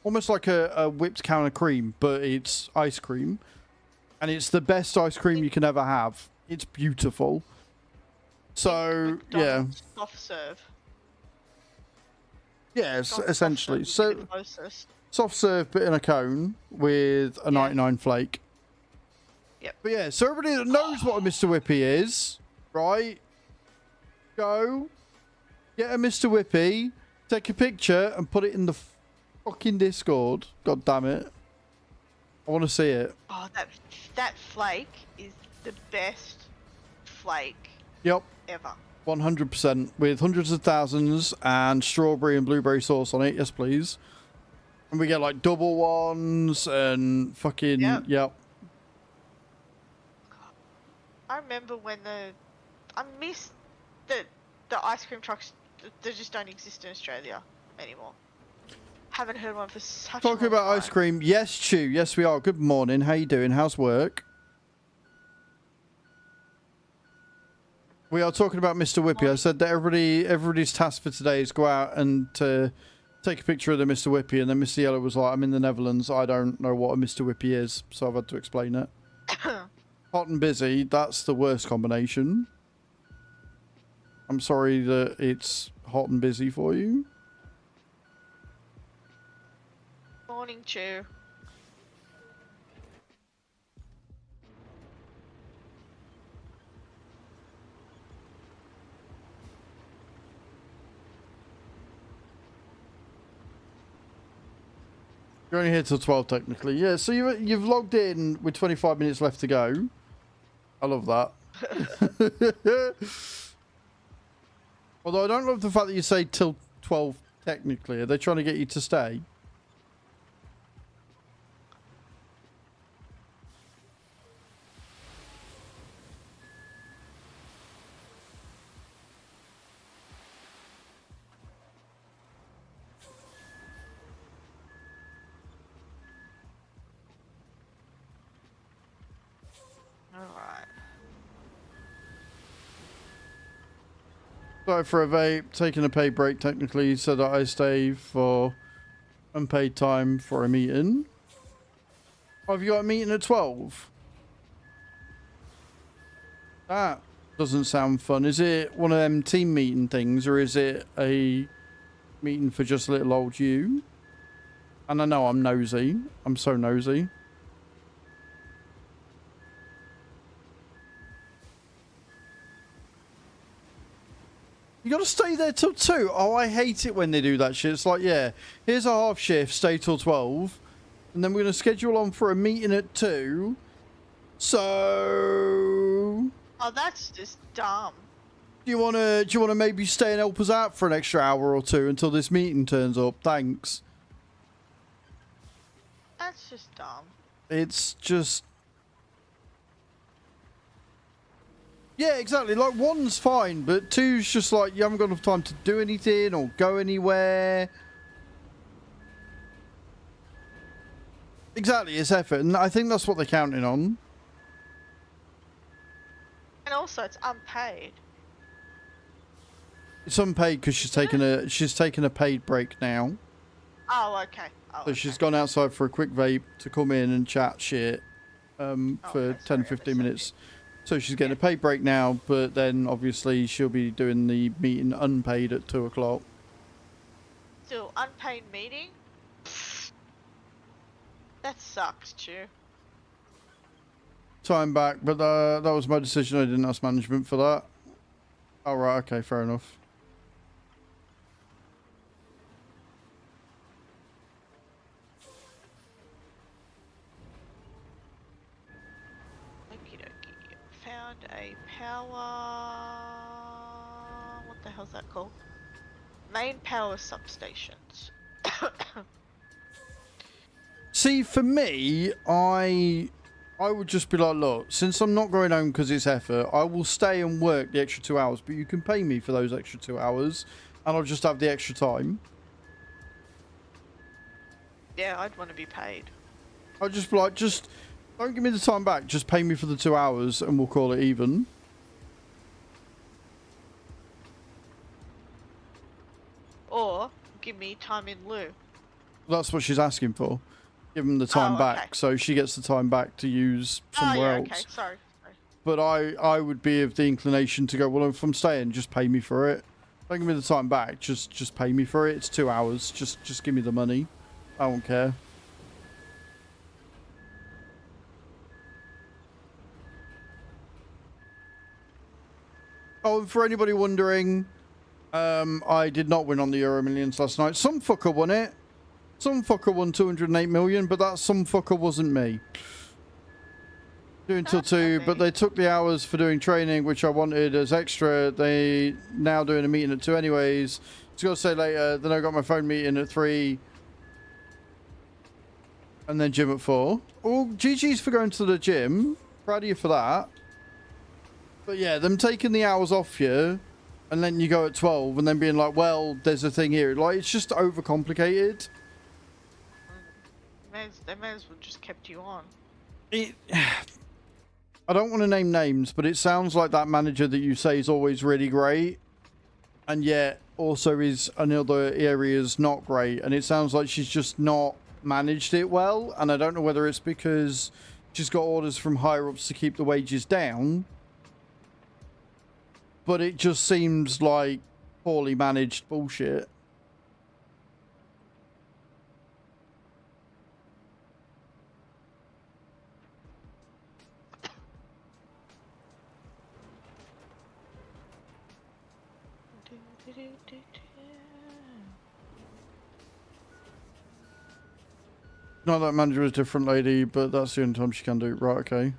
almost like a whipped can of cream, but it's ice cream. And it's the best ice cream you can ever have. It's beautiful. So, yeah. Soft serve. Yes, essentially. So, soft serve, but in a cone with a 99 flake. Yep. But yeah, so everybody that knows what a Mr. Whippy is, right? Go, get a Mr. Whippy, take a picture, and put it in the fucking Discord. God damn it. I want to see it. Oh, that flake is the best flake Yep. ever. 100%. With hundreds of thousands and strawberry and blueberry sauce on it. Yes, please. And we get like double ones and fucking... Yep. I remember when I miss the ice cream trucks. They just don't exist in Australia anymore. Haven't heard one for such a long Talking about time. ice cream. Yes, Chew. Yes, we are. Good morning. How you doing? How's work? We are talking about Mr. Whippy. I said that everybody's task for today is go out and take a picture of the Mr. Whippy, and then Mr. Yellow was like, I'm in the Netherlands. I don't know what a Mr. Whippy is, so I've had to explain it. Hot and busy, that's the worst combination. I'm sorry that it's hot and busy for you. Morning, Chew. You're only here till 12 technically. Yeah, so you've logged in with 25 minutes left to go. I love that. Although I don't love the fact that you say till 12 technically. Are they trying to get you to stay? Alright. Sorry for a vape, taking a paid break technically so that I stay for unpaid time for a meeting. Oh, have you got a meeting at 12? That doesn't sound fun. Is it one of them team meeting things, or is it a meeting for just little old you? And I know I'm nosy. I'm so nosy. You gotta stay there till 2. Oh, I hate it when they do that shit. It's like, yeah, here's a half shift, stay till 12. And then we're gonna schedule on for a meeting at 2. So... Oh, that's just dumb. Do you wanna maybe stay and help us out for an extra hour or 2 until this meeting turns up? Thanks. That's just dumb. It's just... Yeah, exactly. Like, 1's fine, but 2's just like, you haven't got enough time to do anything or go anywhere. Exactly, it's effort, and I think that's what they're counting on. And also, it's unpaid. It's unpaid because she's taken a paid break now. Oh, okay. So she's gone outside for a quick vape to come in and chat shit for okay, 10, sorry, 15 minutes. So she's getting a pay break now, but then obviously she'll be doing the meeting unpaid at 2 o'clock. Still, unpaid meeting? That sucks, Chew. Time back, but that was my decision. I didn't ask management for that. Oh, right, okay, fair enough. Okie dokie. Found a power... What the hell's that called? Main power substations. See, for me, I would just be like, look, since I'm not going home because it's effort, I will stay and work the extra 2 hours, but you can pay me for those extra 2 hours, and I'll just have the extra time. Yeah, I'd want to be paid. I'll just be like, just don't give me the time back, just pay me for the 2 hours, and we'll call it even. Or, give me time in lieu. That's what she's asking for. Give them the time back, so she gets the time back to use somewhere else. Okay, sorry. But I would be of the inclination to go, well, if I'm staying, just pay me for it. Don't give me the time back, just pay me for it. It's 2 hours. Just give me the money. I don't care. Oh, and for anybody wondering, I did not win on the Euro Millions last night. Some fucker won it. Some fucker won 208 million, but that some fucker wasn't me. Doing till 2, but they took the hours for doing training, which I wanted as extra. They now doing a meeting at 2 anyways. Just gotta say later, then I got my phone meeting at 3. And then gym at 4. Oh, GG's for going to the gym. Proud of you for that. But yeah, them taking the hours off you, and then you go at 12, and then being like, well, there's a thing here. Like, it's just overcomplicated. They may as well just kept you on. I don't want to name names, but it sounds like that manager that you say is always really great, and yet also is in other areas not great. And it sounds like she's just not managed it well. And I don't know whether it's because she's got orders from higher ups to keep the wages down, but it just seems like poorly managed bullshit. No, that manager is a different lady, but that's the only time she can do it. Right, okay.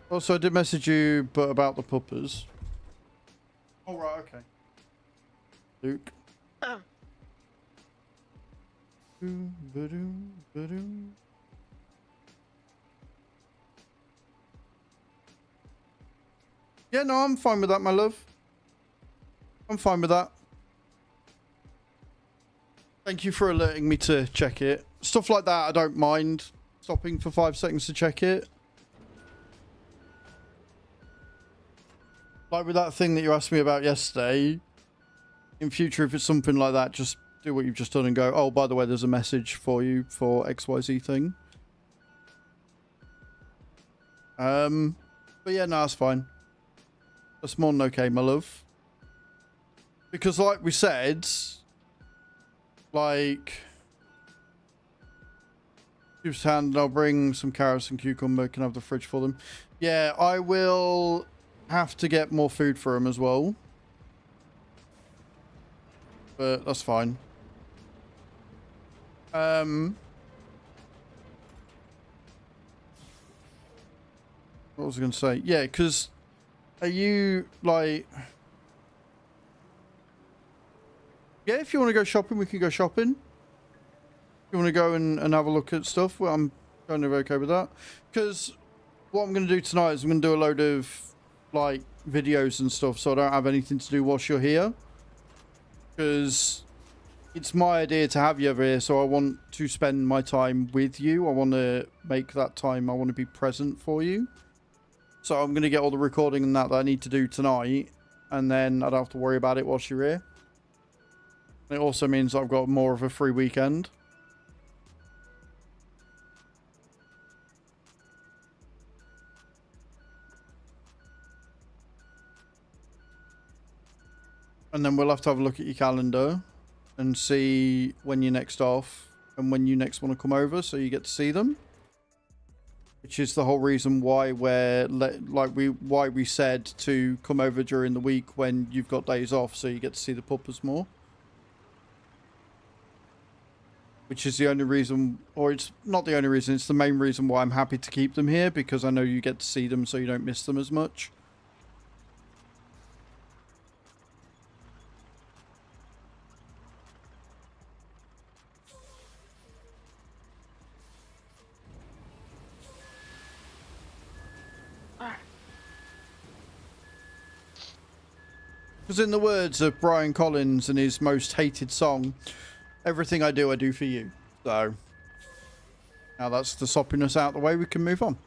Also, I did message you, but about the puppers. Oh, right, okay. Luke. Yeah, no, I'm fine with that, my love. I'm fine with that. Thank you for alerting me to check it. Stuff like that, I don't mind stopping for 5 seconds to check it. Like with that thing that you asked me about yesterday, in future, if it's something like that, just do what you've just done and go, oh, by the way, there's a message for you for XYZ thing. But yeah, no, that's fine. That's more than okay, my love. Because like we said, like, juice hand, I'll bring some carrots and cucumber, can have the fridge for them. Yeah, I will have to get more food for them as well. But that's fine. What was I going to say? Yeah, because are you, like... Yeah, if you want to go shopping, we can go shopping. If you want to go and have a look at stuff, well, I'm kind of okay with that. Because what I'm going to do tonight is I'm going to do a load of, like, videos and stuff, so I don't have anything to do whilst you're here. Because it's my idea to have you over here, so I want to spend my time with you. I want to make that time, I want to be present for you. So I'm going to get all the recording and that I need to do tonight, and then I don't have to worry about it whilst you're here. It also means I've got more of a free weekend. And then we'll have to have a look at your calendar and see when you're next off and when you next want to come over so you get to see them. Which is the whole reason why why we said to come over during the week when you've got days off so you get to see the puppers more. Which is the only reason, or it's not the only reason, it's the main reason why I'm happy to keep them here, because I know you get to see them so you don't miss them as much. Because in the words of Brian Collins in his most hated song, everything I do for you. So, now that's the soppiness out the way, we can move on.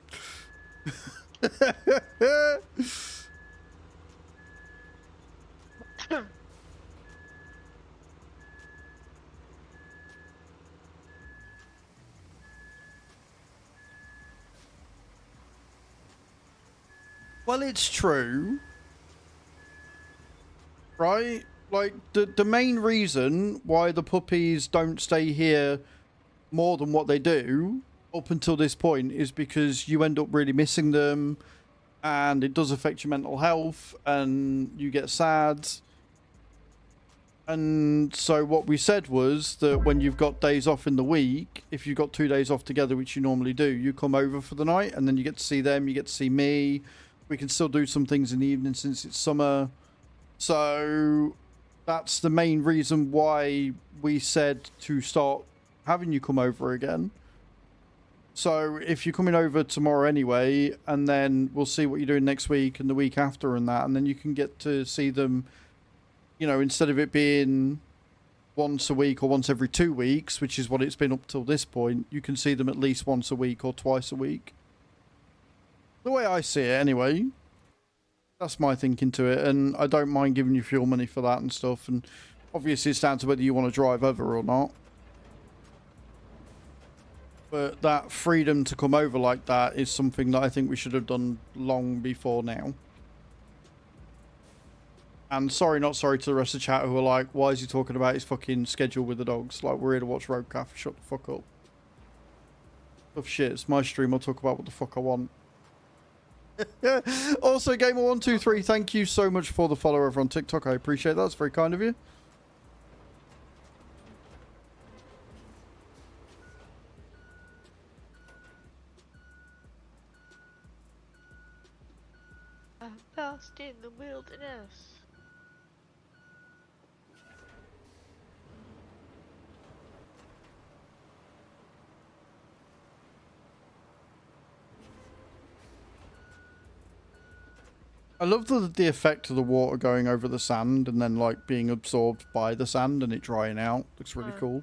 Well, it's true. Right? Like, the main reason why the puppies don't stay here more than what they do up until this point is because you end up really missing them, and it does affect your mental health, and you get sad. And so what we said was that when you've got days off in the week, if you've got 2 days off together, which you normally do, you come over for the night, and then you get to see them, you get to see me. We can still do some things in the evening since it's summer. So that's the main reason why we said to start having you come over again. So if you're coming over tomorrow anyway, and then we'll see what you're doing next week and the week after and that, and then you can get to see them, you know, instead of it being once a week or once every 2 weeks, which is what it's been up till this point, you can see them at least once a week or twice a week. The way I see it anyway. That's my thinking to it, and I don't mind giving you fuel money for that and stuff, and obviously it's down to whether you want to drive over or not. But that freedom to come over like that is something that I think we should have done long before now. And sorry, not sorry to the rest of the chat who are like, why is he talking about his fucking schedule with the dogs? Like, we're here to watch Roadcraft, shut the fuck up. Tough shit, it's my stream, I'll talk about what the fuck I want. Also, Gamer123, thank you so much for the follow over on TikTok. I appreciate that. That's very kind of you. I'm lost in the wilderness. I love the effect of the water going over the sand and then like being absorbed by the sand and it drying out. Looks really cool.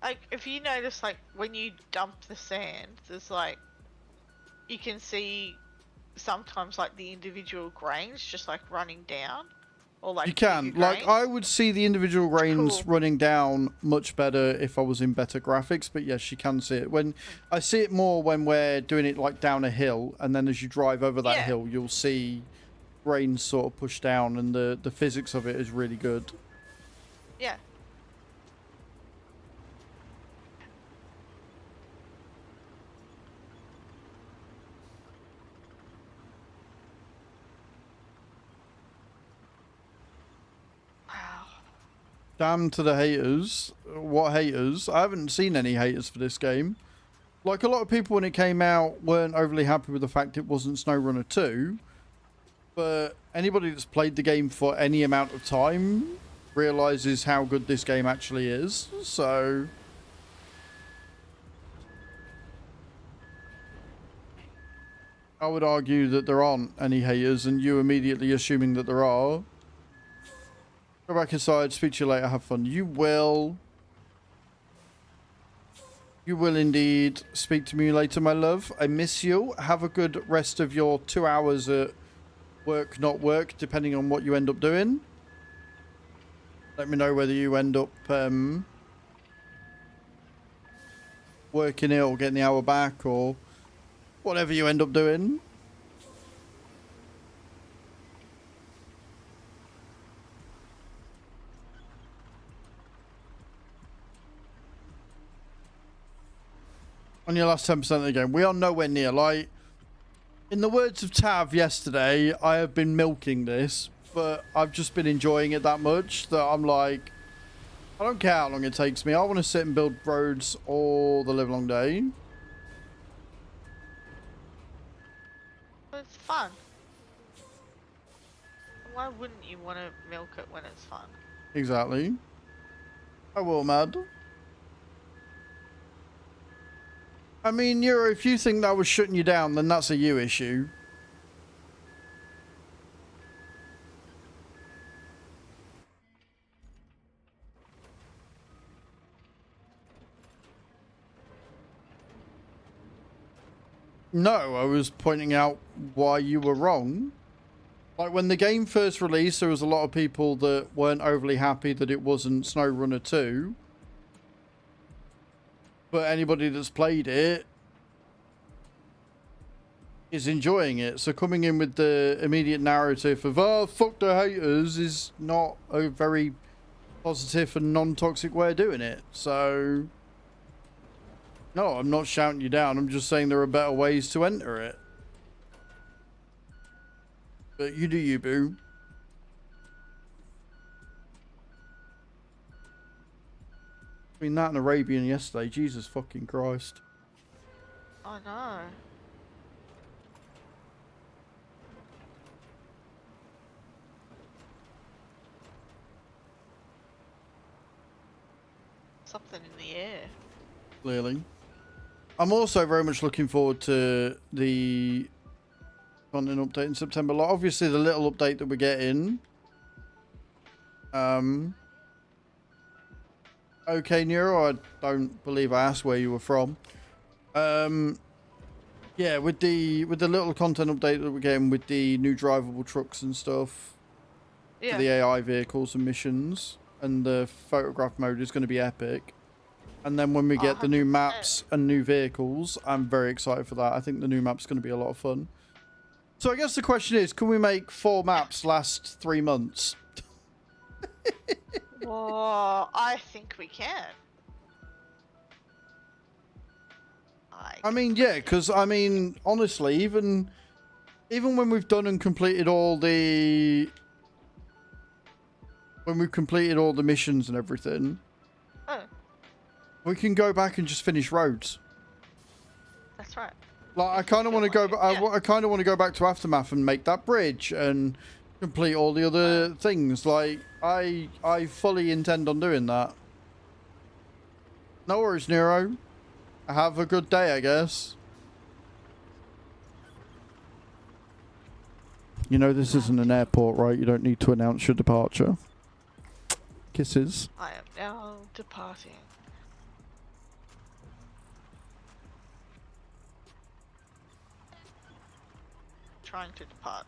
Like, if you notice, like, when you dump the sand, there's like, you can see sometimes like the individual grains just like running down. Or like you can. Like, I would see the individual grains running down much better if I was in better graphics, but yes, you can see it. When I see it more when we're doing it like down a hill, and then as you drive over that hill, you'll see grains sort of push down, and the physics of it is really good. Yeah. Damn to the haters. What haters? I haven't seen any haters for this game. Like, a lot of people when it came out weren't overly happy with the fact it wasn't SnowRunner 2. But anybody that's played the game for any amount of time realizes how good this game actually is. So I would argue that there aren't any haters, and you immediately assuming that there are. Go back inside, speak to you later, have fun. You will. You will indeed speak to me later, my love. I miss you. Have a good rest of your 2 hours at work, not work, depending on what you end up doing. Let me know whether you end up working it or getting the hour back or whatever you end up doing. On your last 10% of the game. We are nowhere near. Like, in the words of Tav yesterday, I have been milking this, but I've just been enjoying it that much that I'm like, I don't care how long it takes me. I want to sit and build roads all the livelong day. But it's fun. Why wouldn't you want to milk it when it's fun? Exactly. I will, mad. I mean, Euro, if you think that was shutting you down, then that's a you issue. No, I was pointing out why you were wrong. Like, when the game first released, there was a lot of people that weren't overly happy that it wasn't SnowRunner 2. But anybody that's played it is enjoying it. So coming in with the immediate narrative of, oh, fuck the haters, is not a very positive and non-toxic way of doing it. So, no, I'm not shouting you down. I'm just saying there are better ways to enter it. But you do you, boo. Between that and Arabian yesterday, Jesus fucking Christ. I know. Something in the air. Clearly. I'm also very much looking forward to the content update in September. Like, obviously, the little update that we're getting. Okay, Neuro, I don't believe I asked where you were from. Yeah, with the little content update that we're getting with the new drivable trucks and stuff. Yeah. For the AI vehicles and missions. And the photograph mode is going to be epic. And then when we get the new 100%. maps and new vehicles, I'm very excited for that. I think the new map's going to be a lot of fun. So I guess the question is, can we make 4 maps last 3 months? Well, I think we can. I mean, yeah, because, I mean, honestly, even when we've done and completed all the... When we've completed all the missions and everything, we can go back and just finish roads. That's right. Like, I kind of want to go. Yeah. I kind of want to go back to Aftermath and make that bridge and complete all the other things. Like, I fully intend on doing that. No worries, Nero. Have a good day, I guess. You know, this isn't an airport, right? You don't need to announce your departure. Kisses. I am now departing. Trying to depart.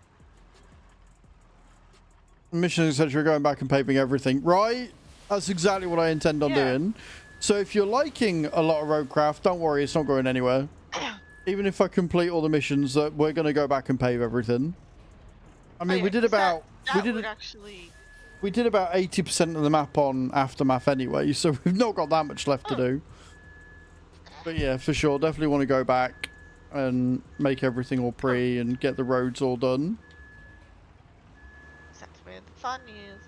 Mission, etc. Going back and paving everything. Right? That's exactly what I intend on doing. So if you're liking a lot of Roadcraft, don't worry, it's not going anywhere. Even if I complete all the missions, we're going to go back and pave everything. I mean, we did about... We did about 80% of the map on Aftermath anyway, so we've not got that much left to do. But yeah, for sure, definitely want to go back and make everything all pretty and get the roads all done. That's where the fun is.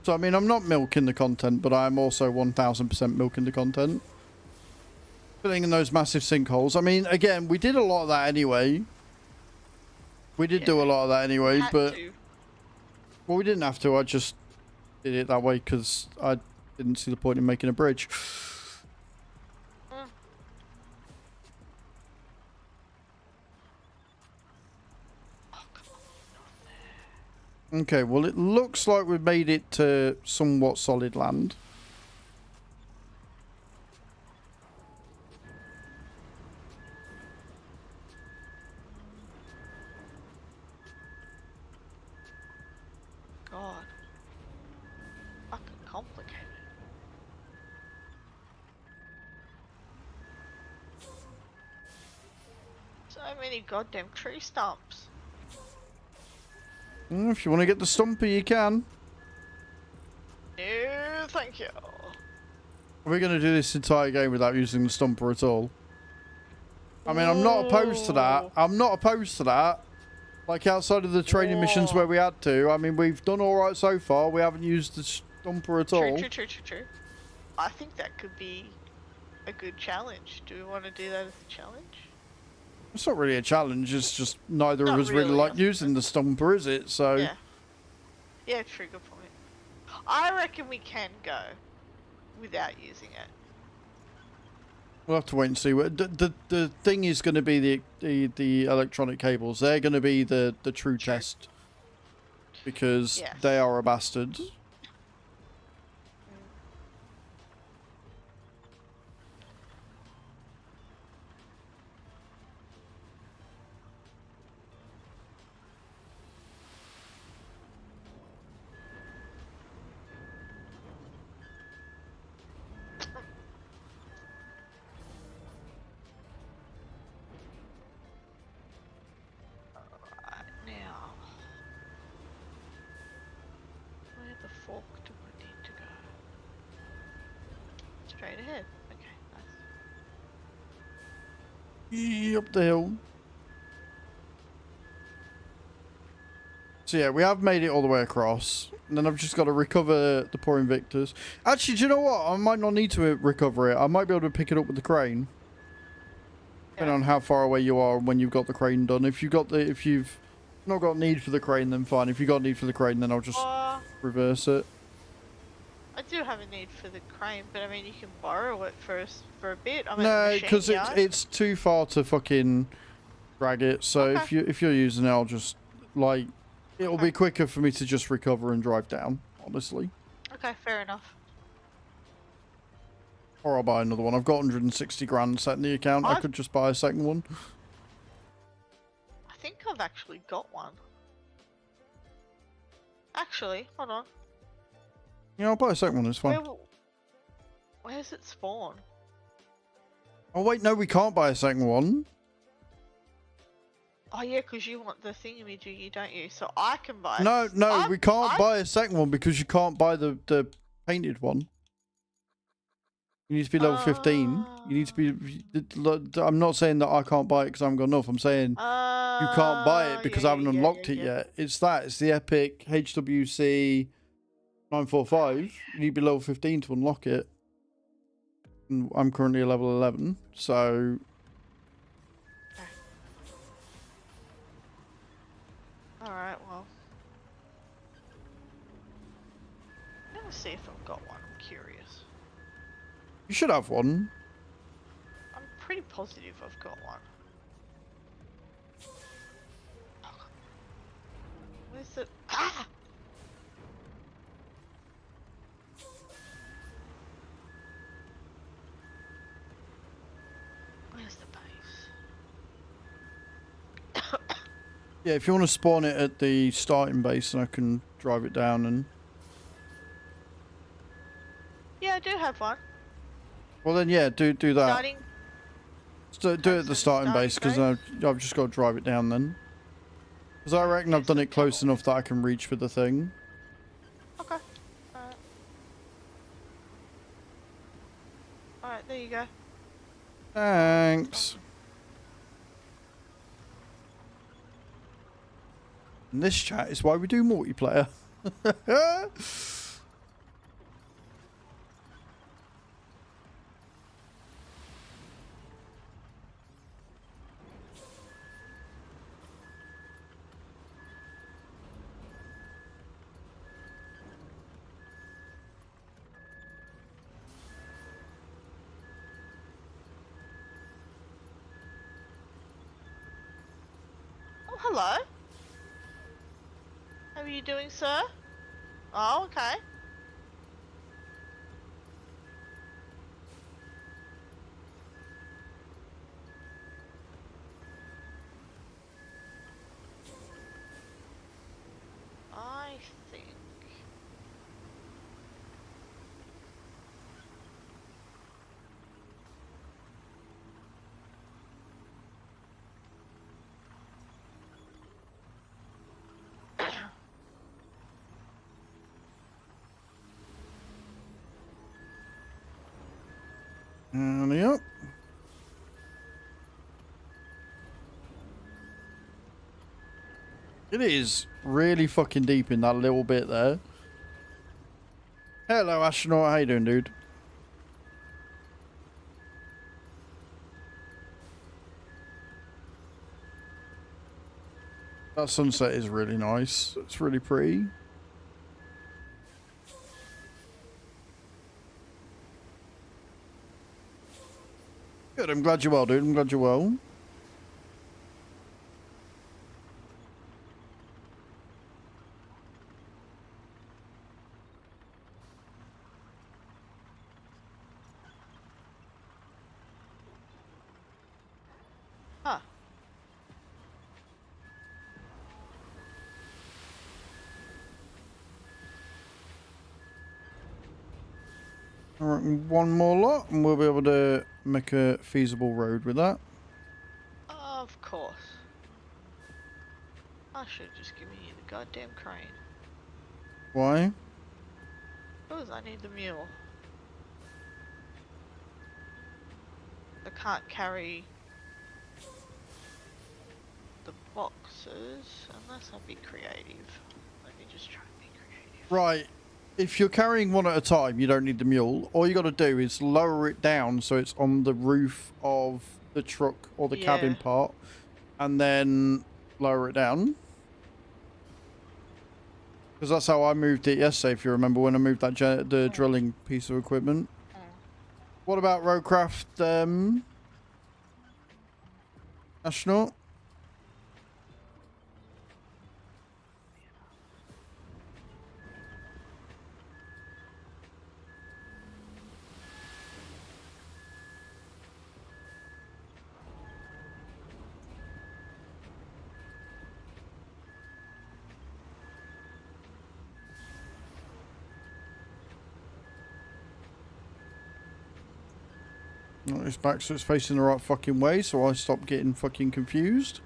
So, I mean, I'm not milking the content, but I'm also 1000% milking the content. Filling in those massive sinkholes. I mean, again, we did a lot of that anyway. We did do a lot of that anyway, but... Well, we didn't have to. I just did it that way because I didn't see the point in making a bridge. Okay, well, it looks like we've made it to somewhat solid land. God. Fucking complicated. So many goddamn tree stumps. If you want to get the stumper, you can. No, thank you. Are we going to do this entire game without using the stumper at all? I mean, I'm not opposed to that. Ooh. I'm not opposed to that. Like, outside of the training missions where we had to. I mean, we've done all right so far. We haven't used the stumper at all. True. I think that could be a good challenge. Do we want to do that as a challenge? It's not really a challenge. It's just neither Not of us really really, like I using the stumper, is it? So Yeah. Yeah, true, good point. I reckon we can go without using it. we'll have to wait and see. The thing is going to be the electronic cables. They're going to be the true test because Yes. they are a bastard. Alright, now. Where the fork do I need to go? Straight ahead. Okay, nice. Up the hill. So yeah, we have made it all the way across. And then I've just got to recover the poor Invictus. Actually, do you know what? I might not need to recover it. I might be able to pick it up with the crane. Depending on how far away you are when you've got the crane done. If you've not got need for the crane, then fine. If you got need for the crane, then I'll just reverse it. I do have a need for the crane, but I mean, you can borrow it for a bit. I'm No, because it's too far to fucking drag it. So Okay. if you're using it, I'll just like it'll be quicker for me to just recover and drive down. Honestly. Okay, fair enough. Or I'll buy another one. I've got 160 grand set in the account. I could just buy a second one. I think I've actually got one. Actually, hold on. Yeah, I'll buy a second one. It's fine. Where's it spawn? Oh wait, no, we can't buy a second one. Oh yeah, because you want the thingamajiggy, don't you? So I can buy. No, we can't buy a second one because you can't buy the painted one. You need to be level 15. You need to be. I'm not saying that I can't buy it because I haven't got enough. I'm saying you can't buy it because I haven't unlocked it yet. It's that. It's the Epic HWC 945. You need to be level 15 to unlock it. And I'm currently a level 11, so. Alright, well. Let me see if I've got one. I'm curious. You should have one. I'm pretty positive I've got one. Where's it? Ah! Where's the base? Yeah, if you want to spawn it at the starting base, and I can drive it down and. Yeah, I do have one. Well then, yeah, do that. Starting. Do it at the starting base because I've just got to drive it down then. Because I reckon I've done it close enough that I can reach with the thing. Okay. Alright. Alright, there you go. Thanks. And this chat is why we do multiplayer. Oh, hello. How are you doing, sir? Oh, okay. I think. And yep. It is really fucking deep in that little bit there. Hello, astronaut. How you doing, dude? That sunset is really nice. It's really pretty. Good. I'm glad you're well, dude. I'm glad you're well. Huh. All right, one more lot, and we'll be able to make a feasible road with that. Of course. I should have just given you the goddamn crane. Why? Because I need the mule. I can't carry the boxes unless I be creative. Let me just try and be creative. Right. If you're carrying one at a time, you don't need the mule. All you got to do is lower it down so it's on the roof of the truck or the cabin part, and then lower it down. Because that's how I moved it yesterday, if you remember, when I moved that the drilling piece of equipment. What about Roadcraft, astronaut? It's back so it's facing the right fucking way, so I stopped getting fucking confused.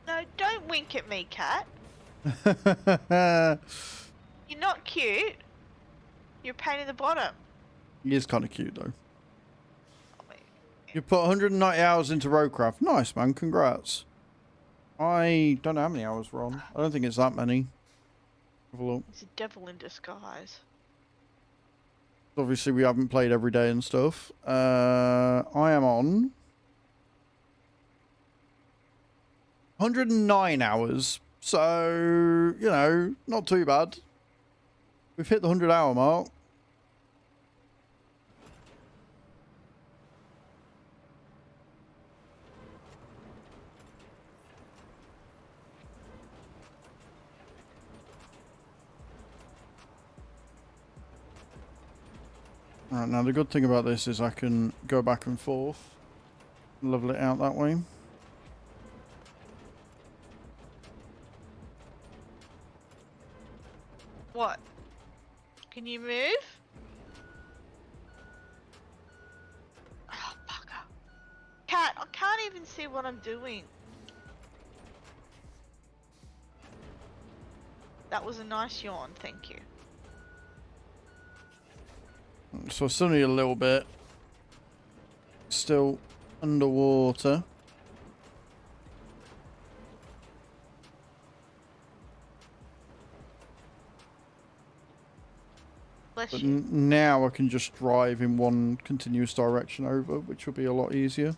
No, don't wink at me, cat. You're not cute. You're a pain in the bottom. He is kind of cute, though. You put 190 hours into Roadcraft. Nice, man. Congrats. I don't know how many hours we're on. I don't think it's that many. Have a look. He's a devil in disguise. Obviously, we haven't played every day and stuff. I am on 109 hours. So, you know, not too bad. We've hit the 100-hour mark. Right, now the good thing about this is I can go back and forth and level it out that way. What? Can you move? Oh, bugger. Cat, I can't even see what I'm doing. That was a nice yawn, thank you. So I still need a little bit. Still underwater. Bless But you. now I can just drive in one continuous direction over, which will be a lot easier.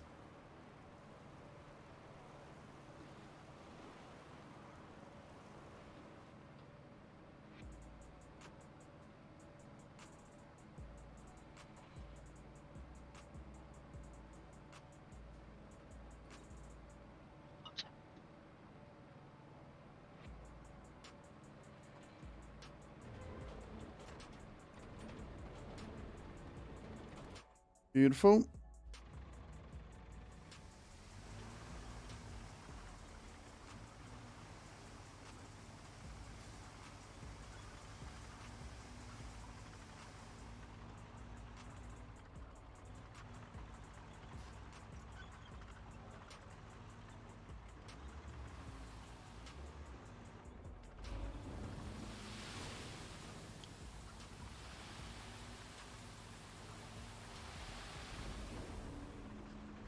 Beautiful.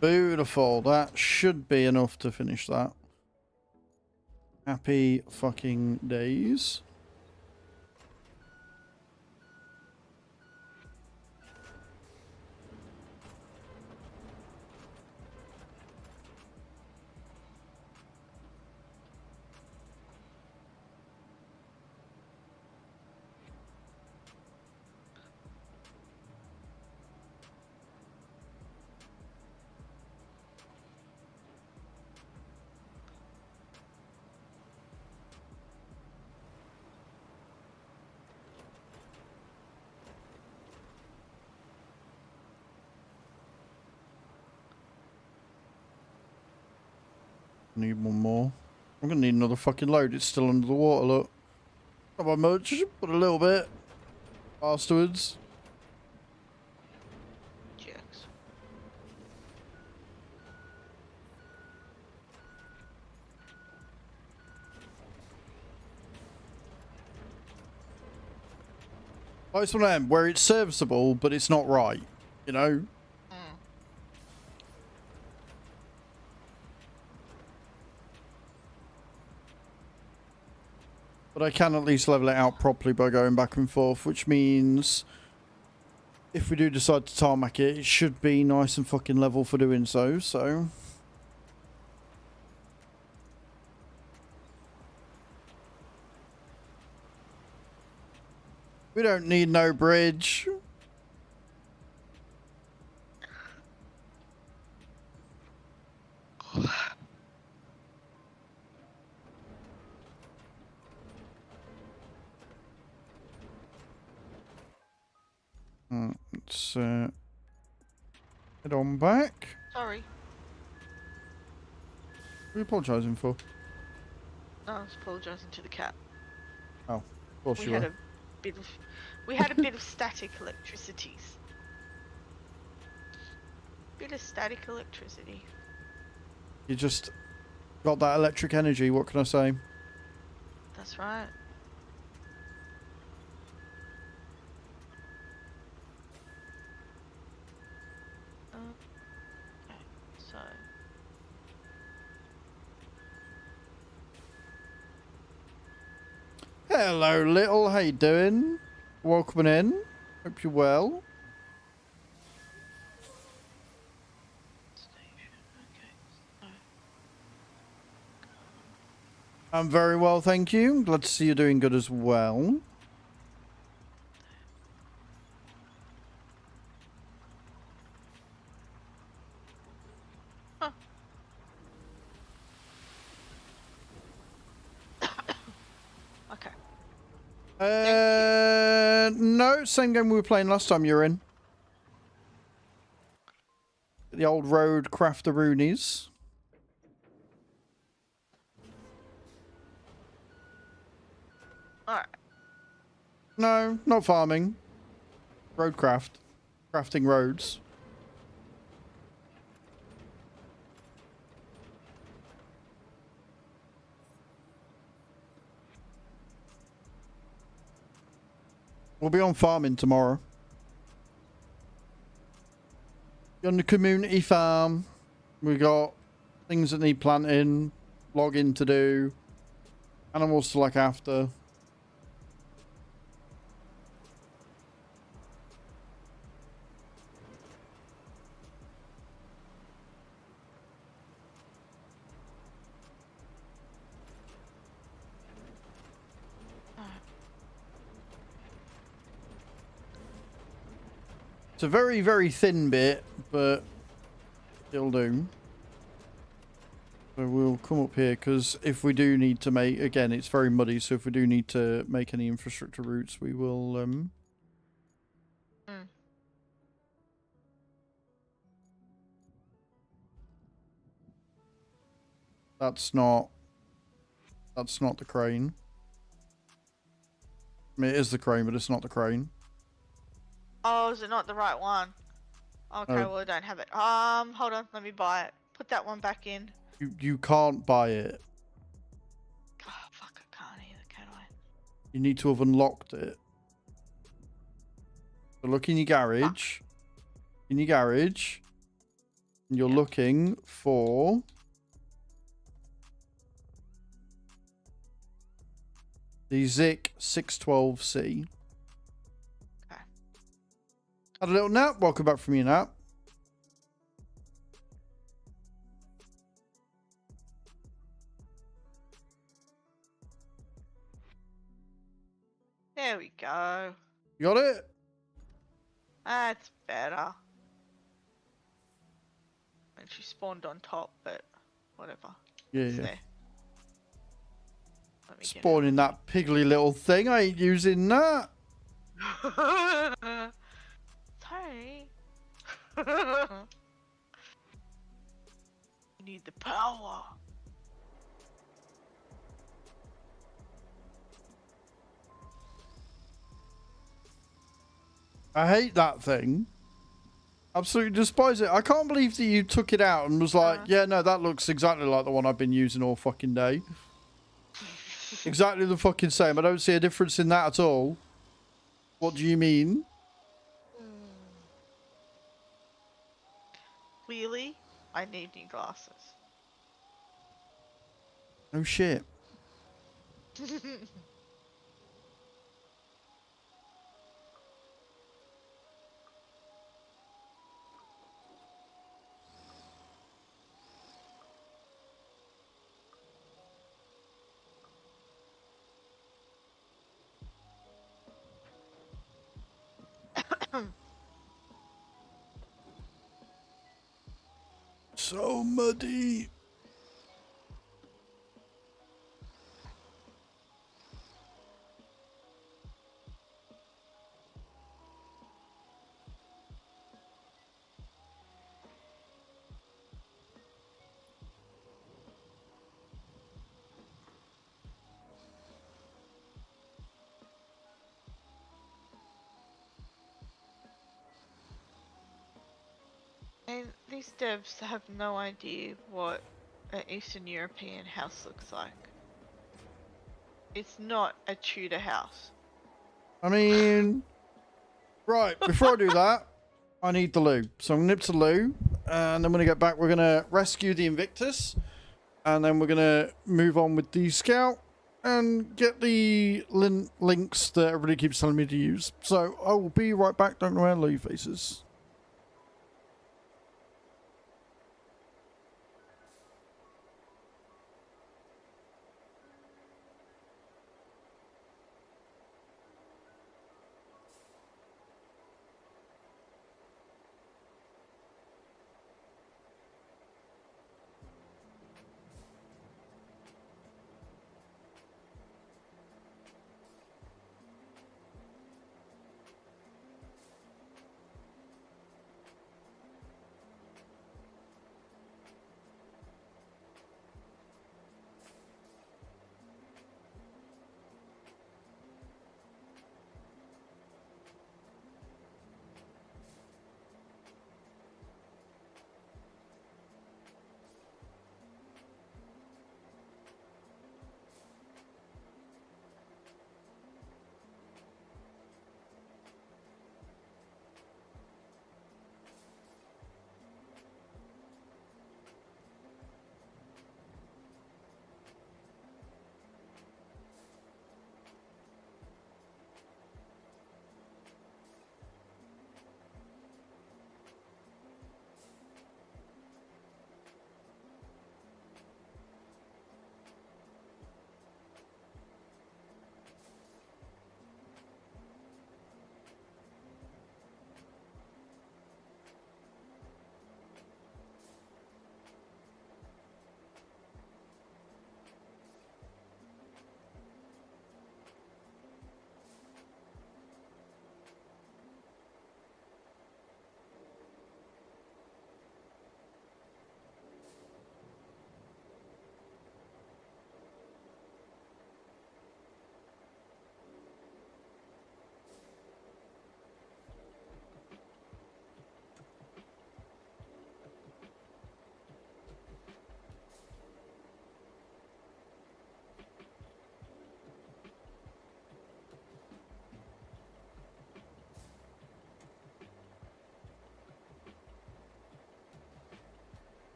Beautiful. That should be enough to finish that. Happy fucking days. Need one more. I'm gonna need another fucking load. It's still under the water, look. Not by much, but a little bit. Afterwards. Jerks. Like it's one of them where it's serviceable, but it's not right. You know? But I can at least level it out properly by going back and forth, which means if we do decide to tarmac it, it should be nice and fucking level for doing so, so... We don't need no bridge. Let's head on back. Sorry. What are you apologising for? No, I was apologising to the cat. Oh, of course We you had were. a bit of bit of static electricities. Bit of static electricity. You just got that electric energy, what can I say? That's right. Okay, so Hello, little. How you doing? Welcome in. Hope you're well. station. Okay. So I'm very well, thank you. Glad to see you're doing good as well. okay. No, same game we were playing last time you were in. The old Roadcraft Roonies. Alright. No, not farming. Roadcraft. Crafting roads. We'll be on farming tomorrow. On the community farm. We got things that need planting, logging to do, animals to look after. It's a very, very thin bit, but it'll do. So we'll come up here, because if we do need to make... Again, it's very muddy, so if we do need to make any infrastructure routes, we will... That's not the crane. I mean, it is the crane, but it's not the crane. Oh, is it not the right one? Okay, Oh. well I don't have it. Hold on, let me buy it. Put that one back in. You can't buy it. Oh, fuck, I can't either, can I? You need to have unlocked it. So look in your garage. In your garage. You're Yeah. looking for the Zik 612C. Okay. Had a little nap. Welcome back from your nap. There we go. You got it? That's better. And she spawned on top, but whatever. Yeah, It's yeah. there. Let me get Spawning that piggly little thing. I ain't using that. it. Sorry. You need the power. I hate that thing. Absolutely despise it. I can't believe that you took it out and was like, yeah, no, that looks exactly like the one I've been using all fucking day. Exactly the fucking same. I don't see a difference in that at all. What do you mean? Clearly, I need new glasses. Oh shit. So muddy. And these devs have no idea what an Eastern European house looks like. It's not a Tudor house. I mean, right, before I do that, I need the loo. So I'm going to nip to the loo, and then when I get back, we're going to rescue the Invictus, and then we're going to move on with the Scout, and get the links that everybody keeps telling me to use. So I will be right back. Don't know where loo faces.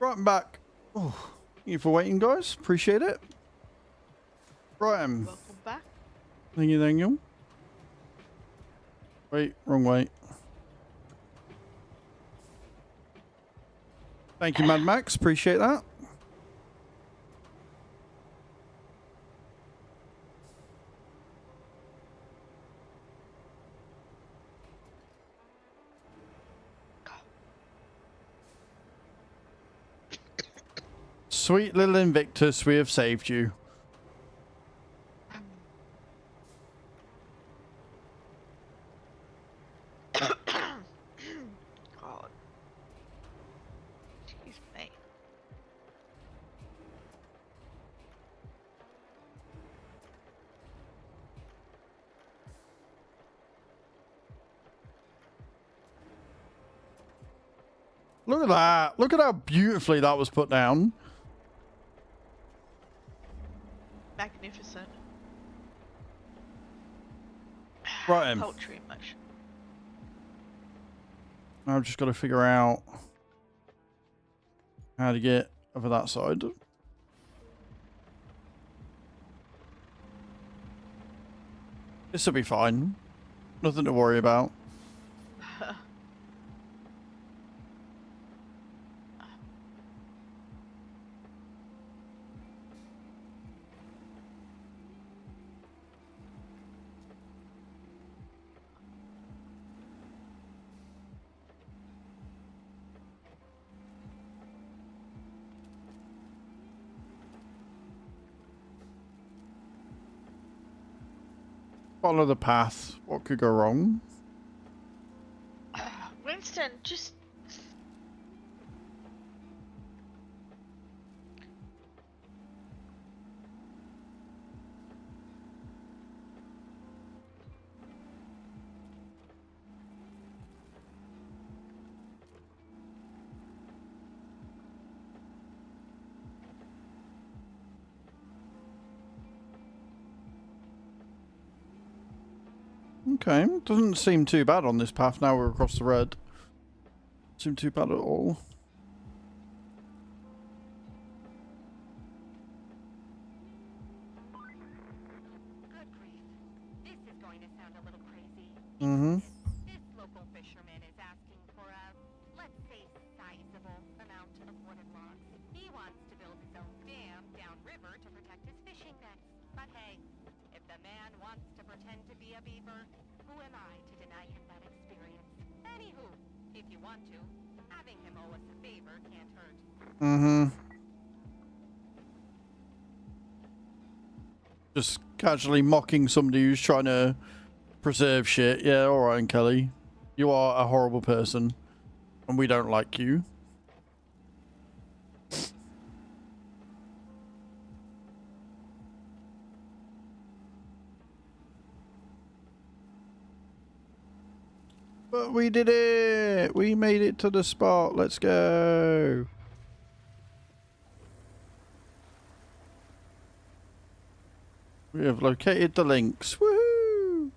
Right, I'm back. Oh, thank you for waiting, guys. Appreciate it. Right, Welcome back. thank you, thank you. Wait, wrong way. Thank you, Mad Max. Appreciate that. Sweet little Invictus, we have saved you. God. Excuse me. Look at that. Look at how beautifully that was put down. Magnificent. Right, then. Poultry much. Now I've just got to figure out how to get over that side. This will be fine. Nothing to worry about. Follow the path. What could go wrong? Winston, just... Okay, doesn't seem too bad on this path now we're across the red. Seem too bad at all. Good grief. This is going to sound a little crazy. Mm-hmm. This local fisherman is asking for a, let's say, sizable amount of wooden logs. He wants to build his own dam downriver to protect his fishing nets. But hey, if the man wants to pretend to be a beaver, who am I to deny him that experience? Anywho, if you want to, having him owe us a favor can't hurt. Mm-hmm. Just casually mocking somebody who's trying to preserve shit. Yeah, alright, Kelly. You are a horrible person. And we don't like you. But we did it! We made it to the spot. Let's go! We have located the links. Woohoo!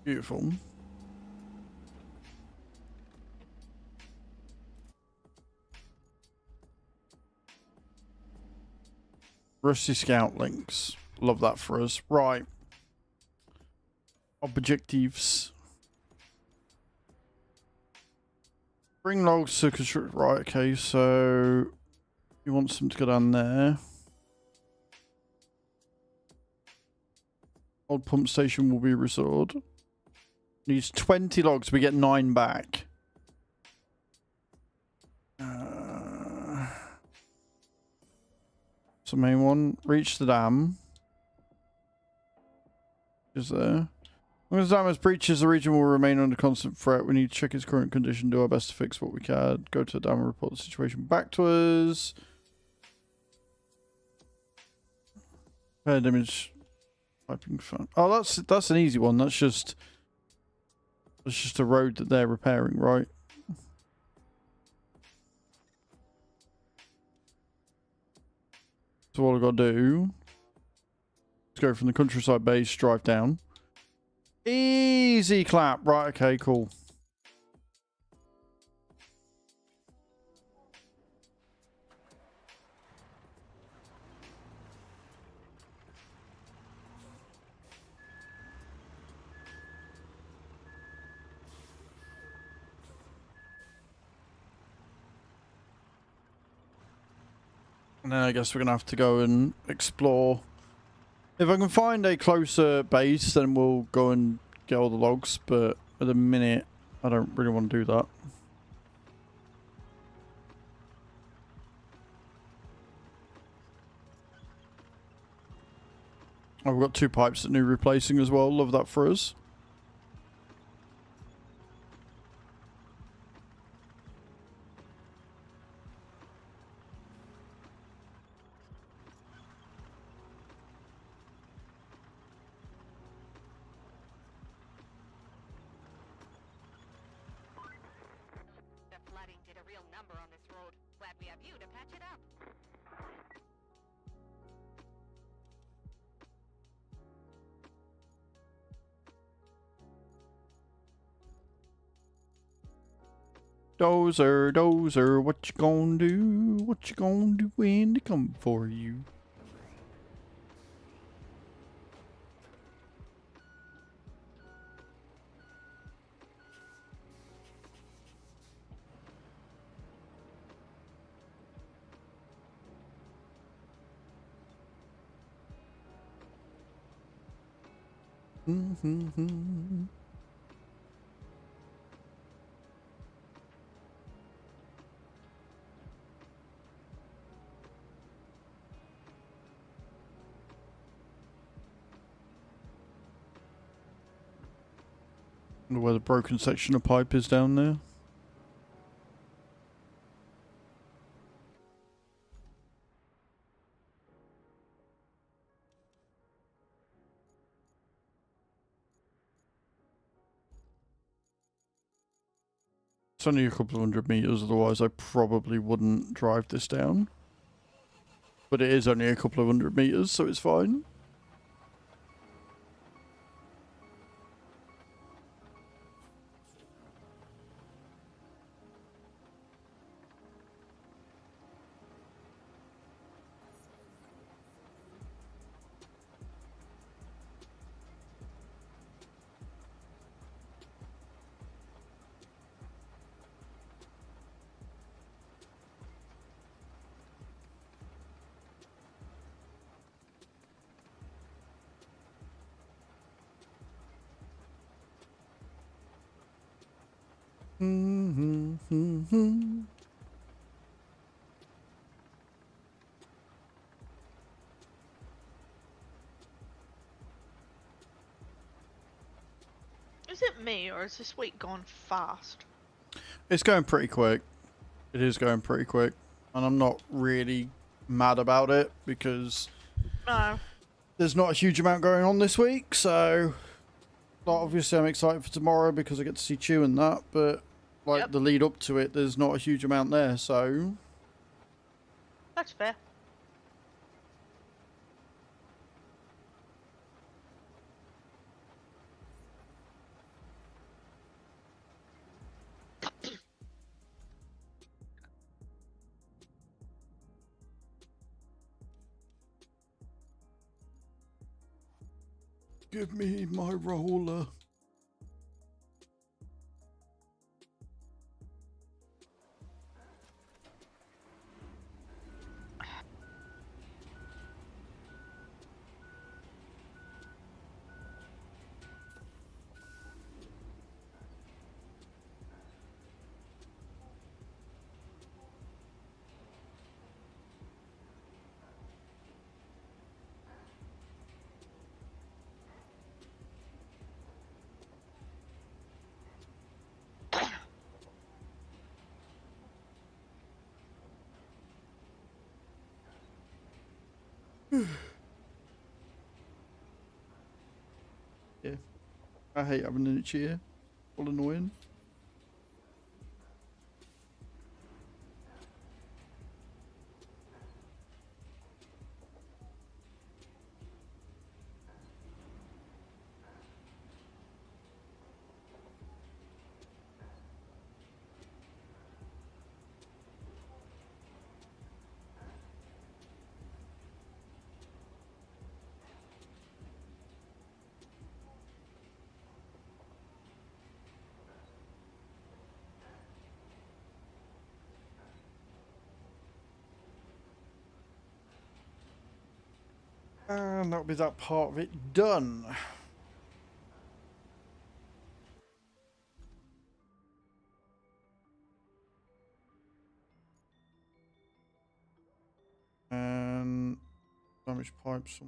Beautiful. Rusty Scout links. Love that for us. Right. Objectives. Bring logs to construct. Right, okay, so he wants them to go down there. Old pump station will be restored. Needs 20 logs. We get 9 back. So main one. Reach the dam. Is there? As long as the dam has breaches, the region will remain under constant threat. We need to check its current condition, do our best to fix what we can. Go to the dam and report the situation back to us. Repair damage. Piping fun. Oh, that's an easy one. That's just a road that they're repairing, right? So what I've got to do is go from the countryside base, drive down. Easy clap. Right, okay, cool. And then I guess we're going to have to go and explore. If I can find a closer base, then we'll go and get all the logs. But at the minute, I don't really want to do that. Oh, we've got 2 pipes that need replacing as well. Love that for us. The flooding did a real number on this road. Glad we have you to patch it up. Dozer, dozer, what you gonna do? What you gonna do when they come for you? Mm-hmm. Wonder where the broken section of pipe is down there. It's only a couple of 100 meters, otherwise I probably wouldn't drive this down. But it is only a couple of 100 meters, so it's fine. Mm-hmm. Is it me, or is this week gone fast? It's going pretty quick. It is going pretty quick. And I'm not really mad about it because No. there's not a huge amount going on this week. So, like, obviously I'm excited for tomorrow because I get to see Chew and that. But, like, Yep. the lead up to it, there's not a huge amount there. So, That's fair. give me my roller. Yeah. I hate having an itchy ear. All annoying. And that'll be that part of it done. And damaged pipes.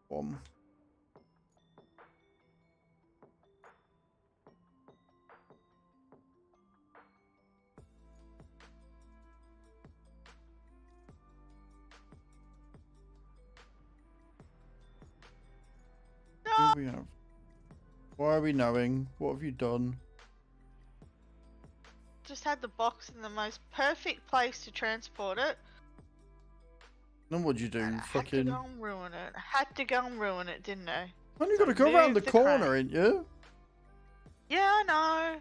One. Who do we have? Why are we knowing? What have you done? Just had the box in the most perfect place to transport it. Then what'd you do? And I Fucking. had to go and ruin it. I had to go and ruin it, didn't I? Well, you So gotta go around the move the corner, crane. ain't you? Yeah, I know.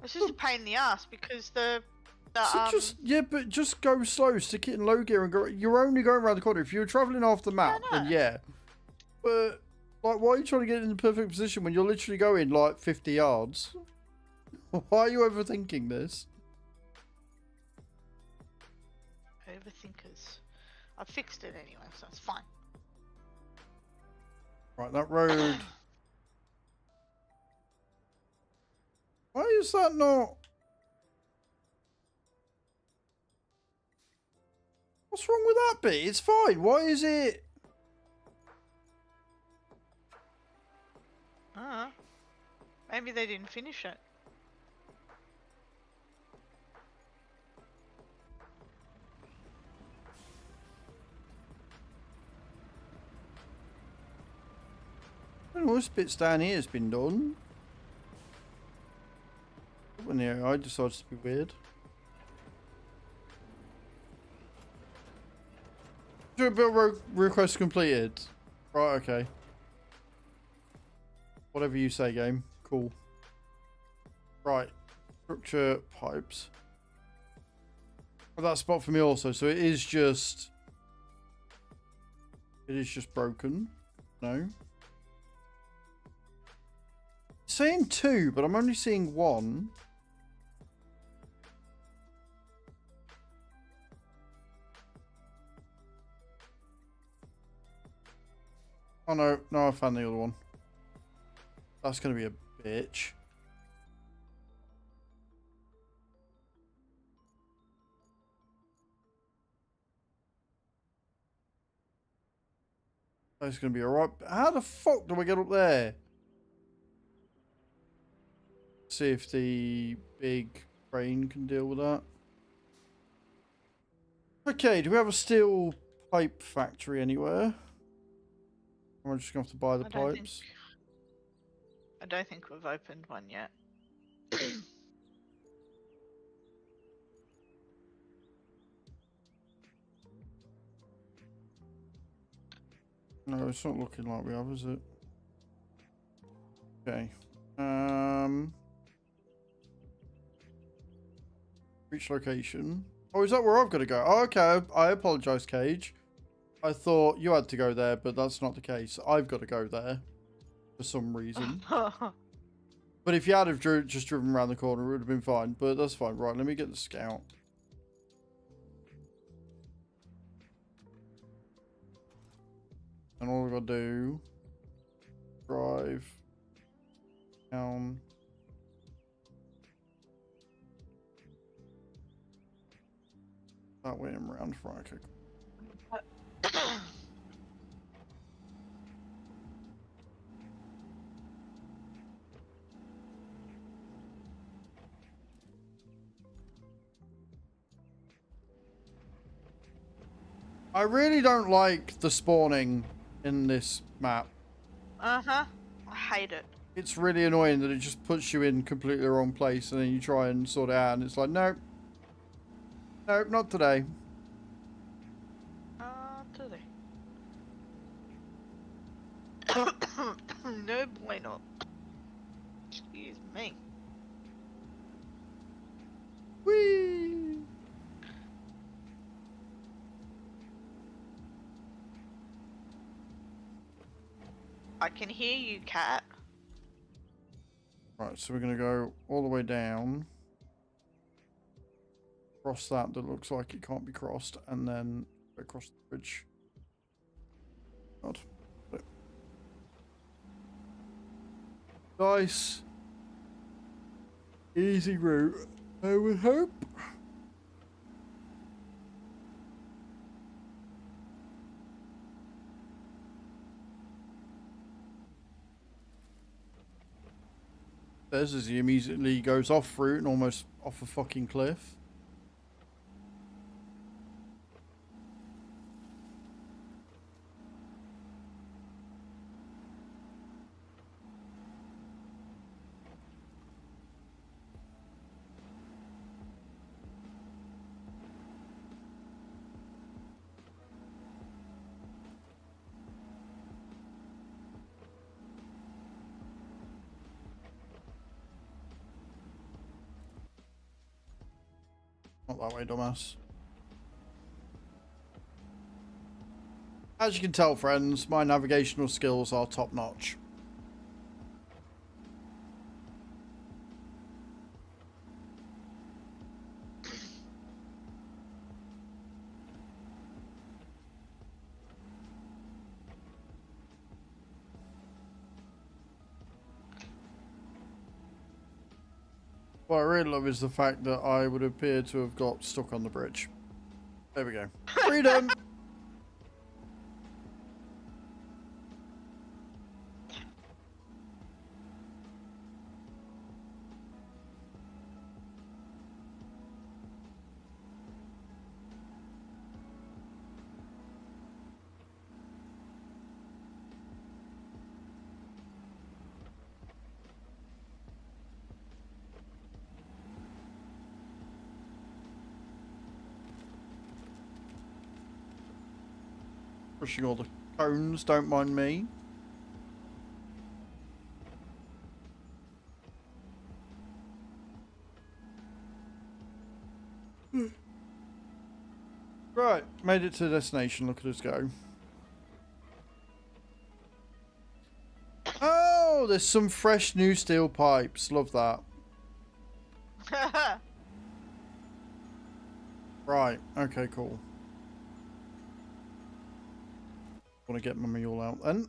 It's just a pain in the ass because So but just go slow, stick it in low gear and go. You're only going around the corner. If you're traveling off the map, I then know. yeah. But like, why are you trying to get in the perfect position when you're literally going like 50 yards? Why are you overthinking this? Overthinkers. I fixed it anyway, so it's fine. Right, that road. Why is that not? What's wrong with that bit? It's fine. Why is it? Maybe they didn't finish it. Oh, this bit's down here has been done. When the AI decides to be weird. Build request completed. Right, okay. Whatever you say, game. Cool. Right. Structure pipes. Well, that spot for me also. So it is just... It is just broken. No. It's saying 2, but I'm only seeing 1. Oh no, no, I found the other one. That's gonna be a bitch. That's gonna be alright. How the fuck do I get up there? See if the big crane can deal with that. Okay, do we have a steel pipe factory anywhere? Or am I just gonna have to buy the pipes? I don't think we've opened one yet. No, it's not looking like we have, is it? Okay. Reach location. Oh, is that where I've got to go? Oh, okay. I apologize, Cage. I thought you had to go there, but that's not the case. I've got to go there for some reason. But if you had have just driven around the corner, it would have been fine. But that's fine. Right, let me get the scout. And all I've got to do... Drive... Down... That way and around. Right, okay. I really don't like the spawning in this map. I hate it. It's really annoying that it just puts you in completely the wrong place and then you try and sort it out and it's like, nope. Nope, not today. Today. No bueno. Excuse me. Whee! I can hear you, cat. Right, so we're going to go all the way down. cross that looks like it can't be crossed, and then across the bridge. God. Nice. Easy route, I would hope. There's as he immediately goes off route and almost off a fucking cliff. Not that way, dumbass. As you can tell, friends, my navigational skills are top notch. What I really love is the fact that I would appear to have got stuck on the bridge. There we go. Freedom! Pushing all the cones, don't mind me. Right, made it to the destination. Look at us go. Oh, there's some fresh new steel pipes. Love that. Right, okay, cool. Want to get my mule out then.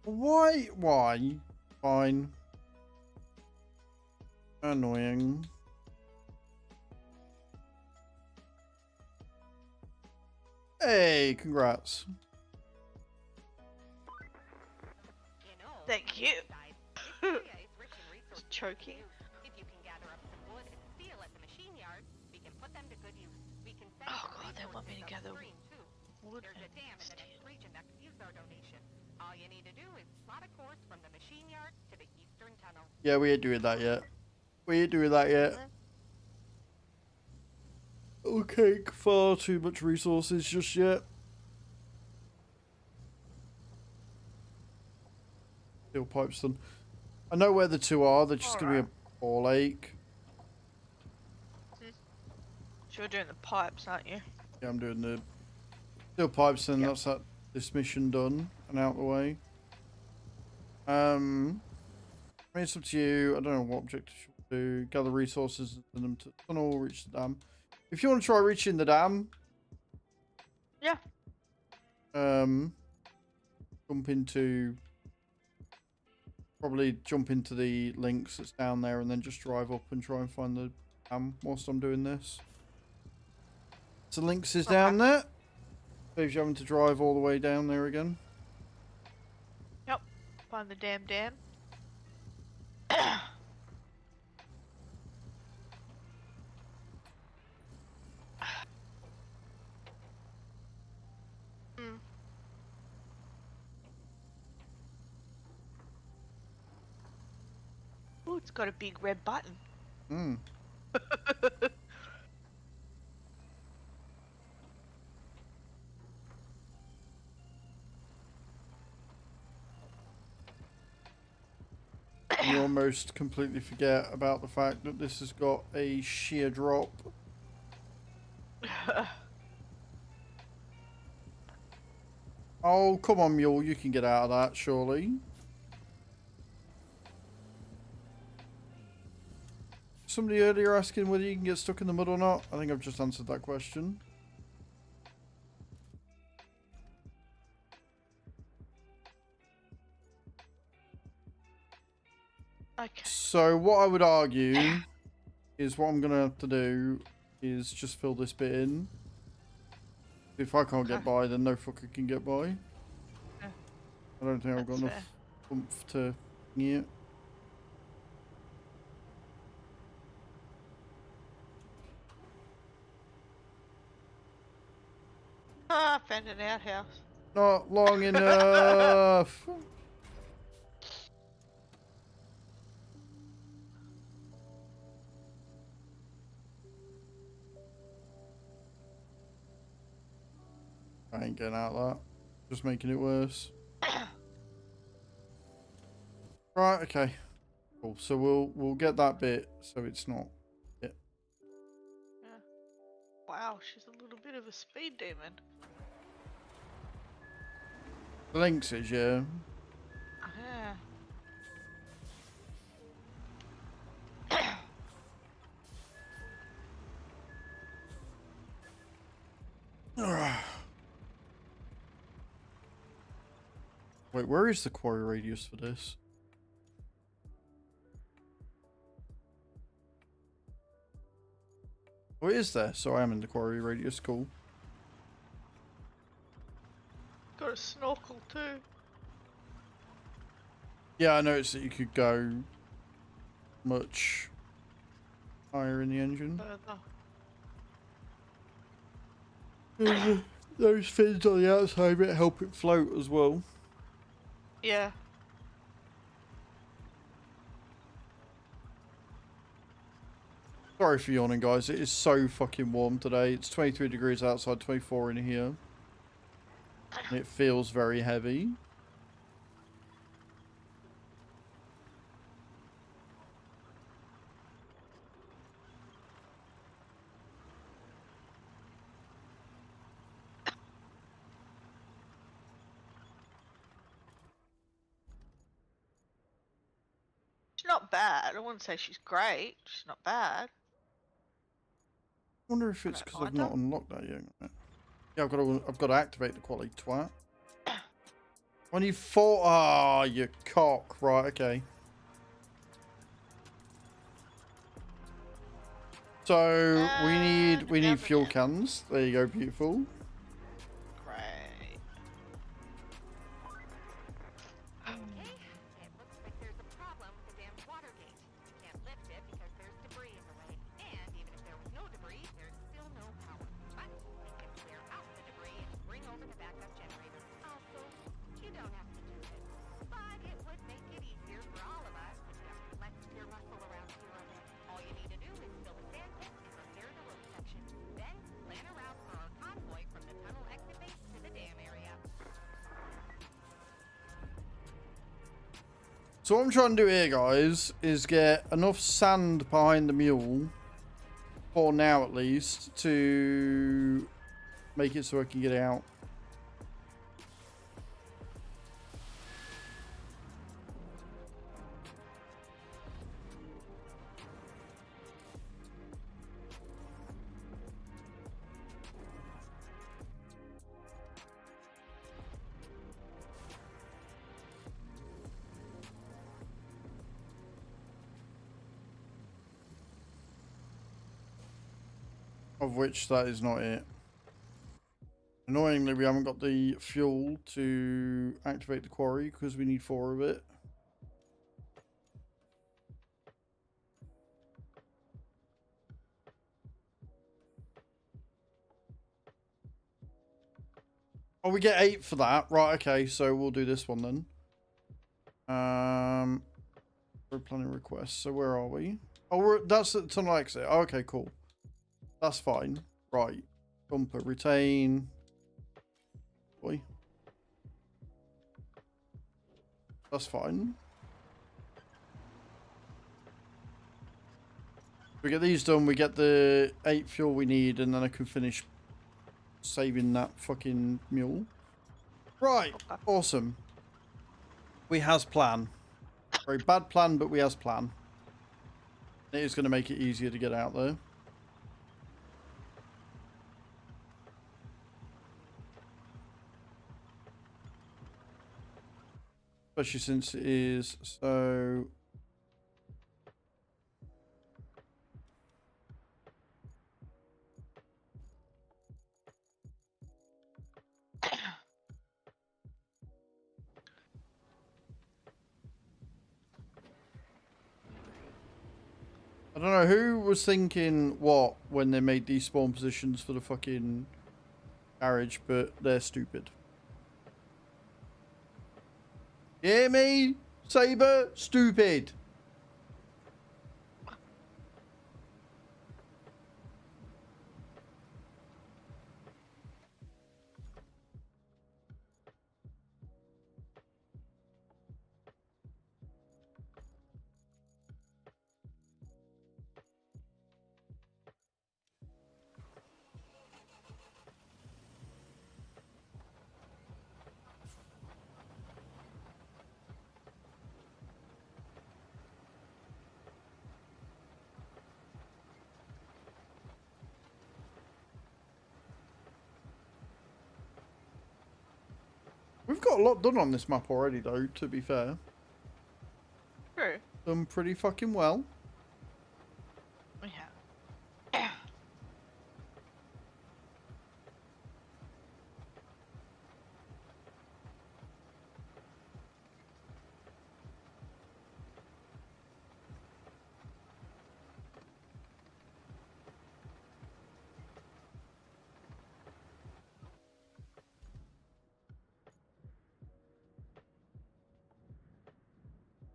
Why? Fine. Annoying. Hey, congrats. Thank you. Just choking. If you can gather up some wood and steel at the machine yard, we can put them to good use. We can send Oh some god, they want me to resources gather upstream, too. wood There's a and dam in the steel. next region that could use our donation. All you need to do is plot a course from the machine yard to the eastern tunnel. Yeah, we ain't doing that yet. We ain't doing that yet. It'll take far too much resources just yet. Steel pipes done. I know where the two are. They're just going to be a ball ache. You're doing the pipes, aren't you? Yeah, I'm doing the steel pipes, and Yep. that's that. This mission done and out the way. I mean, it's up to you. I don't know what objective you should do. Gather resources and send them to the tunnel. Reach the dam. If you want to try reaching the dam, Yeah. probably jump into the links that's down there, and then just drive up and try and find the dam whilst I'm doing this. So links is down there. Saves you having to drive all the way down there again. Yep. Find the damn dam. Oh, it's got a big red button. Hmm. You almost completely forget about the fact that this has got a sheer drop. Oh, come on, mule. You can get out of that, surely. Somebody earlier asking whether you can get stuck in the mud or not. I think I've just answered that question. Okay. So what I would argue is what I'm going to have to do is just fill this bit in. If I can't get by, then no fucker can get by. Yeah. I don't think I've got That's enough oomph to yeah. Ah, found an outhouse. Not long enough. I ain't getting out of that. Just making it worse. Right, okay. Cool. So we'll get that bit so it's not it. Yeah. Wow, she's a little bit of a speed demon. Lynx is, yeah. Yeah. Wait, where is the quarry radius for this? Oh, it is there. So I am in the quarry radius. Cool. Got a snorkel too. Yeah, I noticed that you could go much higher in the engine. Those fins on the outside might help it float as well. Yeah. Sorry for yawning, guys. It is so fucking warm today. It's 23 degrees outside, 24 in here. And it feels very heavy. She's not bad. I wouldn't say she's great. She's not bad. I wonder if it's don't because mind I've not her. unlocked that yet. Yeah, I've got to activate the quality twat. 24. Ah, you cock. Right, okay. So we need fuel cans. There you go, beautiful. Great. Okay, it looks like there's a problem with the damn water gate. We can't lift it because there's debris in the way. And even if there was no debris, there's still no power. But we can clear out the debris and bring over the backup generator. Also, you don't have to do this. But it would make it easier for all of us if you have to flex your muscle around here or there. All you need to do is fill the sand pit and repair the road section. Then plan a route for our convoy from the tunnel exit base to the dam area. So what I'm trying to do here, guys, is get enough sand behind the mule, for now at least, to make it so I can get out. Of which that is not it. Annoyingly, we haven't got the fuel to activate the quarry because we need 4 of it. Oh, we get 8 for that. Right, okay, so we'll do this one then. Road planning requests. So where are we? Oh, that's the tunnel exit. Oh, okay, cool. That's fine. Right. Bumper, retain. Boy. That's fine. We get these done, we get the 8 fuel we need, and then I can finish saving that fucking mule. Right. Okay. Awesome. We has plan. Very bad plan, but we has plan. It is going to make it easier to get out there. Especially since it is so... I don't know who was thinking what when they made these spawn positions for the fucking garage, but they're stupid. You hear me? Saber? Stupid. We've got a lot done on this map already, though, to be fair. True. Done pretty fucking well. We have.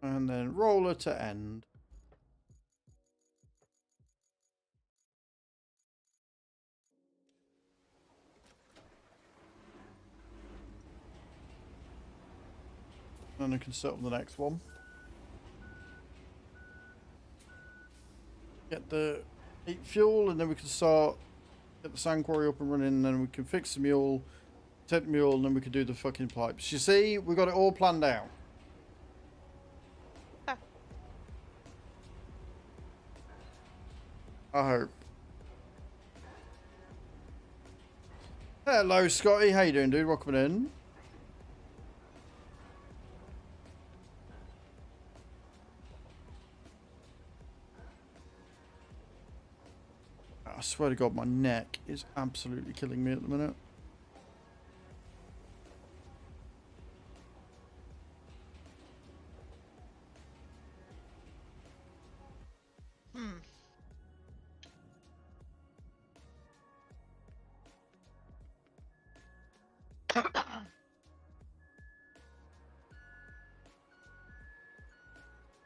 And then roller to end. And I can set up the next one. Get the 8 fuel, and then we can start, get the sand quarry up and running, and then we can fix the mule, take the mule, and then we can do the fucking pipes. You see, we got it all planned out. Ah. I hope. Hello, Scotty. How you doing, dude? Welcome in. I swear to God, my neck is absolutely killing me at the minute.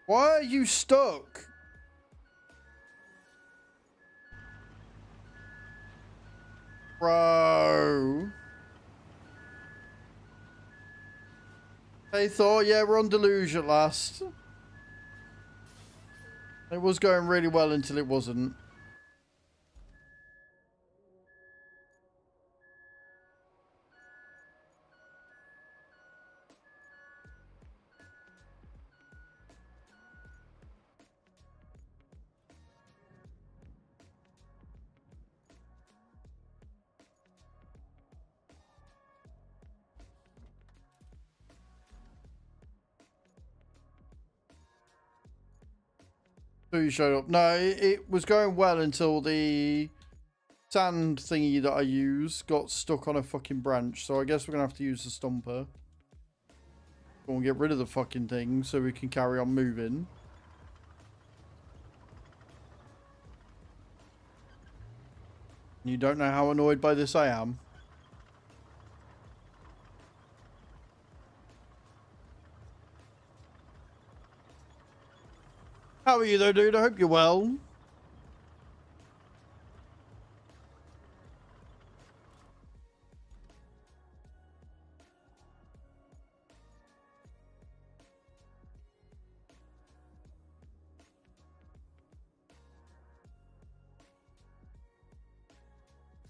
Why are you stuck? Bro. Hey Thor, yeah, we're on Deluge at last. It was going really well until it wasn't. So you showed up. No, it was going well until the sand thingy that I use got stuck on a fucking branch. So I guess we're going to have to use the stomper. Go and get rid of the fucking thing so we can carry on moving. You don't know how annoyed by this I am. How are you though, dude? I hope you're well.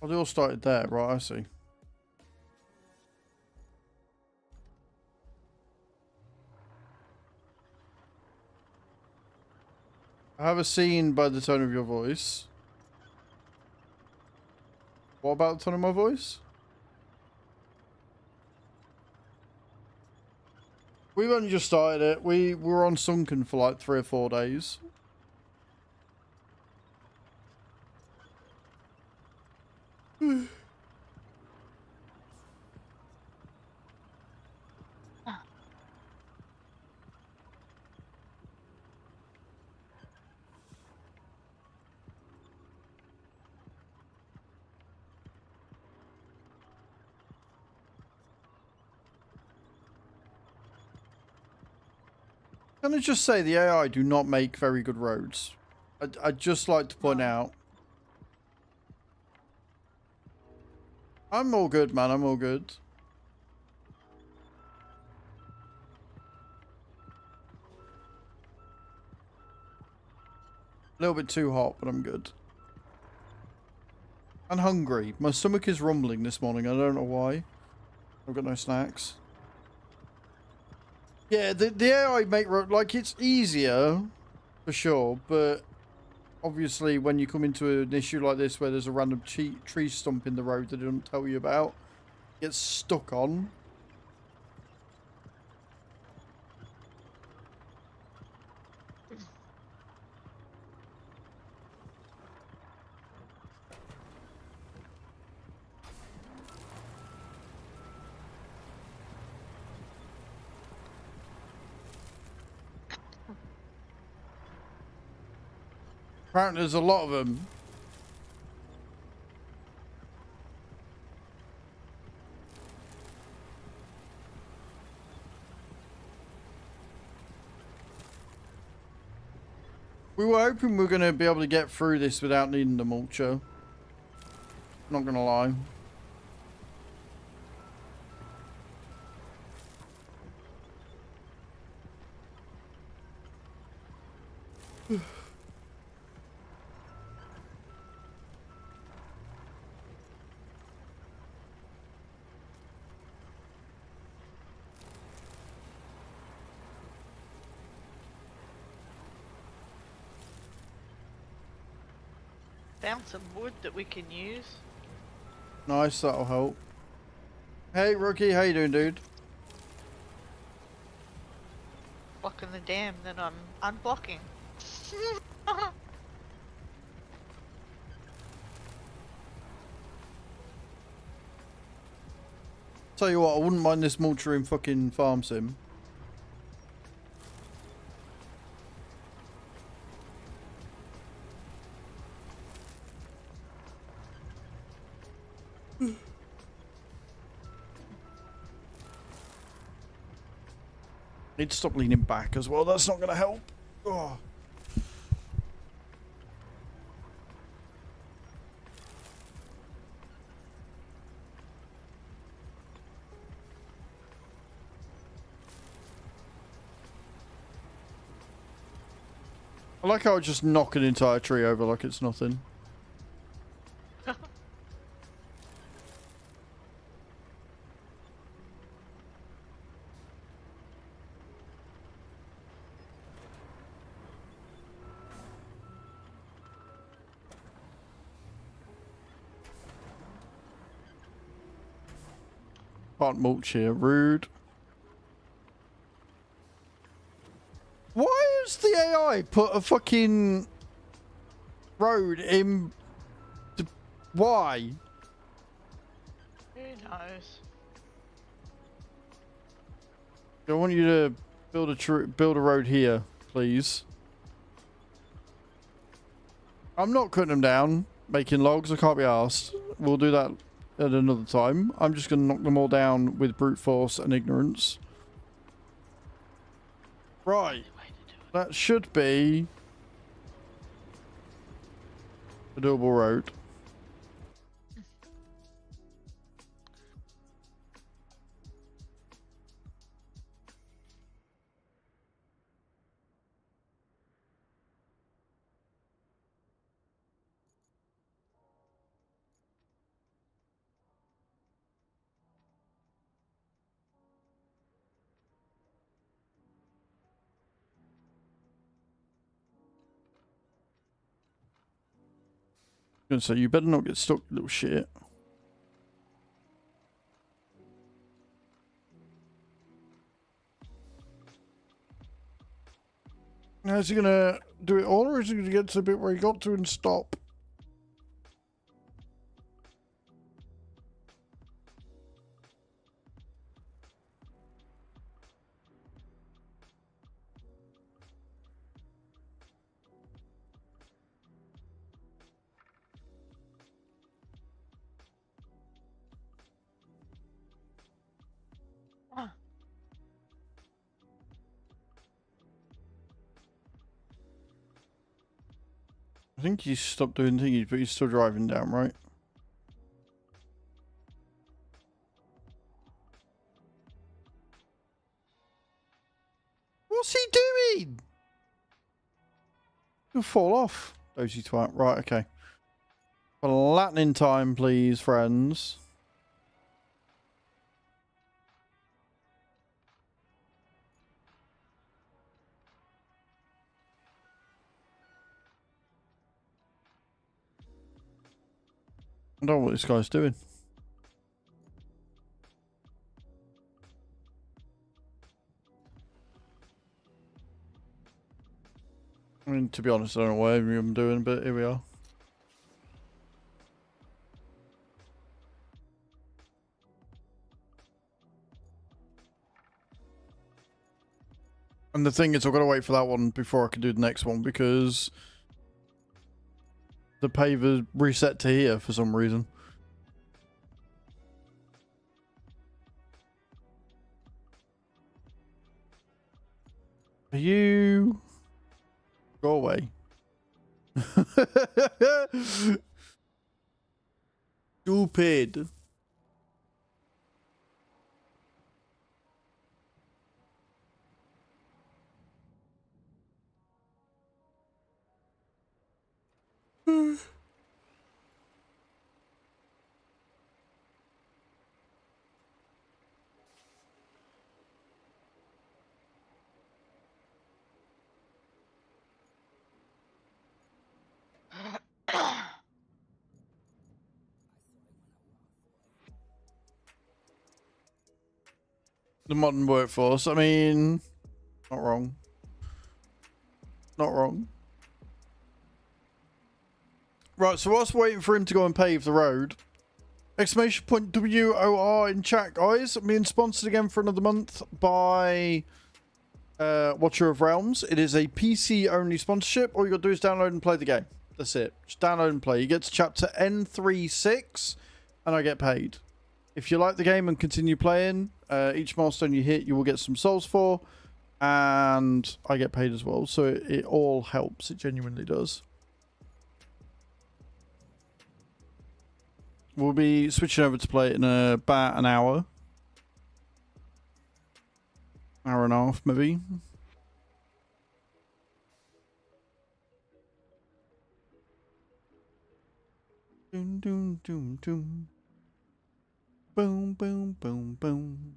Oh, they all started there, right? I see. I have a scene by the tone of your voice. What about the tone of my voice? We've only just started it. We were on Sunken for like 3 or 4 days. Can I just say the AI do not make very good roads? I'd just like to point out. I'm all good, man. I'm all good. A little bit too hot, but I'm good. And hungry. My stomach is rumbling this morning. I don't know why. I've got no snacks. Yeah, the AI make road like it's easier for sure, but obviously when you come into an issue like this where there's a random tree stump in the road that they don't tell you about, gets stuck on. Apparently there's a lot of them. We were hoping we were going to be able to get through this without needing the mulcher. Not going to lie. Found some wood that we can use. Nice, that'll help. Hey, Rookie, how you doing, dude? Blocking the dam that I'm unblocking. Tell you what, I wouldn't mind this mulcher in fucking farm sim. Need to stop leaning back as well. That's not going to help. Oh. I like how I just knock an entire tree over like it's nothing. Can't mulch here. Rude. Why has the AI put a fucking road in... Why? Who knows? I want you to build a road here, please. I'm not cutting them down, making logs. I can't be arsed. We'll do that at another time. I'm just going to knock them all down with brute force and ignorance. Right. That should be a doable road. Gonna say, you better not get stuck, you little shit. Now, is he gonna do it all, or is he gonna get to the bit where he got to and stop? I think he's stopped doing thingies, but he's still driving down, right? What's he doing? He'll fall off. Dozy twat. Right, okay. Flattening time, please, friends. I don't know what this guy's doing. I mean, to be honest, I don't know what I'm doing, but here we are. And the thing is, I've got to wait for that one before I can do the next one, because the paver reset to here for some reason. Are you... Go away. Stupid. The modern workforce, I mean, not wrong. Not wrong. Right, so whilst waiting for him to go and pave the road, exclamation point WOR in chat, guys. I'm being sponsored again for another month by Watcher of Realms. It is a PC only sponsorship. All you got to do is download and play the game. That's it. Just download and play. You get to chapter N36 and I get paid. If you like the game and continue playing, each milestone you hit, you will get some souls for, and I get paid as well. So it all helps. It genuinely does. We'll be switching over to play it in about an hour. Hour and a half, maybe. Doom, doom, doom, doom. Boom, boom, boom, boom.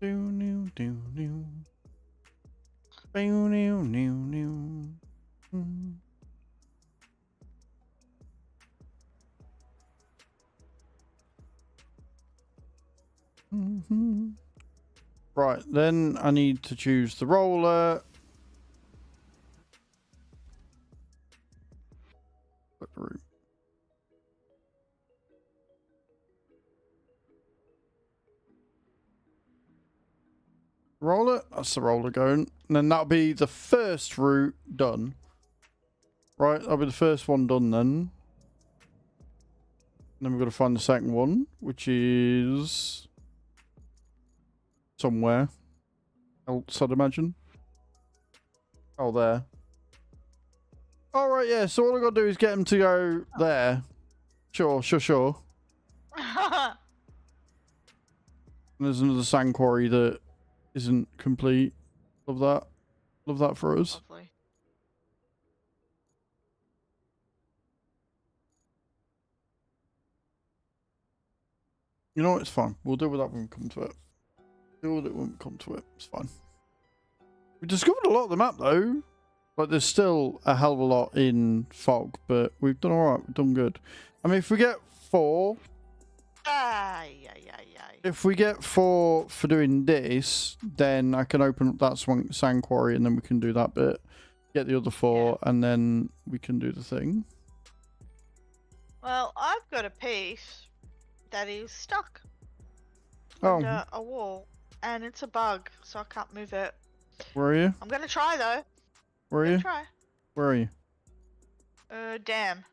Do new do new. New new new new. Right, then I need to choose the roller. Put the route. Roller, that's the roller going. And then that'll be the first route done. Right, that'll be the first one done then. And then we've got to find the second one, which is somewhere else, I'd imagine. Oh, there. All right, yeah, so all I've got to do is get him to go there. Sure. And there's another sand quarry that isn't complete. Love that. Love that for us. Lovely. You know what? It's fine. We'll deal with that when we come to it. Deal with it when we come to it. It's fine. We discovered a lot of the map though. Like there's still a hell of a lot in fog, but we've done alright. We've done good. I mean, if we get 4... Ay. If we get 4 for doing this, then I can open up that sand quarry and then we can do that bit. Get the other 4 and then we can do the thing. Well, I've got a piece that is stuck Oh, under a wall, and it's a bug, so I can't move it. where are you? I'm gonna try though. Where are Gonna you? try. Where are you? Damn.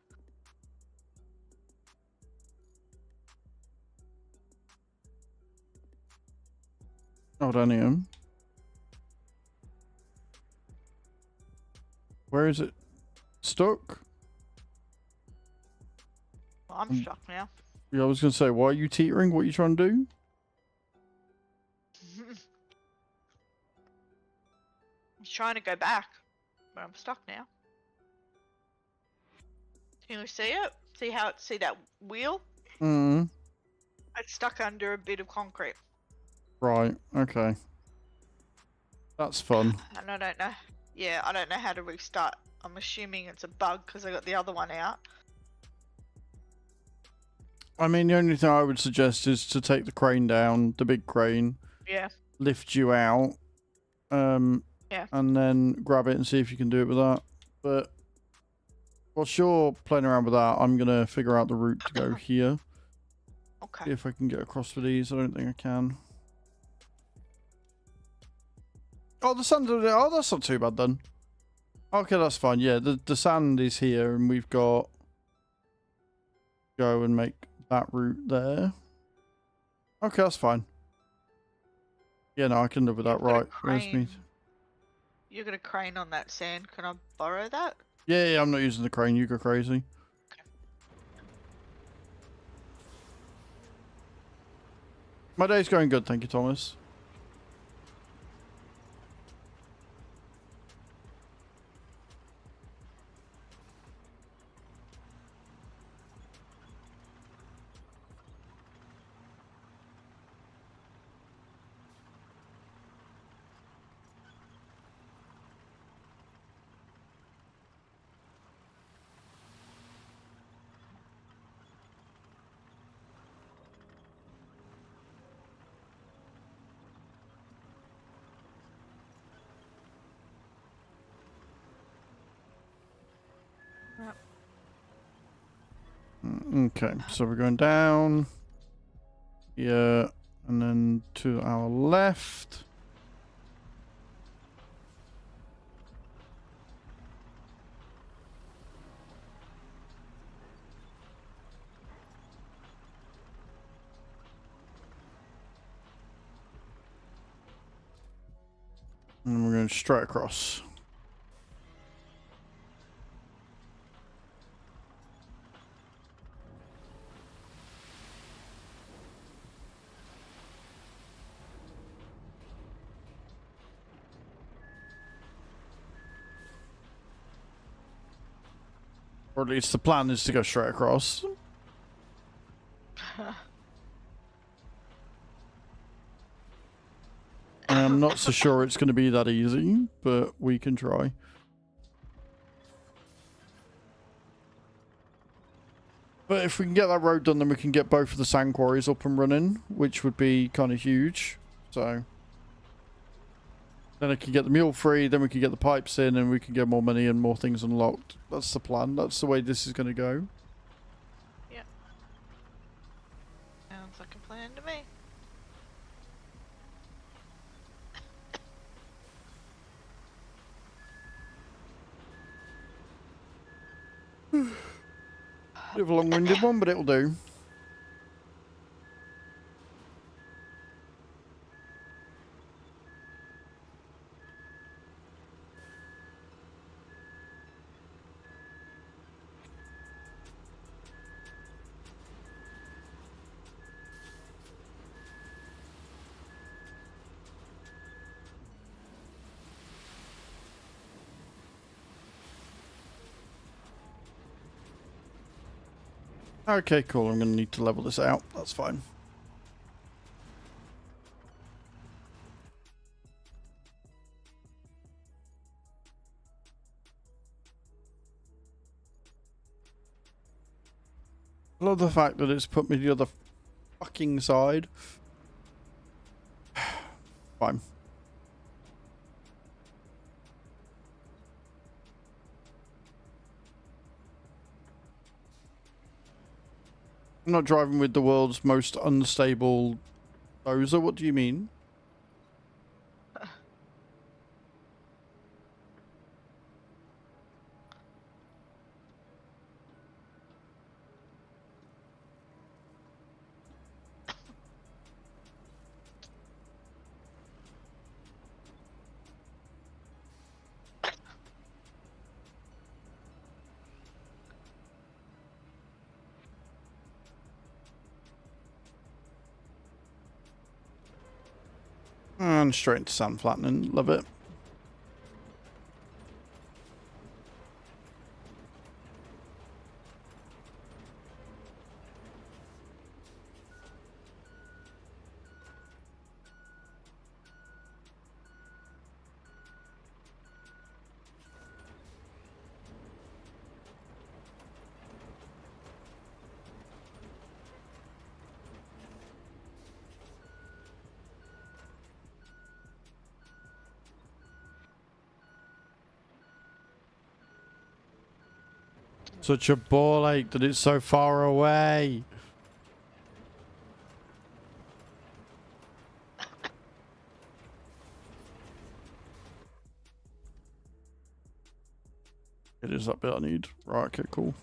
Oh, down here. Where is it? Stuck? Well, I'm stuck now. Yeah, I was going to say, why are you teetering? What are you trying to do? He's trying to go back, but I'm stuck now. Can you see it? See that wheel? Mm. It's stuck under a bit of concrete. Right, okay. That's fun. And I don't know. Yeah, I don't know how to restart. I'm assuming it's a bug because I got the other one out. I mean, the only thing I would suggest is to take the crane down, the big crane, Yeah. lift you out, Yeah. and then grab it and see if you can do it with that. But whilst you're playing around with that, I'm going to figure out the route to go here. Okay. See if I can get across with these. I don't think I can. Oh, the sand. Oh, that's not too bad then. Okay, that's fine. Yeah, the sand is here, and we've got go and make that route there. Okay, that's fine. Yeah, no, I can live with that. You've got a Right. Where's me? crane. You got a crane on that sand. Can I borrow that? Yeah, I'm not using the crane. You go crazy. My day's going good, thank you, Thomas. Okay, so we're going down here and then to our left. And we're going straight across. Or at least the plan is to go straight across. I'm not so sure it's going to be that easy, but we can try. But if we can get that road done, then we can get both of the sand quarries up and running, which would be kind of huge. So then I can get the mule free, then we can get the pipes in, and we can get more money and more things unlocked. That's the plan. That's the way this is going to go. Yeah. Sounds like a plan to me. Bit of a long-winded one, but it'll do. Okay, cool. I'm going to need to level this out. That's fine. I love the fact that it's put me the other fucking side. Fine. I'm not driving with the world's most unstable dozer. What do you mean? And straight into sand flattening. Love it. Such a ball ache that it's so far away. It is that bit I need. Right, okay, cool.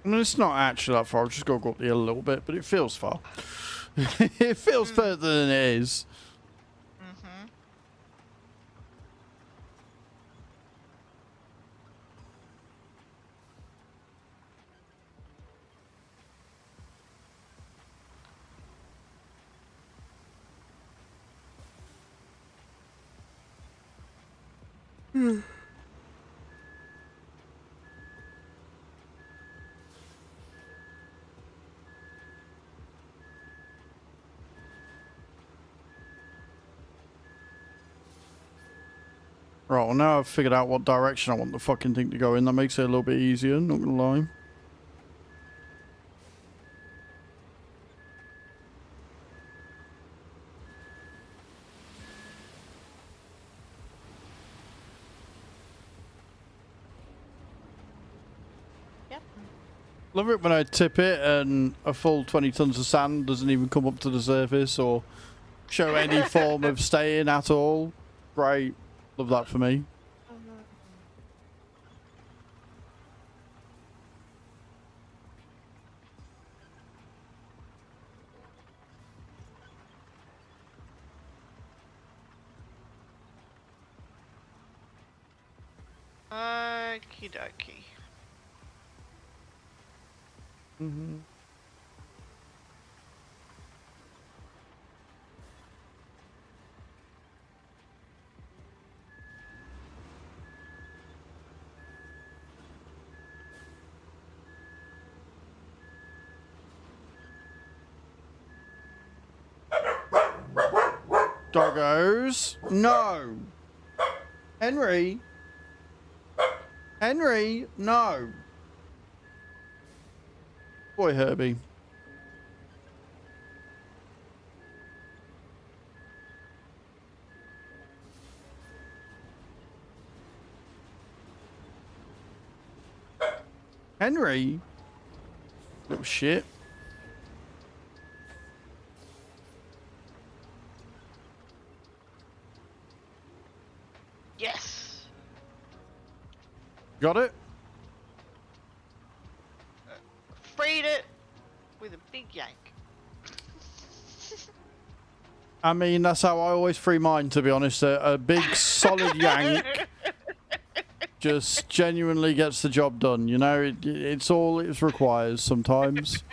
I mean, it's not actually that far. I've just got to go up the hill a little bit, but it feels far. It feels further than it is. Mm-hmm. Right, well now I've figured out what direction I want the fucking thing to go in. That makes it a little bit easier, not gonna lie. Yep. Love it when I tip it and a full 20 tons of sand doesn't even come up to the surface or show any form of staying at all. Great. Love that for me. Okie dokie. Mm-hmm. Doggos. No. Henry. Henry. No. Boy, Herbie. Henry. Little shit. Yes. Got it? Freed it with a big yank. I mean, that's how I always free mine, to be honest. A big solid yank just genuinely gets the job done. You know, it's all it requires sometimes.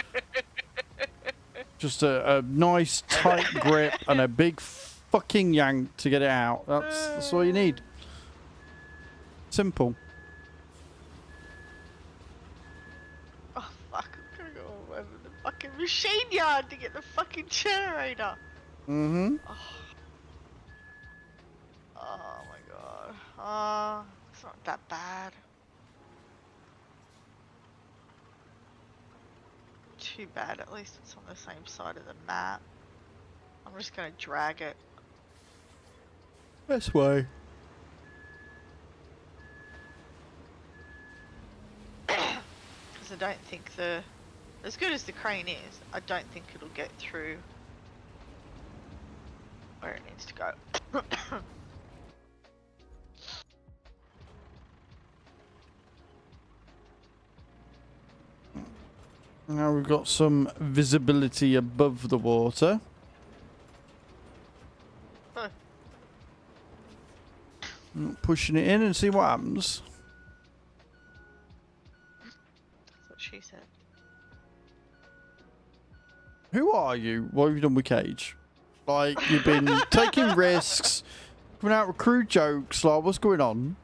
Just a nice tight grip and a big fucking yank to get it out. That's all you need. Simple. Oh fuck, I'm gonna go all over the fucking machine yard to get the fucking generator. Mm-hmm. Oh my god. It's not that bad. Too bad, at least it's on the same side of the map. I'm just gonna drag it. This way. Because I don't think as good as the crane is, I don't think it'll get through where it needs to go. Now we've got some visibility above the water. Huh. Pushing it in and see what happens. That's what she said. Who are you? What have you done with Cage? Like, you've been taking risks, coming out with crude jokes, like, what's going on?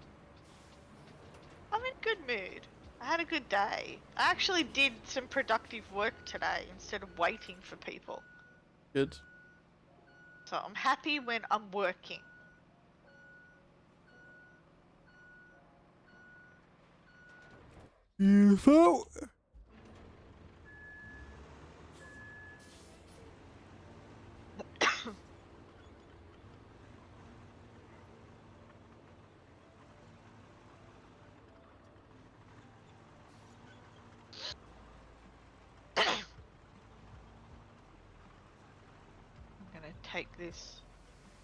I'm in good mood. I had a good day. I actually did some productive work today instead of waiting for people. Good. So I'm happy when I'm working. UFO. I'm gonna take this.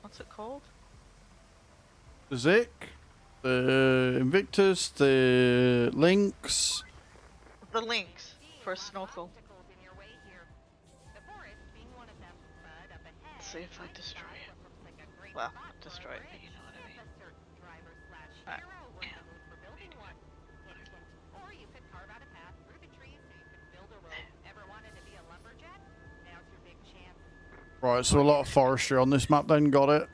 What's it called? The Zik, the Invictus, the Lynx. The Lynx for a snorkel. Let's see if I destroy it. Well, not destroy it, but you know what I mean. Alright. Or you could carve out a path through the trees so you could build a road. Ever wanted to be a lumberjack? Now's your big chance. Right, so a lot of forestry on this map then, got it.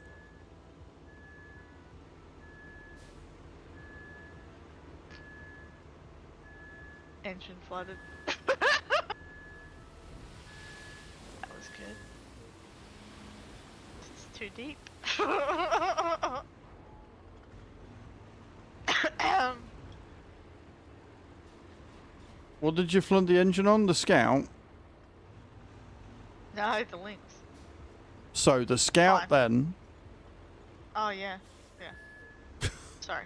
Engine flooded. That was good. It's too deep. What did you flood the engine on? The Scout? No, the Lynx. So, the Scout Fine. then. Oh yeah, yeah. Sorry.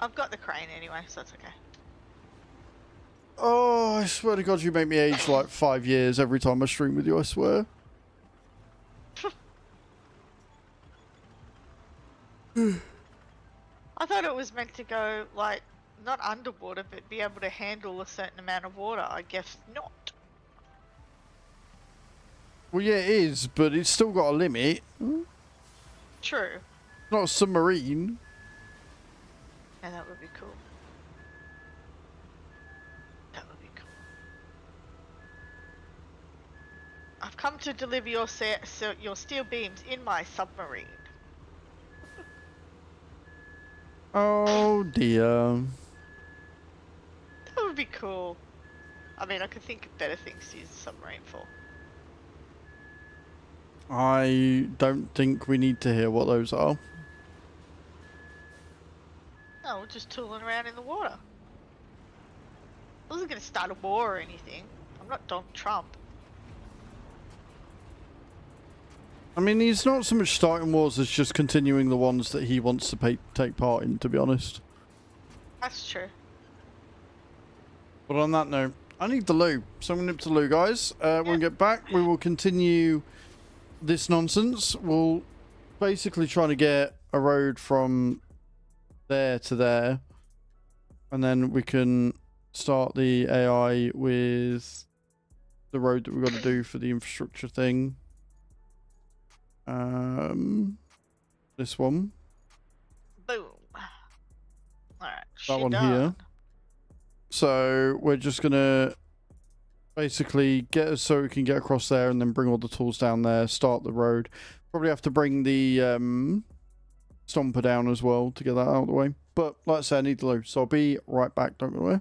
I've got the crane anyway, so that's okay. Oh, I swear to God, you make me age like 5 years every time I stream with you, I swear. I thought it was meant to go, like, not underwater, but be able to handle a certain amount of water. I guess not. Well, yeah, it is, but it's still got a limit. True. Not a submarine. Yeah, that would be cool. That would be cool. I've come to deliver your steel beams in my submarine. Oh, dear. That would be cool. I mean, I could think of better things to use a submarine for. I don't think we need to hear what those are. No, we're just tooling around in the water. I wasn't going to start a war or anything. I'm not Donald Trump. I mean, he's not so much starting wars as just continuing the ones that he wants to take part in, to be honest. That's true. But on that note, I need the loo. So I'm going to nip to the loo, guys. When we get back, we will continue this nonsense. We'll basically try to get a road from there to there, and then we can start the AI with the road that we've got to do for the infrastructure thing. This one. Boom. Alright, That one done. here. So we're just gonna basically get us so we can get across there and then bring all the tools down there, start the road. Probably have to bring the stomper down as well to get that out of the way. But like I said, I need the loot, so I'll be right back, don't go away.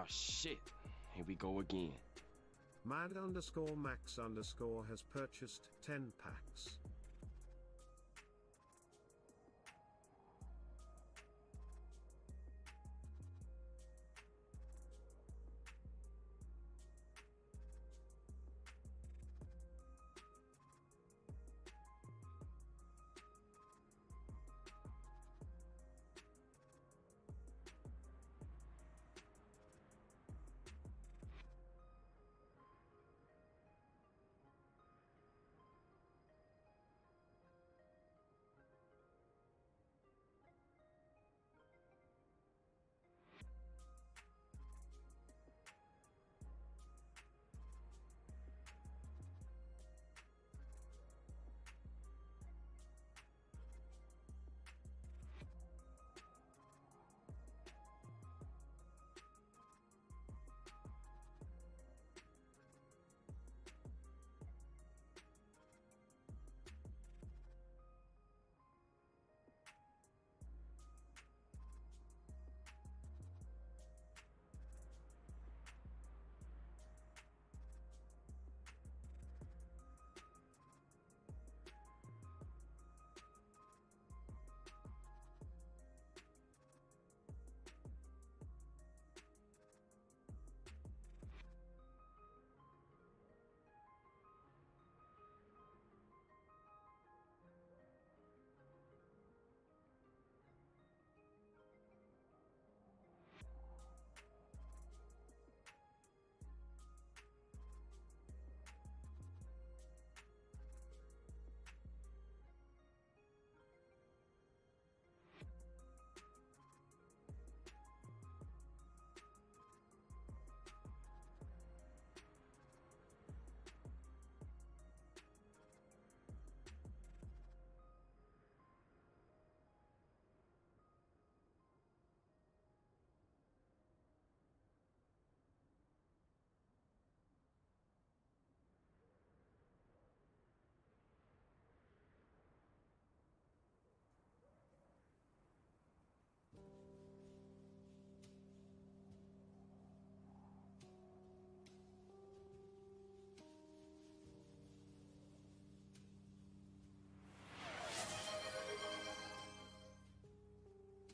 shit. Here we go again. Mad_Max_ has purchased 10 packs.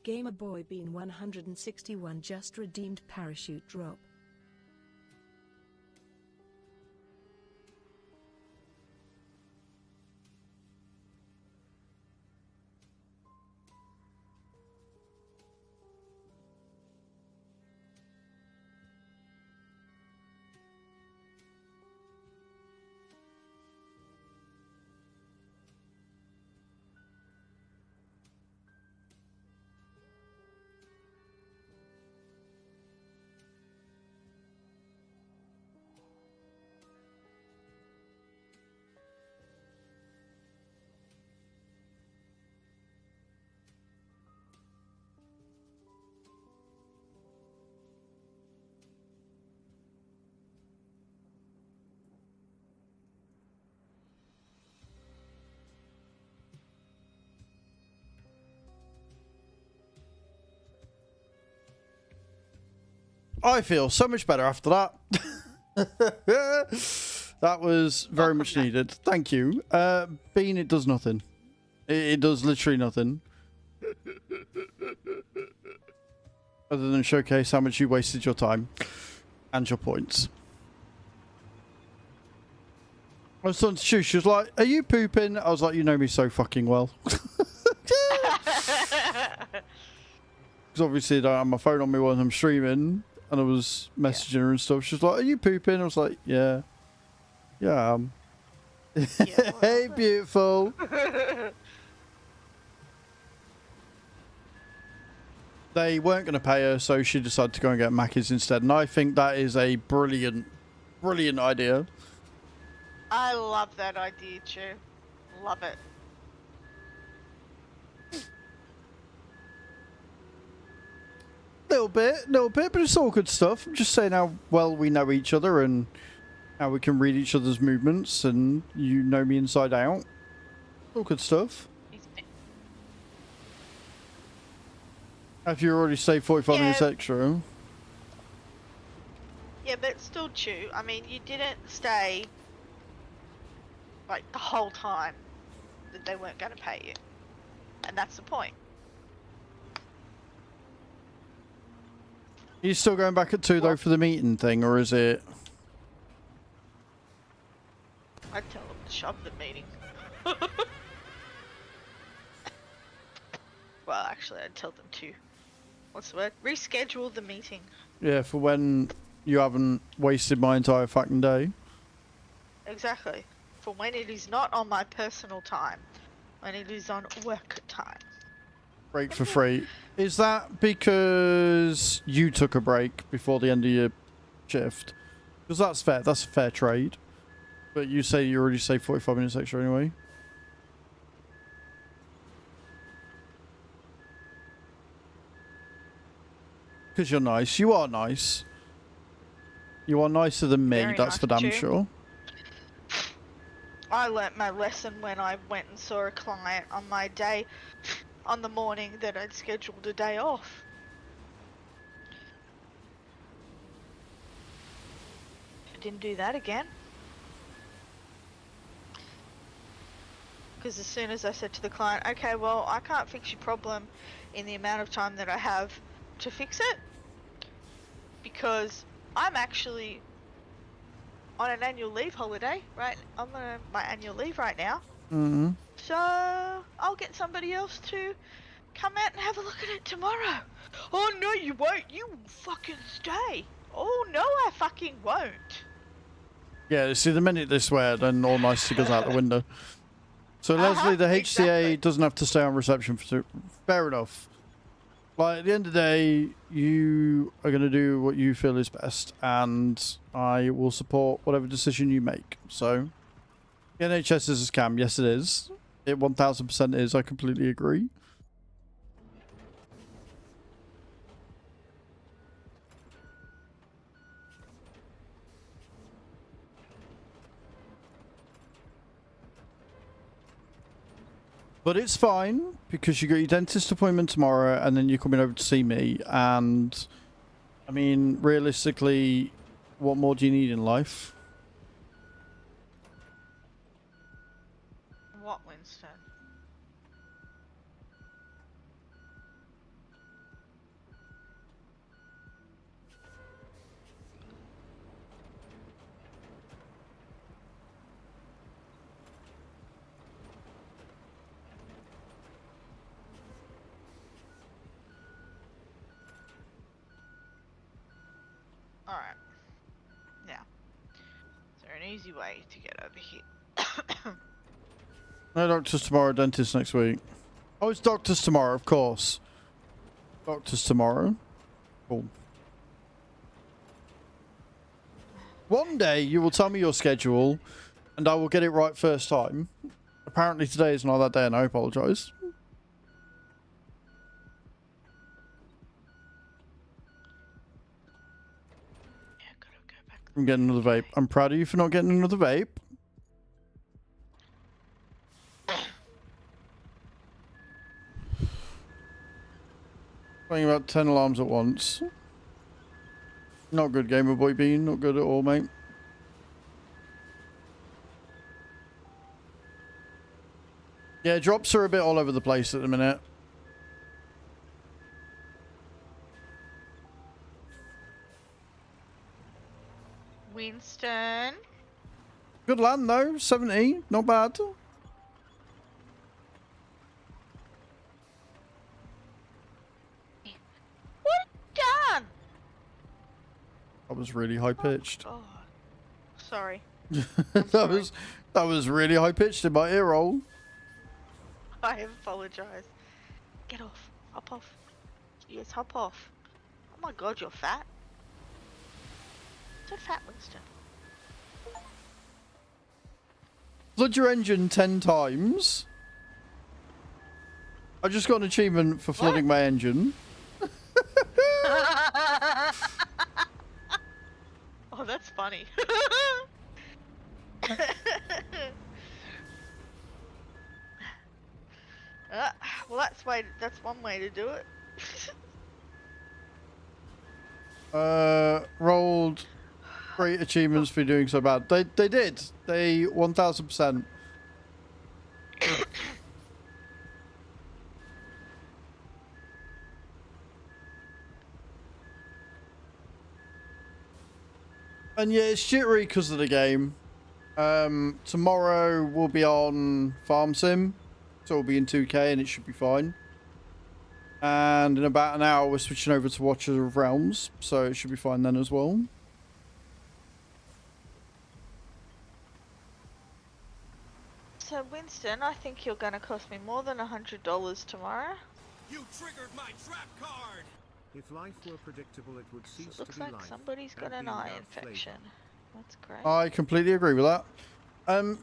Gamer Boy Bean 161 just redeemed parachute drop. I feel so much better after that. That was very much needed. Thank you. Bean, it does nothing. It does literally nothing. Other than showcase how much you wasted your time and your points. I was talking to Shu, she was like, "Are you pooping?" I was like, "You know me so fucking well." Because obviously I don't have my phone on me while I'm streaming. And I was messaging her and stuff. She was like, "Are you pooping?" I was like, "Yeah. Yeah, Yeah, Hey, beautiful. They weren't going to pay her, so she decided to go and get Mackey's instead. And I think that is a brilliant, brilliant idea. I love that idea, Chu. Love it. Little bit, but it's all good stuff. I'm just saying how well we know each other and how we can read each other's movements, and you know me inside out. All good stuff. Have you already saved 45 minutes extra? Yeah, but still, Chew. I mean, you didn't stay like the whole time that they weren't going to pay you, and that's the point. Are you still going back at 2 though for the meeting thing, or is it? I'd tell them to shove the meeting. Well, actually, I'd tell them to. What's the word? Reschedule the meeting. Yeah, for when you haven't wasted my entire fucking day. Exactly. For when it is not on my personal time. When it is on work time. Break for free. Is that because you took a break before the end of your shift? Because that's fair. That's a fair trade. But you say you already saved 45 minutes extra anyway. Because you're nice. You are nice. You are nicer than me, Very that's nice for damn too. sure. I learnt my lesson when I went and saw a client on my day, on the morning that I'd scheduled a day off. I didn't do that again. Because as soon as I said to the client, okay, well, I can't fix your problem in the amount of time that I have to fix it, because I'm actually on an annual leave holiday, right? I'm on my annual leave right now. Mm-hmm. So I'll get somebody else to come out and have a look at it tomorrow. Oh no, you won't. You fucking stay. Oh no, I fucking won't. Yeah, see, the minute they swear, then all nicety goes out the window. So Leslie, the HCA exactly. doesn't have to stay on reception for fair enough. Like, at the end of the day, you are going to do what you feel is best, and I will support whatever decision you make. So, the NHS is a scam. Yes, it is. It 1000% is. I completely agree. But it's fine, because you got your dentist appointment tomorrow, and then you're coming over to see me, and I mean, realistically, what more do you need in life? What, Winston? Alright. Now, is there an easy way to get over here? No doctors tomorrow, dentist next week. Oh, it's doctors tomorrow, of course. Doctors tomorrow. Cool. One day you will tell me your schedule, and I will get it right first time. Apparently today is not that day, and I apologise. Yeah, gotta go back. I'm getting another vape. I'm proud of you for not getting another vape. Playing about 10 alarms at once. Not good, Gamer Boy Bean. Not good at all, mate. Yeah, drops are a bit all over the place at the minute. Winston? Good land, though. 70. Not bad. What done? That was really high pitched. Oh, sorry. that was really high pitched in my ear roll. I apologize. Get off. Hop off. Yes, hop off. Oh my god, you're fat. So fat, Winston. Flood your engine 10 times. I just got an achievement for flooding my engine. Oh, that's funny. Well, that's one way to do it. Rolled great achievements for doing so bad. They did. They 1000%. And yeah, it's jittery because of the game. Tomorrow we'll be on Farm Sim, so we'll be in 2K and it should be fine. And in about an hour we're switching over to Watcher of Realms, so it should be fine then as well. So Winston, I think you're gonna cost me more than $100 tomorrow. You triggered my trap card! If life were predictable, it would cease It to looks be like life. somebody's got and an be eye without infection. flavor. That's great. I completely agree with that.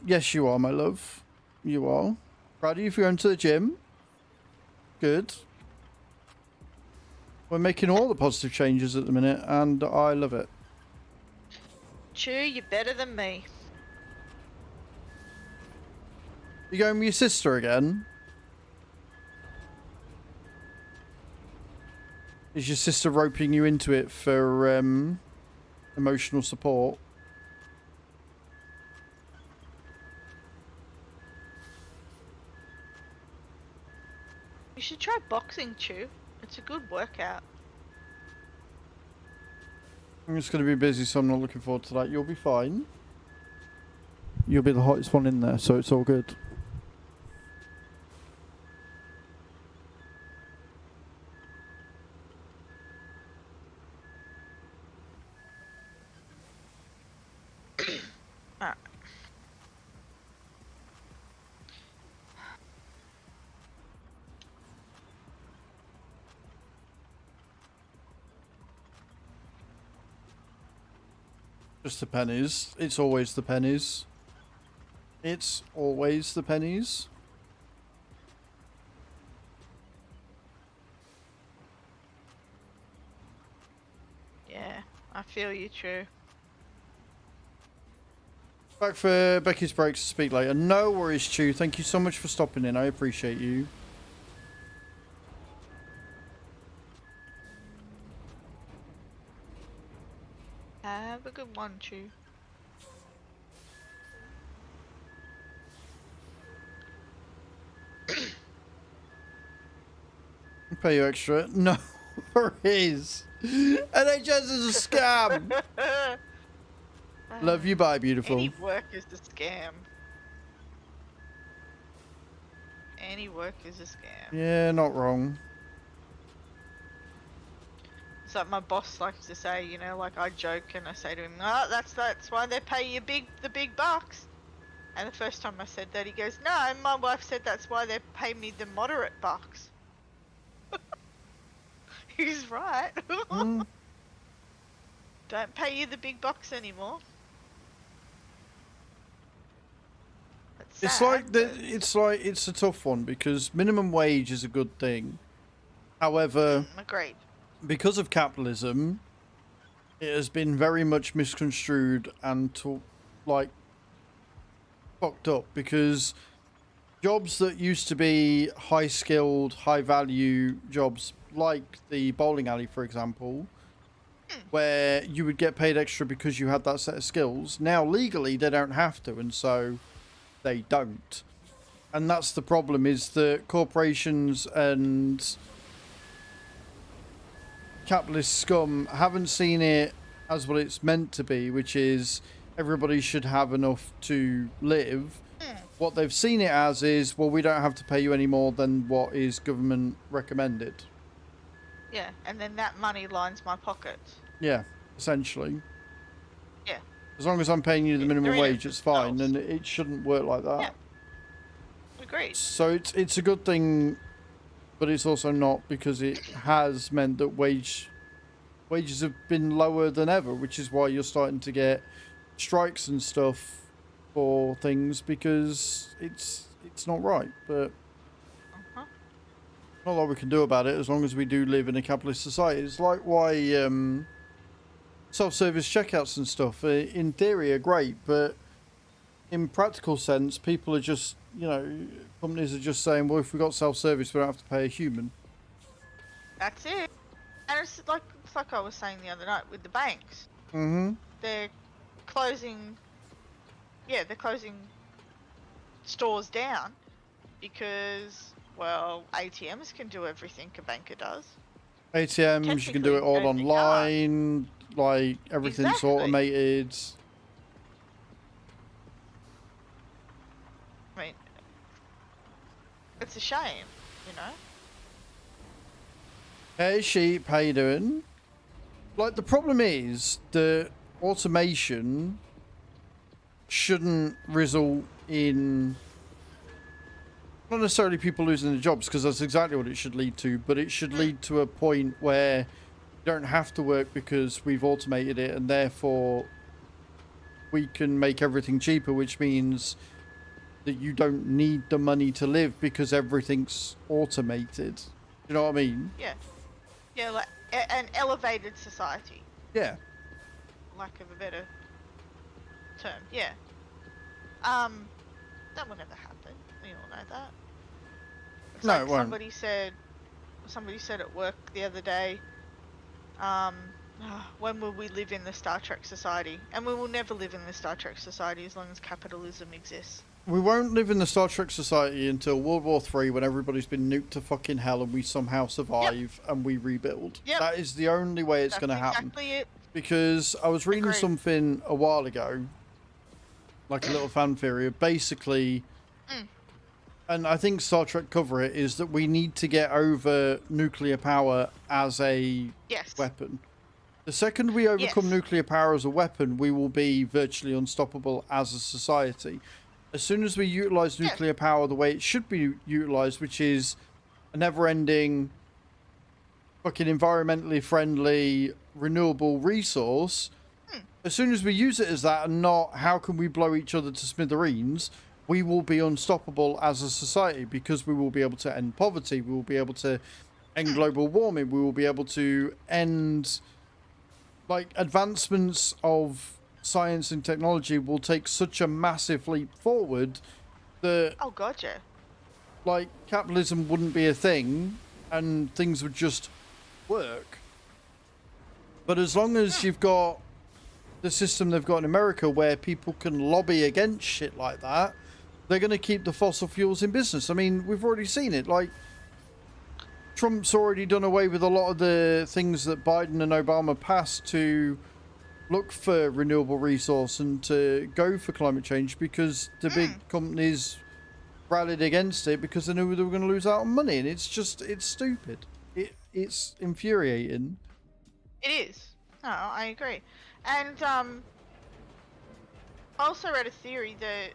Yes you are, my love. You are. Proud of you for going to the gym. Good. We're making all the positive changes at the minute, and I love it. Chew, you're better than me. You going with your sister again? Is your sister roping you into it for emotional support? You should try boxing, Chew. It's a good workout. I'm just going to be busy, so I'm not looking forward to that. You'll be fine. You'll be the hottest one in there, so it's all good. Alright. Just the pennies. It's always the pennies. It's always the pennies. Yeah, I feel you, Chew. Back for Becky's breaks to speak later. No worries, Chew. Thank you so much for stopping in. I appreciate you. Have a good one, Chew. I'll pay you extra. No worries. NHS is a scam. Love you, bye, beautiful. Any work is a scam. Any work is a scam. Yeah, not wrong. It's like my boss likes to say, you know, like I joke and I say to him, "Oh, that's why they pay you the big bucks." And the first time I said that, he goes, "No, my wife said that's why they pay me the moderate bucks." He's right. Mm. Don't pay you the big bucks anymore. That's It's sad, like but- it's a tough one because minimum wage is a good thing. However, Agreed. because of capitalism, it has been very much misconstrued and fucked up because jobs that used to be high skilled, high value jobs like the bowling alley, for example, where you would get paid extra because you had that set of skills, now legally they don't have to, and so they don't. And that's the problem, is that corporations and capitalist scum haven't seen it as what it's meant to be, which is everybody should have enough to live. What they've seen it as is, well, we don't have to pay you any more than what is government recommended. Yeah, and then that money lines my pockets. Yeah, essentially. Yeah. As long as I'm paying you the Yeah, minimum they're in it wage, it's fine, themselves. and it shouldn't work like that. Yeah. Agreed. So it's a good thing, but it's also not, because it has meant that wages have been lower than ever, which is why you're starting to get strikes and stuff for things, because it's not right. But Uh-huh. not a lot we can do about it as long as we do live in a capitalist society. It's like why self-service checkouts and stuff, in theory, are great, but in practical sense, people are just, companies are just saying, well, if we got self-service, we don't have to pay a human. That's it. And it's like I was saying the other night with the banks. Mm-hmm. They're closing. Yeah, they're closing stores down because, well, ATMs can do everything a banker does. ATMs, you can do it all Technically, they can't. online. Like everything's Exactly. automated. I mean, it's a shame, you know. Hey sheep, how you doing? Like the problem is the automation shouldn't result in not necessarily people losing their jobs, because that's exactly what it should lead to, but it should lead to a point where you don't have to work because we've automated it, and therefore we can make everything cheaper, which means that you don't need the money to live because everything's automated. You know what I mean? Yeah. Yeah, like an elevated society, Yeah. lack of a better term. Yeah. That will never happen. We all know that. It's No, like it won't. somebody said at work the other day, when will we live in the Star Trek society? And we will never live in the Star Trek society as long as capitalism exists. We won't live in the Star Trek society until World War III, when everybody's been nuked to fucking hell and we somehow survive and we rebuild. Yep. That is the only way it's going to happen. Exactly it. Because I was reading Agreed. something a while ago, like a little fan theory of basically, and I think Star Trek cover it, is that we need to get over nuclear power as a Yes. weapon. The second we overcome Yes. nuclear power as a weapon, we will be virtually unstoppable as a society. As soon as we utilize nuclear power the way it should be utilized, which is a never-ending, fucking environmentally friendly, renewable resource, as soon as we use it as that and not how can we blow each other to smithereens, we will be unstoppable as a society, because we will be able to end poverty, we will be able to end global warming, we will be able to end, like, advancements of science and technology will take such a massive leap forward that, Oh god, yeah. like, capitalism wouldn't be a thing and things would just work. But as long as you've got the system they've got in America where people can lobby against shit like that, they're going to keep the fossil fuels in business. I mean, we've already seen it. Like, Trump's already done away with a lot of the things that Biden and Obama passed to look for renewable resource and to go for climate change, because the big companies rallied against it because they knew they were going to lose out on money. And it's just, it's stupid. It's infuriating. It is. No, I agree. And I also read a theory that,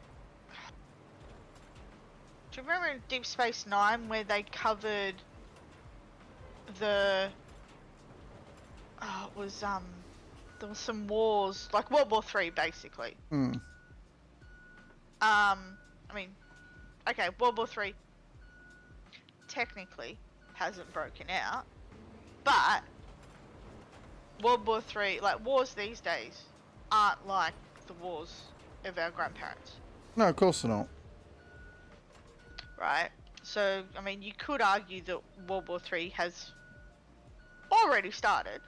do you remember in Deep Space Nine where they covered the it was there was some wars, like World War III basically. I mean, okay, World War III technically hasn't broken out, but World War III, like, wars these days aren't like the wars of our grandparents, No, of course not. right? So, I mean, you could argue that World War III has already started.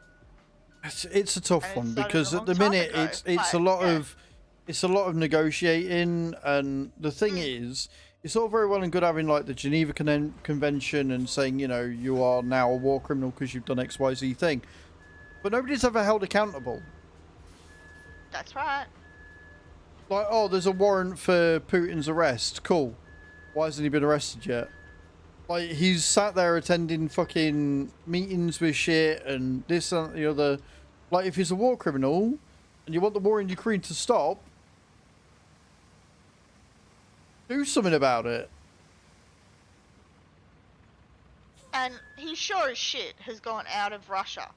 It's a tough And it one, started because a at the long time minute ago, it's a but, lot yeah. of negotiating, and the thing is, it's all very well and good having like the Geneva Convention and saying, you know, you are now a war criminal because you've done XYZ thing, but nobody's ever held accountable. That's right. Like, oh, there's a warrant for Putin's arrest. Cool. Why hasn't he been arrested yet? Like, he's sat there attending fucking meetings with shit and this and the other. Like, if he's a war criminal and you want the war in Ukraine to stop, do something about it. And he sure as shit has gone out of Russia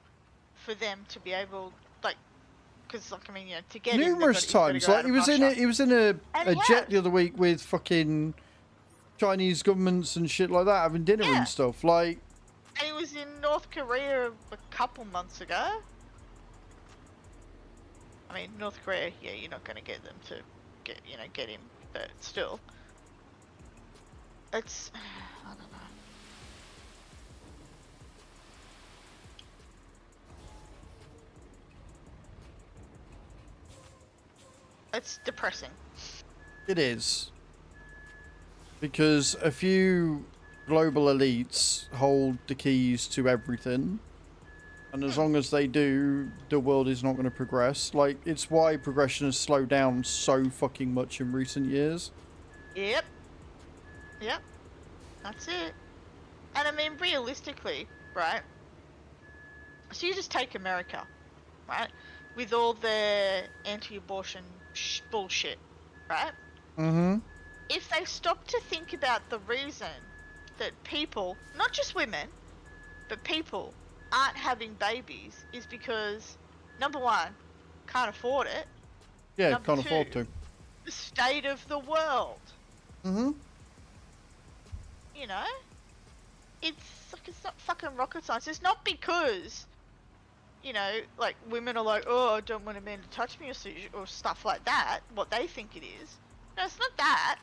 for them to be able, like, because, like, I mean, you know, to get Numerous times. Like, he was in a And he jet has. the other week with fucking Chinese governments and shit like that, having dinner Yeah. and stuff. Like, And he was in North Korea a couple months ago. I mean, North Korea, yeah, you're not going to get them to get him, but still. It's, I don't know. It's depressing. It is. Because a few global elites hold the keys to everything. And as long as they do, the world is not going to progress. Like, it's why progression has slowed down so fucking much in recent years. Yep. Yep. That's it. And I mean, realistically, right? So you just take America, right? With all their anti-abortion bullshit, right? Mm-hmm. If they stop to think about the reason that people, not just women, but people aren't having babies is because, number one, can't afford it. Yeah, Number can't two, afford to. the state of the world. Mm-hmm. You know? It's not fucking rocket science. It's not because, you know, like, women are like, oh, I don't want a man to touch me or stuff like that, what they think it is. No, it's not that.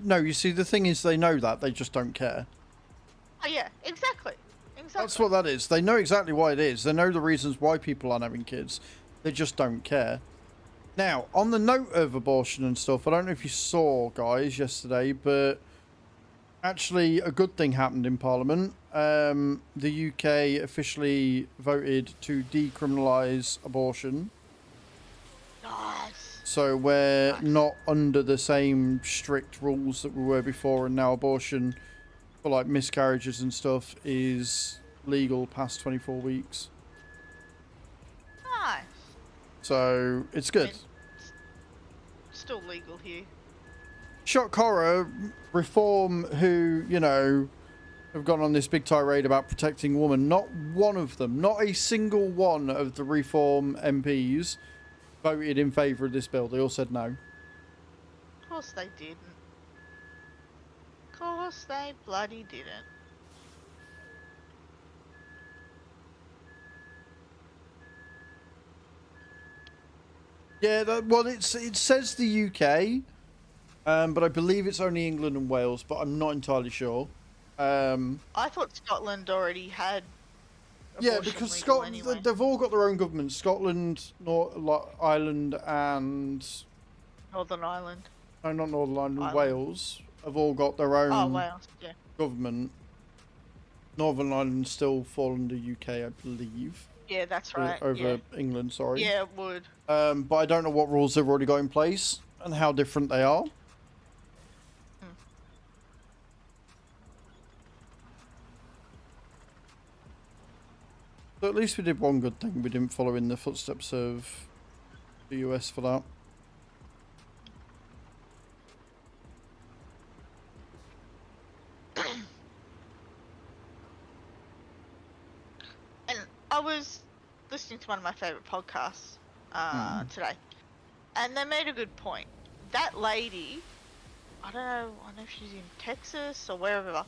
No, you see, the thing is they know that, they just don't care. Oh, yeah, exactly. That's what that is. They know exactly why it is. They know the reasons why people aren't having kids. They just don't care. Now, on the note of abortion and stuff, I don't know if you saw, guys, yesterday, but actually a good thing happened in Parliament. The UK officially voted to decriminalise abortion. Nice. So we're not under the same strict rules that we were before, and now abortion for like miscarriages and stuff is legal past 24 weeks. Nice. So it's good. I mean, still legal here. Shock horror, Reform, who, you know, have gone on this big tirade about protecting women. Not one of them, not a single one of the Reform MPs voted in favour of this bill. They all said no. Of course they didn't. Of course they bloody didn't. Yeah, well, it says the UK, but I believe it's only England and Wales, but I'm not entirely sure. I thought Scotland already had. Yeah, because Scotland, anyway. they've all got their own government. Scotland, Ireland, and Northern Ireland. no, not Northern Ireland, Ireland. Wales have all got their own Oh, Wales, yeah. government. Northern Ireland still fall under UK, I believe. Yeah, that's right. Over England, sorry. Yeah, it would. But I don't know what rules they've already got in place and how different they are. So at least we did one good thing. We didn't follow in the footsteps of the US for that. And I was listening to one of my favourite podcasts today, and they made a good point. That lady, I don't know if she's in Texas or wherever,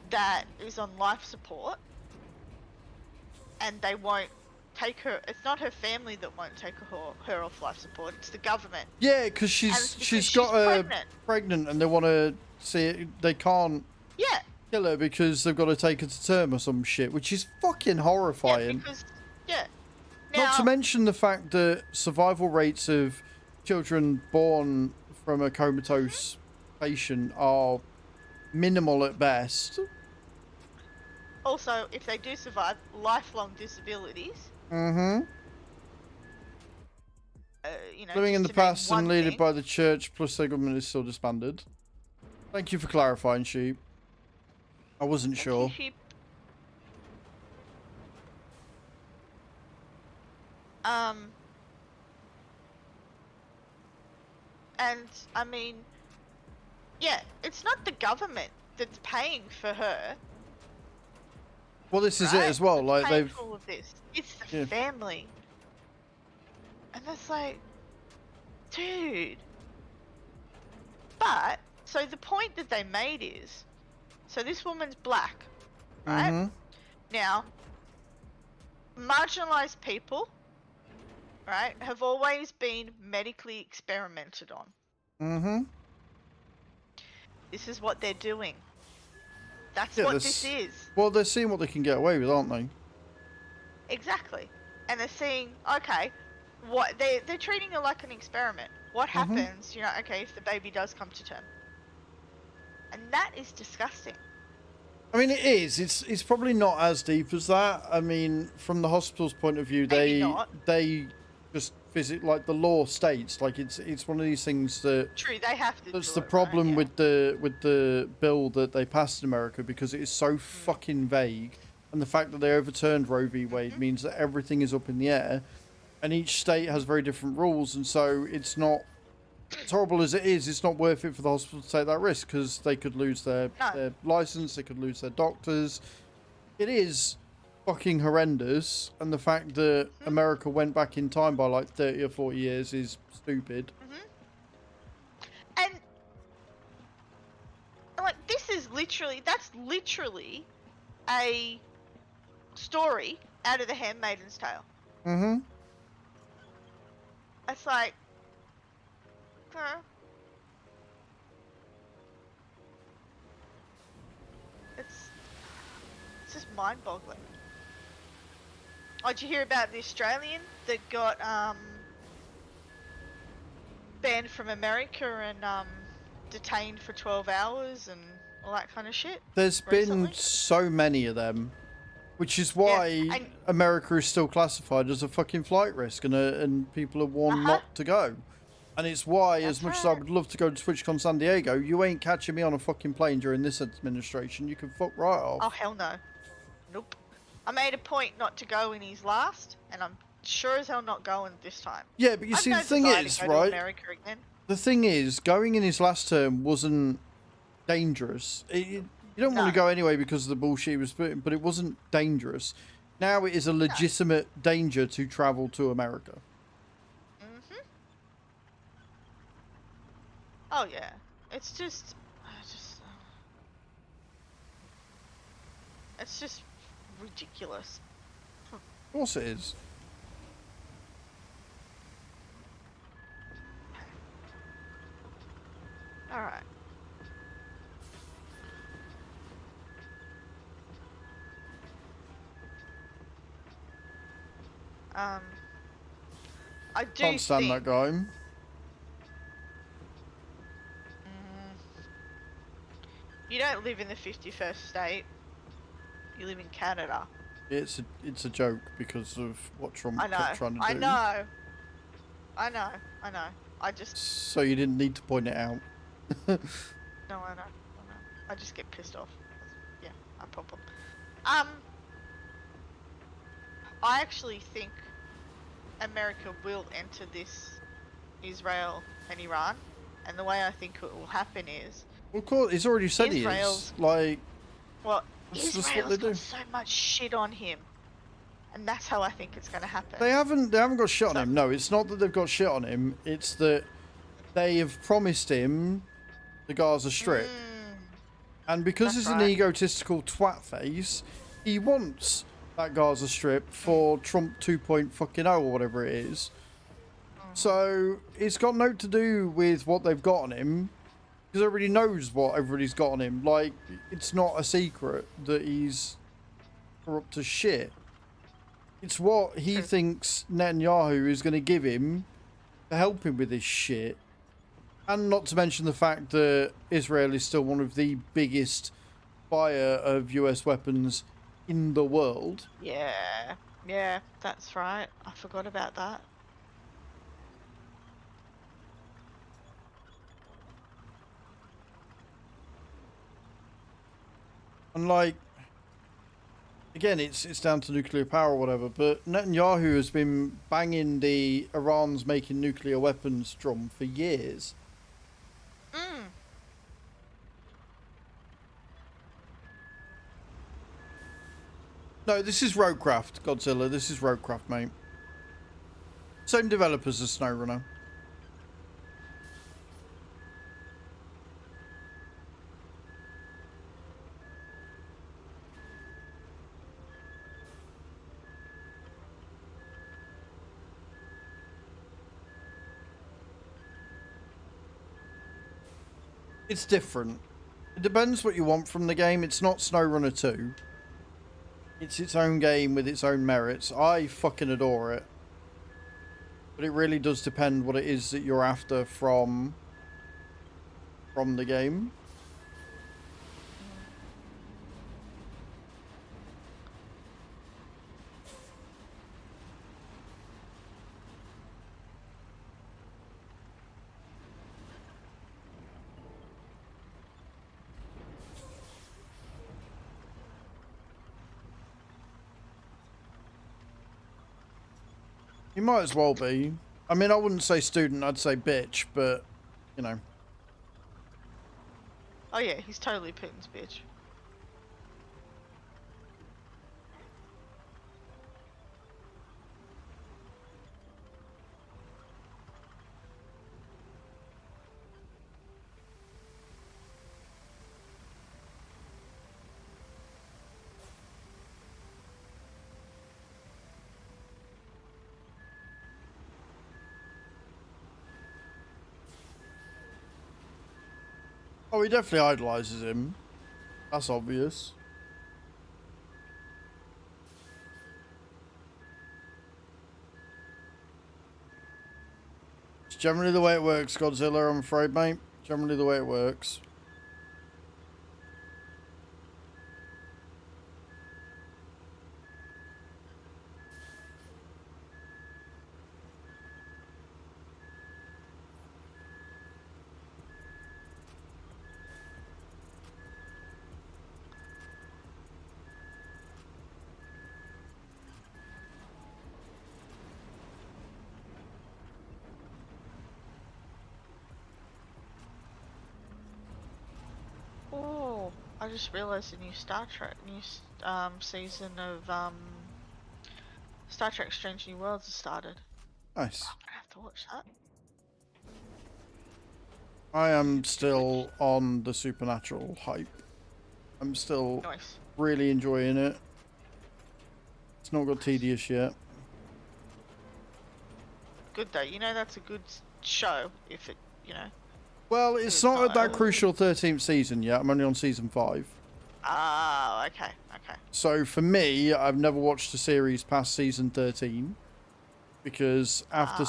that is on life support, and they won't take her. It's not her family that won't take her off life support. It's the government. Yeah, because she's got her pregnant, and they want to see it. They can't. Yeah. Kill her because they've got to take her to term or some shit, which is fucking horrifying. Yeah. Now, not to mention the fact that survival rates of children born from a comatose patient are minimal at best. Also, if they do survive, lifelong disabilities. Mm-hmm. You know, Living in the past and leaded by the church, plus their government is still disbanded. Thank you for clarifying, Sheep. I wasn't sure. And I mean, yeah, it's not the government that's paying for her. Well, this is it as well. Like they've. All of this. It's the family. And that's like, dude. But so the point that they made is, so this woman's black, right? Mm-hmm. Now, marginalized people, right, have always been medically experimented on. Mm-hmm. This is what they're doing. That's what this is. Well, they're seeing what they can get away with, aren't they? Exactly. And they're seeing, okay, what they're treating it like an experiment. What happens, you know, okay, if the baby does come to term. And that is disgusting. I mean, it is. It's probably not as deep as that. I mean, from the hospital's point of view, Maybe not. they just visit, like, the law states, like it's one of these things that True, they have to. that's do the it, problem right? with the bill that they passed in America, because it is so fucking vague, and the fact that they overturned Roe v. Wade means that everything is up in the air, and each state has very different rules, and so it's not, as horrible as it is, it's not worth it for the hospital to take that risk, because they could lose their license, they could lose their doctors. It is fucking horrendous, and the fact that America went back in time by like 30 or 40 years is stupid. And like, that's literally a story out of The Handmaid's Tale. It's like, it's just mind-boggling. Oh, did you hear about the Australian that got banned from America and detained for 12 hours and all that kind of shit? There's recently? been so many of them, which is why America is still classified as a fucking flight risk, and people are warned not to go. And it's why, as much as I would love to go to TwitchCon San Diego, you ain't catching me on a fucking plane during this administration. You can fuck right off. Oh, hell no. Nope. I made a point not to go in his last, and I'm sure as hell not going this time. Yeah, but you see, the thing is, right? America again. The thing is, going in his last term wasn't dangerous. You don't want to go anyway because of the bullshit he was putting, but it wasn't dangerous. Now it is a legitimate danger to travel to America. Oh yeah, it's just ridiculous. Of course it is. All right. I do Can't stand that guy. You don't live in the 51st state. You live in Canada. It's a joke because of what Trump I know. kept trying to do. I know. I just. So you didn't need to point it out. No, I know. I just get pissed off. Yeah, no problem. I actually think America will enter this Israel and Iran, and the way I think it will happen is. Well, of course, he's already said he is. Like, well, that's what Israel's they do. got so much shit on him, and that's how I think it's going to happen. They haven't got shit on him. No, it's not that they've got shit on him. It's that they have promised him the Gaza Strip, and because he's an egotistical twat face, he wants that Gaza Strip for Trump 2.0 or whatever it is. So it's got no to do with what they've got on him. Because everybody knows what everybody's got on him. Like, it's not a secret that he's corrupt as shit. It's what he thinks Netanyahu is going to give him to help him with this shit. And not to mention the fact that Israel is still one of the biggest buyer of US weapons in the world. Yeah, that's right. I forgot about that. And like, again, it's down to nuclear power or whatever, but Netanyahu has been banging the Iran's making nuclear weapons drum for years. No, this is Roadcraft, Godzilla. This is Roadcraft, mate. Same developers as SnowRunner. It's different. It depends what you want from the game. It's not SnowRunner 2. It's its own game with its own merits. I fucking adore it. But it really does depend what it is that you're after from the game. You might as well be. I mean, I wouldn't say student, I'd say bitch, but, you know. Oh yeah, he's totally Putin's bitch. Oh, he definitely idolizes him. That's obvious. It's generally the way it works, Godzilla, I'm afraid, mate. Generally the way it works. Oh, I just realized the new Star Trek, season of Star Trek: Strange New Worlds has started. Nice. I'm gonna have to watch that. I am still on the supernatural hype. I'm still Nice. really enjoying it. It's not got tedious yet. Good though. You know that's a good show if it, you know. Well, it's not at that crucial 13th season yet. I'm only on season 5. Ah, okay, okay. So for me, I've never watched a series past season 13 because after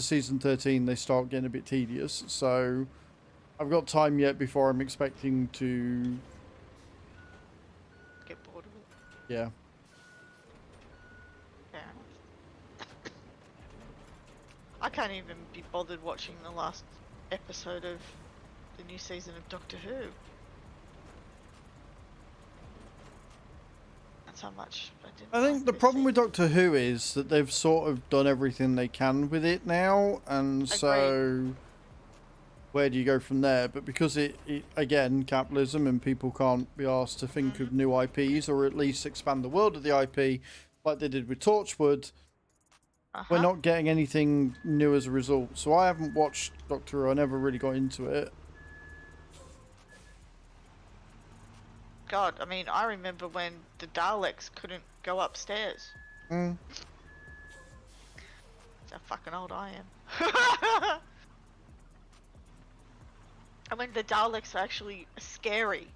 season 13 they start getting a bit tedious. So I've got time yet before I'm expecting to Get bored of it. yeah. Yeah. I can't even be bothered watching the last episode of the new season of Doctor Who. That's how much I didn't. I think like the this problem with season. Doctor Who is that they've sort of done everything they can with it now, and so where do you go from there? But because it again, capitalism, and people can't be asked to think of new IPs or at least expand the world of the IP like they did with Torchwood, we're not getting anything new as a result. So I haven't watched Doctor Who. I never really got into it. God, I mean, I remember when the Daleks couldn't go upstairs. Mm. That's how fucking old I am. And when the Daleks are actually scary.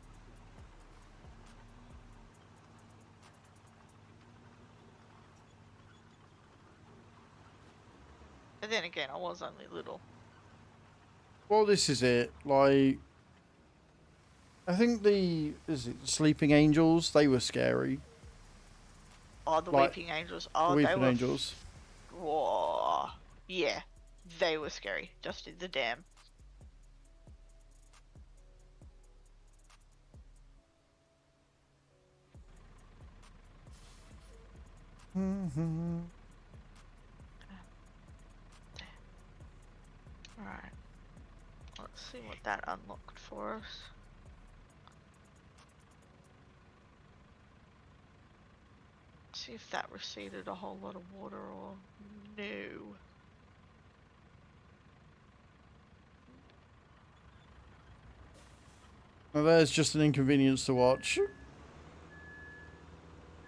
But then again, I was only little. Well, this is it. Like, I think Sleeping Angels? They were scary. Oh, the Like, Weeping Angels. The Oh, they Weeping were. Angels. Oh, yeah, they were scary. Just did the damn. Mm-hmm. Alright. Let's see what that unlocked for us. See if that receded a whole lot of water or no. Now there's just an inconvenience to watch.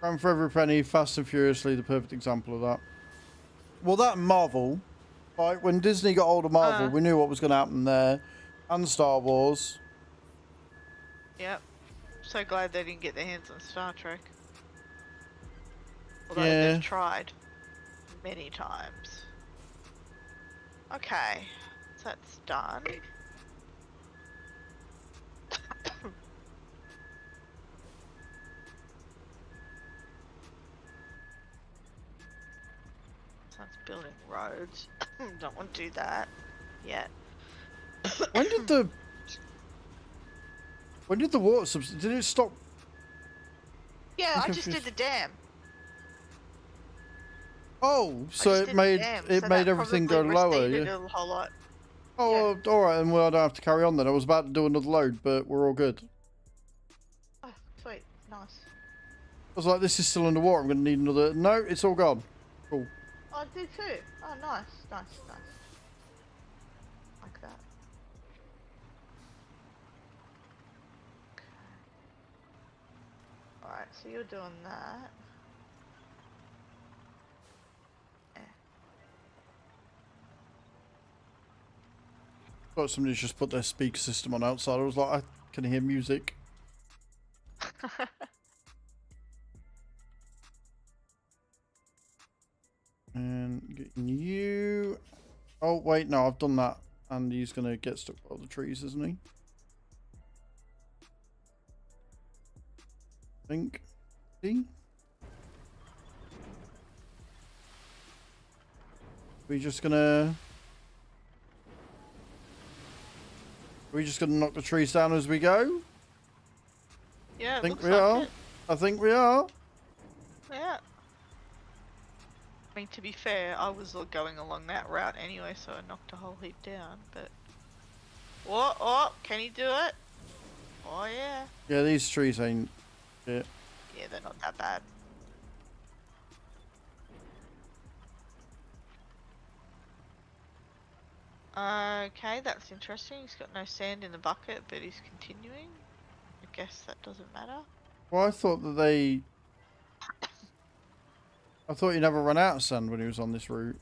Run for Every Penny, Fast and Furiously, the perfect example of that. Well, that and Marvel, right? When Disney got hold of Marvel, we knew what was going to happen there. And Star Wars. Yep. So glad they didn't get their hands on Star Trek. Although Yeah. they've tried many times. Okay, so that's done. So that's building roads. Don't want to do that yet. When did the water did it stop? Yeah, I'm I just did confused. the dam. Oh, I so just it did the made dam, it so made that everything go probably lower, receded yeah. a whole lot. Oh, Yeah. well, all right, and well, I don't have to carry on then. I was about to do another load, but we're all good. Oh, sweet, nice. I was like, this is still underwater. I'm going to need another. No, it's all gone. Cool. Oh, I do too. Oh, nice, nice, nice. Like that. Alright, so you're doing that. Thought somebody's just put their speaker system on outside. I was like, I can hear music. And getting you. Oh, wait, no, I've done that. And he's going to get stuck by the trees, isn't he? I think. See? We just gonna knock the trees down as we go? Yeah, I it think looks we like are. it. I think we are. Yeah. I mean, to be fair, I was going along that route anyway, so I knocked a whole heap down, but... What? Oh, can you do it? Oh, yeah. Yeah, these trees ain't shit. Yeah, they're not that bad. Okay, that's interesting. He's got no sand in the bucket, but he's continuing. I guess that doesn't matter. Well, I thought that I thought you never run out of sand when he was on this route.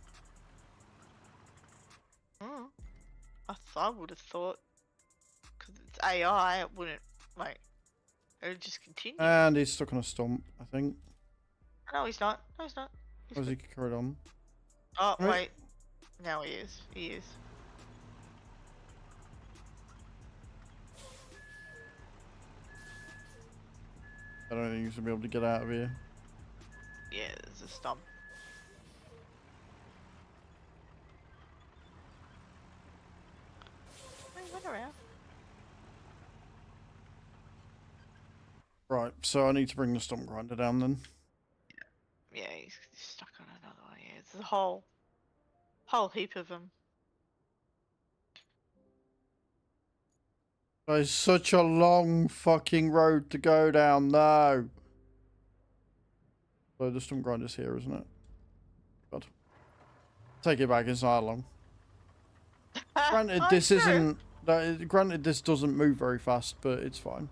Hmm. I would have thought, because it's AI, it wouldn't, like, it would just continue. And he's stuck on a stump, I think. No, he's not. No, he's not. He's Or is he good. carried on? Oh, Right. wait. No, he is. He is. I don't think he's gonna be able to get out of here. Yeah, there's a stump. He went around. Right, so I need to bring the stump grinder down then. Yeah, he's stuck on another one. Yeah, it's a whole heap of them. There's such a long fucking road to go down, no. So the stump grinder's here, isn't it? God. Take it back, it's not that long. Granted, Oh, this true. isn't... Granted, this doesn't move very fast, but it's fine.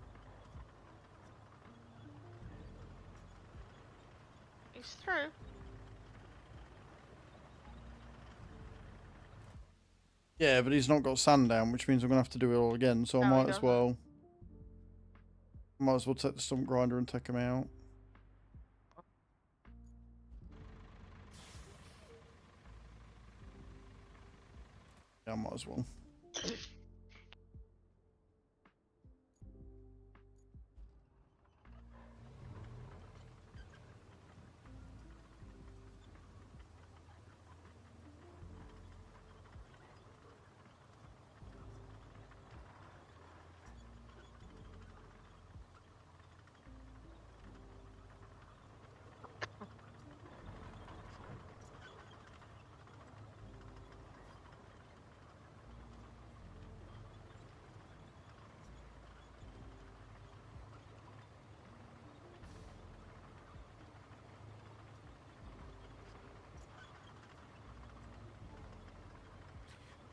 He's through. Yeah, but he's not got sand down, which means I'm going to have to do it all again, so I No, he might as well... Might as well take the stump grinder and take him out. Yeah, I might as well.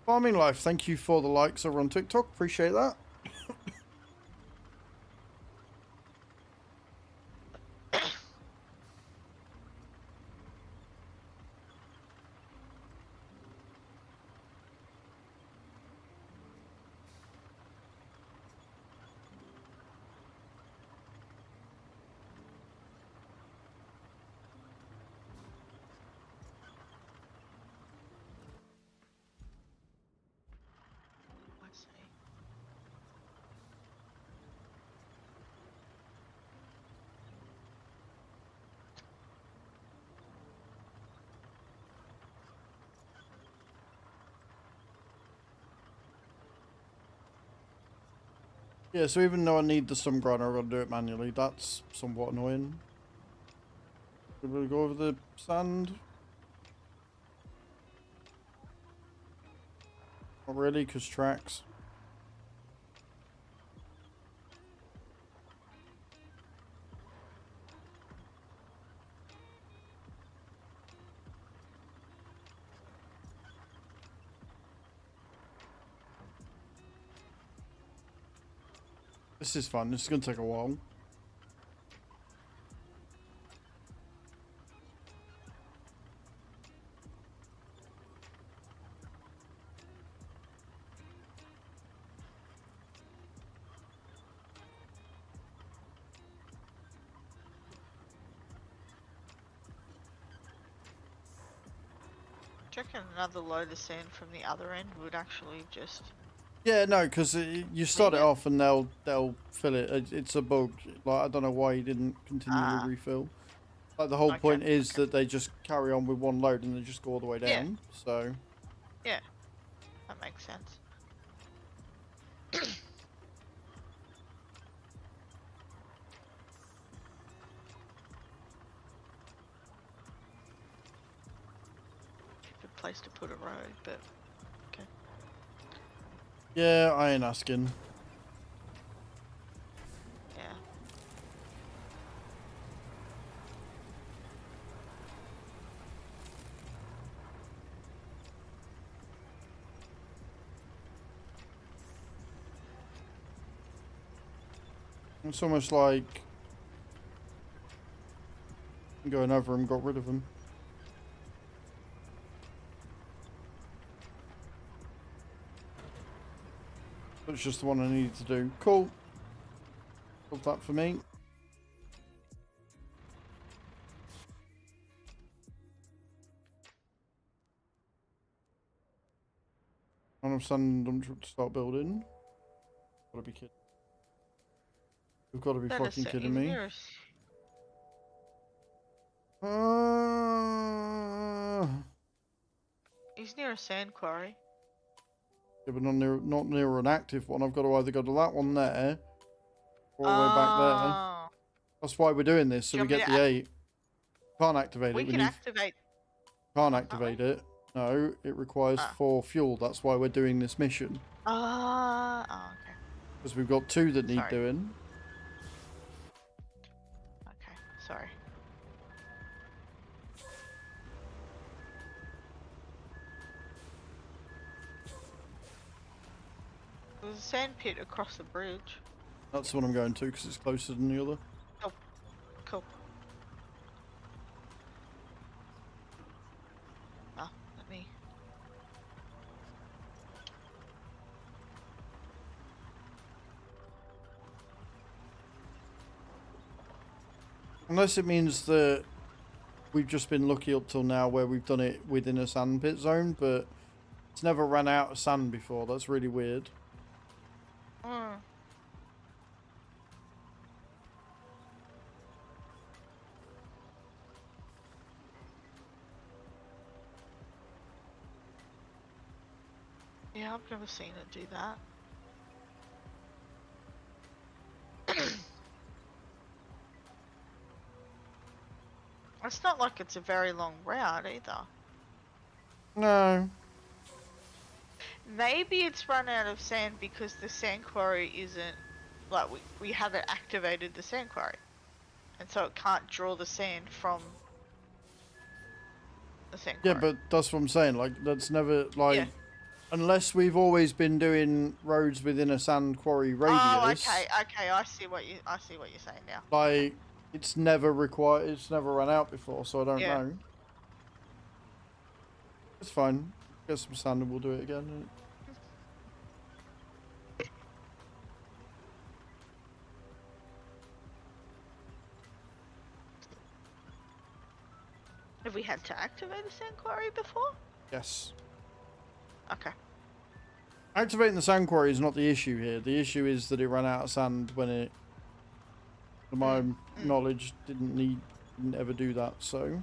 Farming Life, thank you for the likes over on TikTok. Appreciate that. Yeah, so even though I need the stump grinder, I've got to do it manually. That's somewhat annoying. Should we go over the sand? Not really, because tracks. This is fun. This is going to take a while. Do you reckon another load of sand from the other end would actually just... Yeah, no, because you start it it? off and they'll fill it. It's a bug. Like, I don't know why you didn't continue to refill. Like, the whole Okay, point is that they just carry on with one load and they just go all the way Yeah. down. So Yeah, that makes sense. Good place to put a road, but okay. yeah, I ain't asking. Yeah. It's almost like going over and got rid of them. That's just the one I needed to do. Cool. Love that for me. And I've sand them to start building. Gotta be kidding. You've got to be fucking kidding me. He's near a sand quarry. Yeah, but not near an active one. I've got to either go to that one there, or all the way back there. Oh. That's why we're doing this, so Do we you want get me the to 8. Can't activate We it. can activate. Can't activate it. No, it requires 4 fuel. That's why we're doing this mission. Oh, okay. Because we've got 2 that need Sorry. doing. Okay, sorry. There's a sand pit across the bridge. That's the one I'm going to because it's closer than the other. Oh, cool. Ah, let me... Unless it means that we've just been lucky up till now where we've done it within a sand pit zone, but it's never ran out of sand before. That's really weird. Yeah, I've never seen it do that. It's not like it's a very long route either. No. Maybe it's run out of sand because the sand quarry isn't... Like, we haven't activated the sand quarry. And so it can't draw the sand from the sand quarry. Yeah, but that's what I'm saying. Like, that's never, like... Unless we've always been doing roads within a sand quarry radius. Oh, okay, I see what you're saying now. Like, it's never required. It's never run out before, so I don't know. It's fine. Get some sand and we'll do it again. Have we had to activate a sand quarry before? Yes. Okay. Activating the sand quarry is not the issue here. The issue is that it ran out of sand when it, to my knowledge, didn't ever do that, so.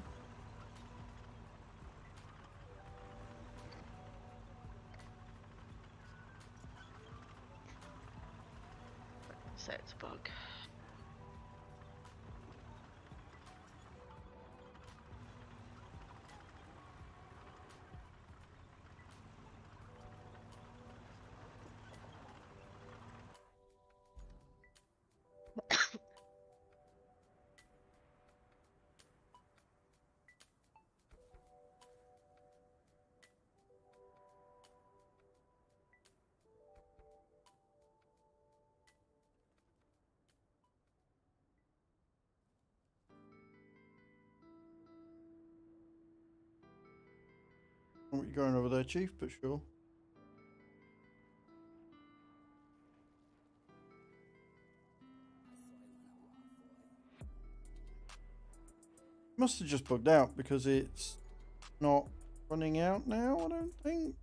the bug. What you going over there, Chief? But sure. Must have just bugged out because it's not running out now, I don't think.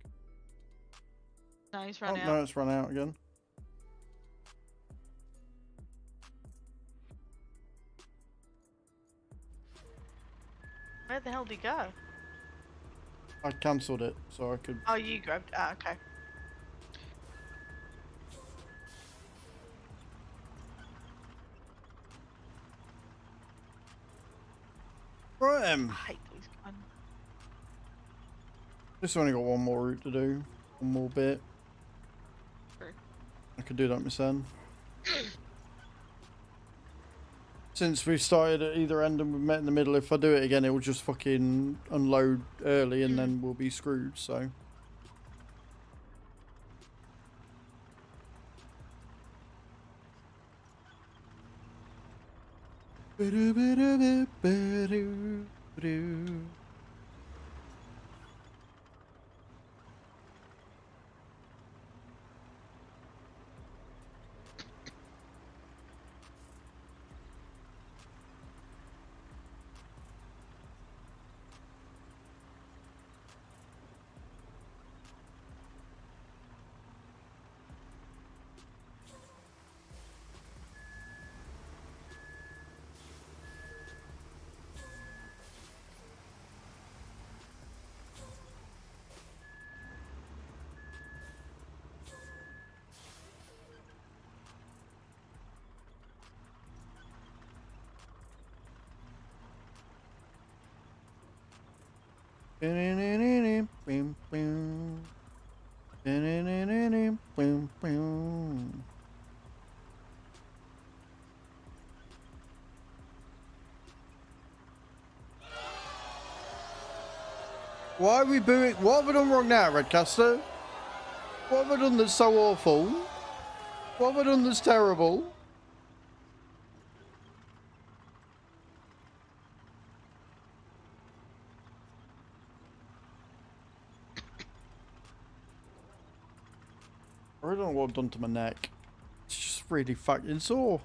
No, he's run out. No, it's run out again. Where the hell did he go? I cancelled it so I could. Oh, you grabbed. Ah, okay. Right, I hate these guns. Just only got one more route to do. One more bit. True. I could do that myself. Since we've started at either end and we've met in the middle, if I do it again, it will just fucking unload early and then we'll be screwed, so. Why are we booing? What have I done wrong now, Redcaster? What have I done that's so awful? What have I done that's terrible? I don't know what I've done to my neck. It's just really fucking sore.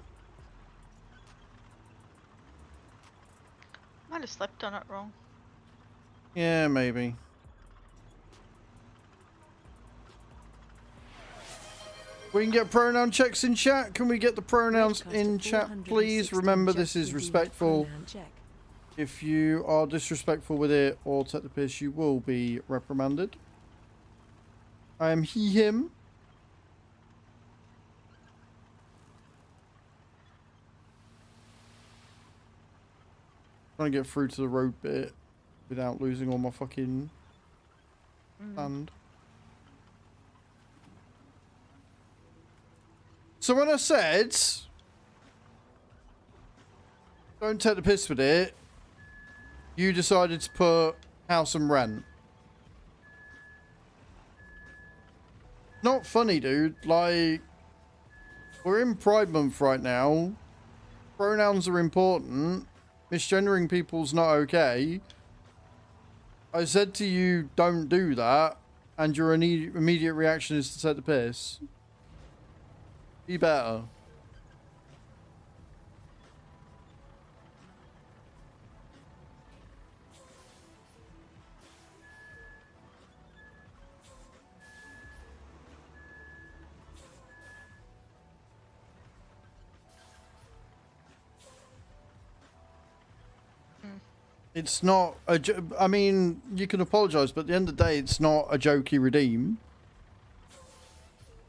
Might have slept on it wrong. Yeah, maybe. We can get pronoun checks in chat. Can we get the pronouns in chat, please? Remember, this is respectful. If you are disrespectful with it or take the piss, you will be reprimanded. I am he, him. Trying to get through to the road bit without losing all my fucking sand. So when I said don't take the piss with it, you decided to put house and rent. Not funny, dude. Like, we're in Pride Month right now. Pronouns are important. Misgendering people's not okay. I said to you, don't do that, and your immediate reaction is to take the piss. Be better. It's not a I mean, you can apologise, but at the end of the day, it's not a jokey redeem.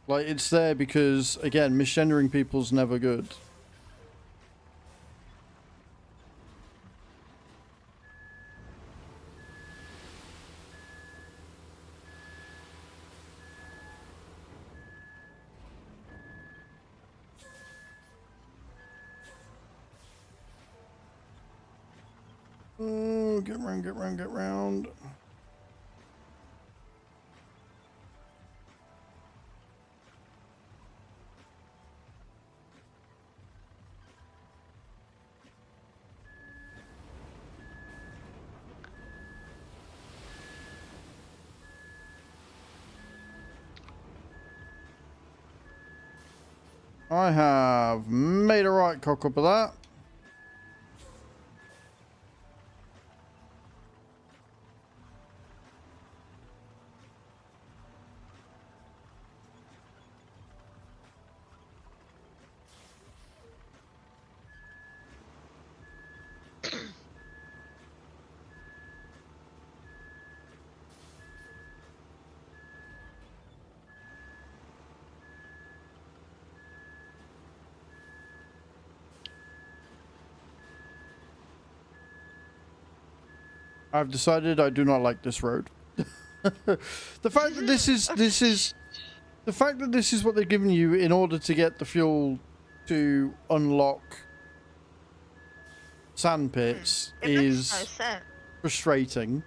Like, it's there because, again, misgendering people's never good. Oh, get round, get round, get round. I have made a right cock up of that. I've decided I do not like this road. The fact that this is the fact that this is what they're giving you in order to get the fuel to unlock sand pits It makes no is sense. frustrating.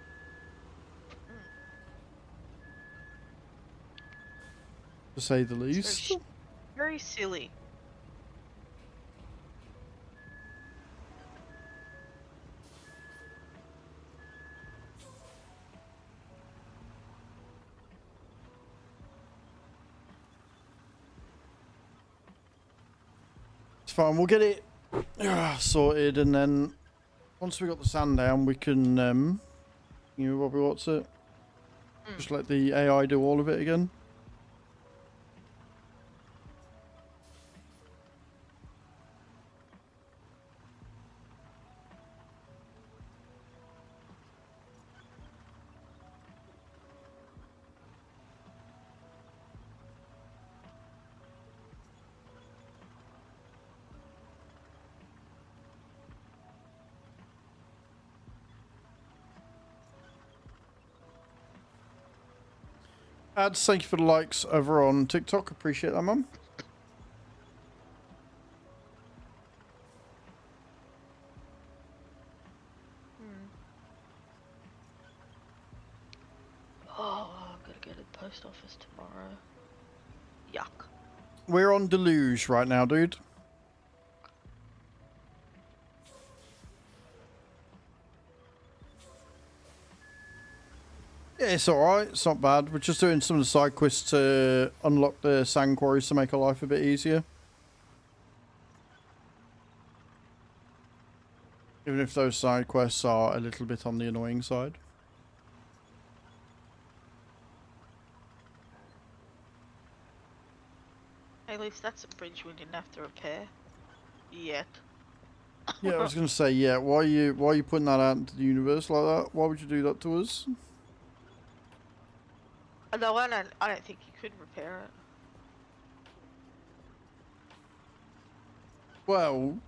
To say the least. Very silly. It's fine, we'll get it sorted, and then once we got the sand down, we can, you know, Robbie, what's it? Just let the AI do all of it again. Ads, thank you for the likes over on TikTok. Appreciate that, Mum. Oh, I've got to go to the post office tomorrow. Yuck. We're on Deluge right now, dude. Yeah, it's alright. It's not bad. We're just doing some of the side quests to unlock the sand quarries to make our life a bit easier. Even if those side quests are a little bit on the annoying side. At least that's a bridge we didn't have to repair. Yet. Yeah, I was gonna say, yeah, why are you putting that out into the universe like that? Why would you do that to us? No, I don't think you could repair it. Well,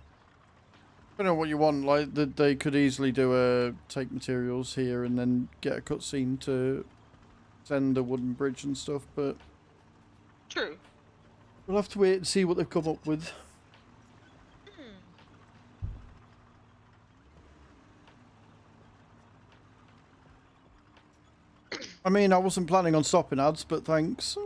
depending on what you want, like they could easily do a take materials here and then get a cutscene to send a wooden bridge and stuff, but True. we'll have to wait and see what they've come up with. I mean, I wasn't planning on stopping ads, but thanks.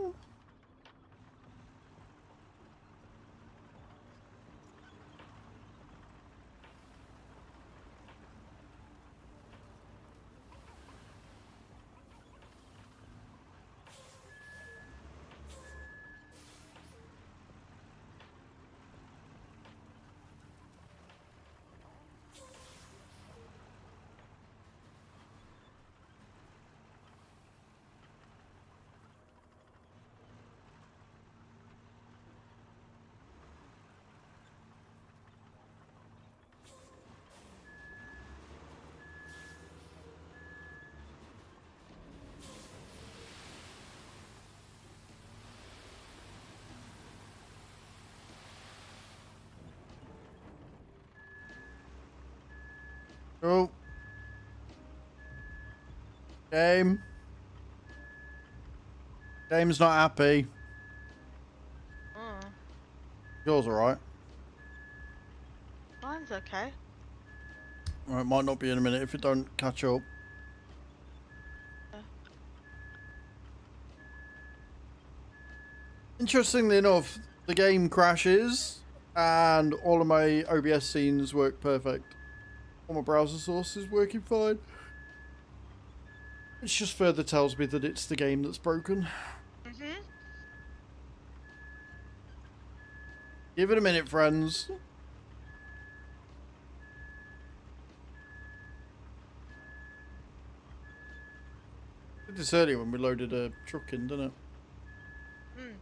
Oh. Game. Game's not happy. Mm. Yours alright. Mine's okay. Well, it might not be in a minute if it don't catch up. Interestingly enough, the game crashes and all of my OBS scenes work perfect. All my browser source is working fine. Which just further tells me that it's the game that's broken. Mhm. Give it a minute, friends. Did this earlier when we loaded a truck in, didn't it? Mm.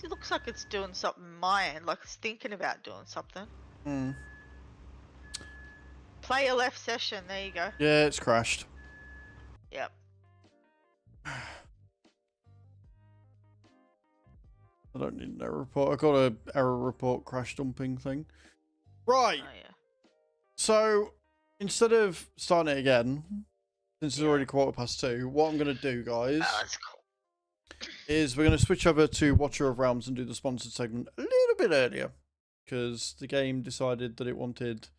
It looks like it's doing something on my end, like it's thinking about doing something. Hmm. Play a left session, there you go. Yeah, it's crashed. Yep. I don't need an error report. I got a error report crash dumping thing. Right. Oh yeah. So instead of starting it again, since it's Yeah. already 2:15, what I'm going to do, guys, Oh, that's cool. is we're going to switch over to Watcher of Realms and do the sponsored segment a little bit earlier, because the game decided that it wanted to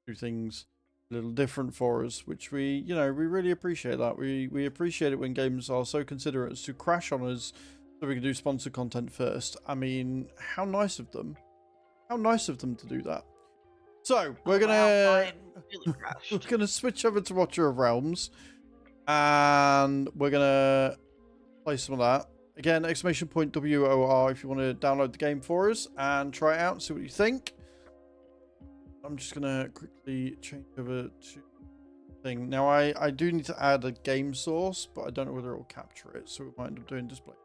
do things a little different for us, which we really appreciate that. We appreciate it when games are so considerate as to crash on us so we can do sponsored content first. I mean, how nice of them. How nice of them to do that. So we're Oh, wow, gonna mine really crashed. we're gonna switch over to Watcher of Realms, and we're gonna play some of that again. Exclamation point WOR if you want to download the game for us and try it out and see what you think. I'm just gonna quickly change over to thing now. I do need to add a game source, but I don't know whether it will capture it, so we might end up doing display.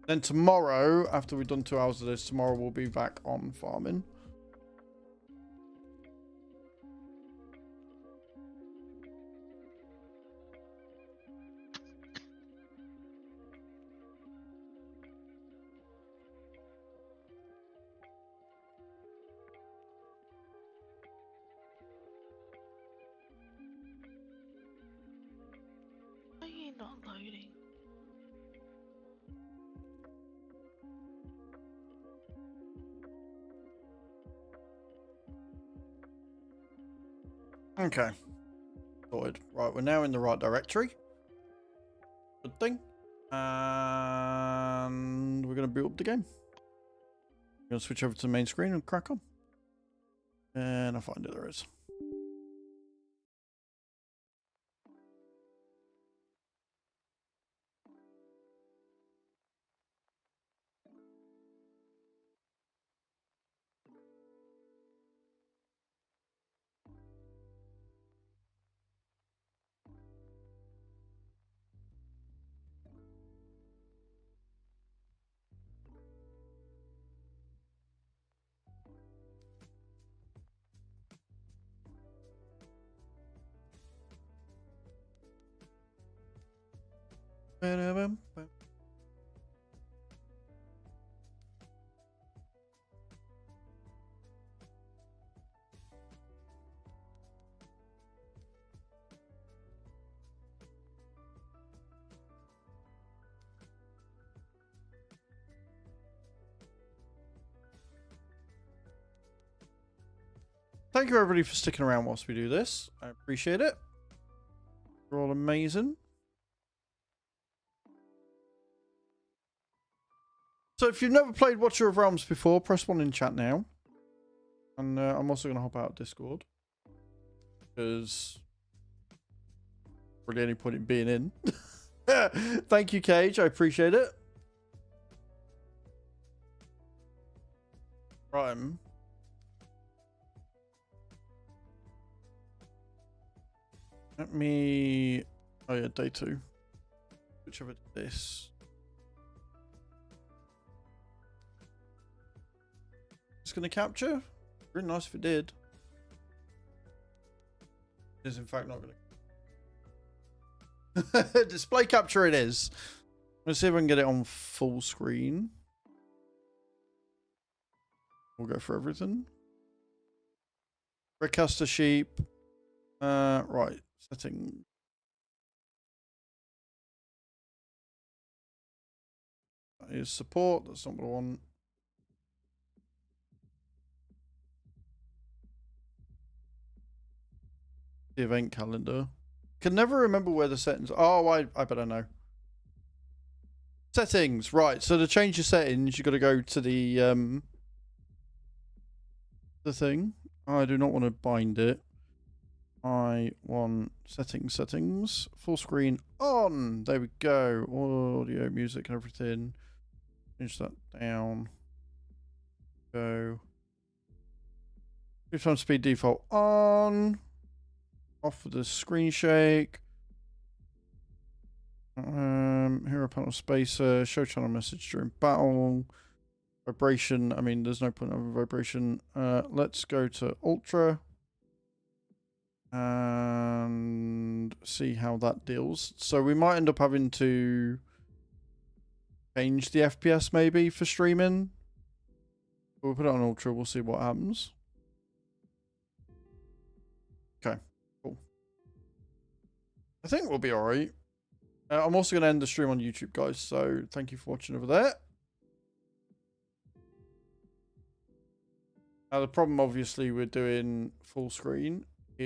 Then tomorrow, after we've done 2 hours of this, tomorrow we'll be back on farming. Why are you not loading? Okay. Sorted. Right, we're now in the right directory. Good thing. And we're going to build up the game. I'm going to switch over to the main screen and crack on. And I'll find it, there is. Thank you everybody for sticking around whilst we do this. I appreciate it. You're all amazing. So if you've never played Watcher of Realms before, press 1 in chat now. And I'm also going to hop out of Discord. Because really any point in being in. Thank you, Cage. I appreciate it. Right. Let me... Oh yeah, day 2. Switch over to this. It's going to capture? Really nice if it did. It is in fact not going to... Display capture it is. Let's see if I can get it on full screen. We'll go for everything. Redcaster sheep. Right. Setting. That is support. That's not what I want. The event calendar. Can never remember where the settings. Oh, I better know. Settings. Right. So to change your settings, you got to go to the thing. I do not want to bind it. I want settings, full screen on. There we go. Audio, music, and everything. Change that down. Go. 2x speed default on. Off with the screen shake. Hero panel spacer. Show channel message during battle. Vibration. I mean, there's no point of vibration. Let's go to ultra. And see how that deals. So we might end up having to change the FPS maybe for streaming. We'll put it on ultra. We'll see what happens. Okay, cool. I think we'll be all right. I'm also going to end the stream on YouTube, guys. So thank you for watching over there. Now the problem, obviously, we're doing full screen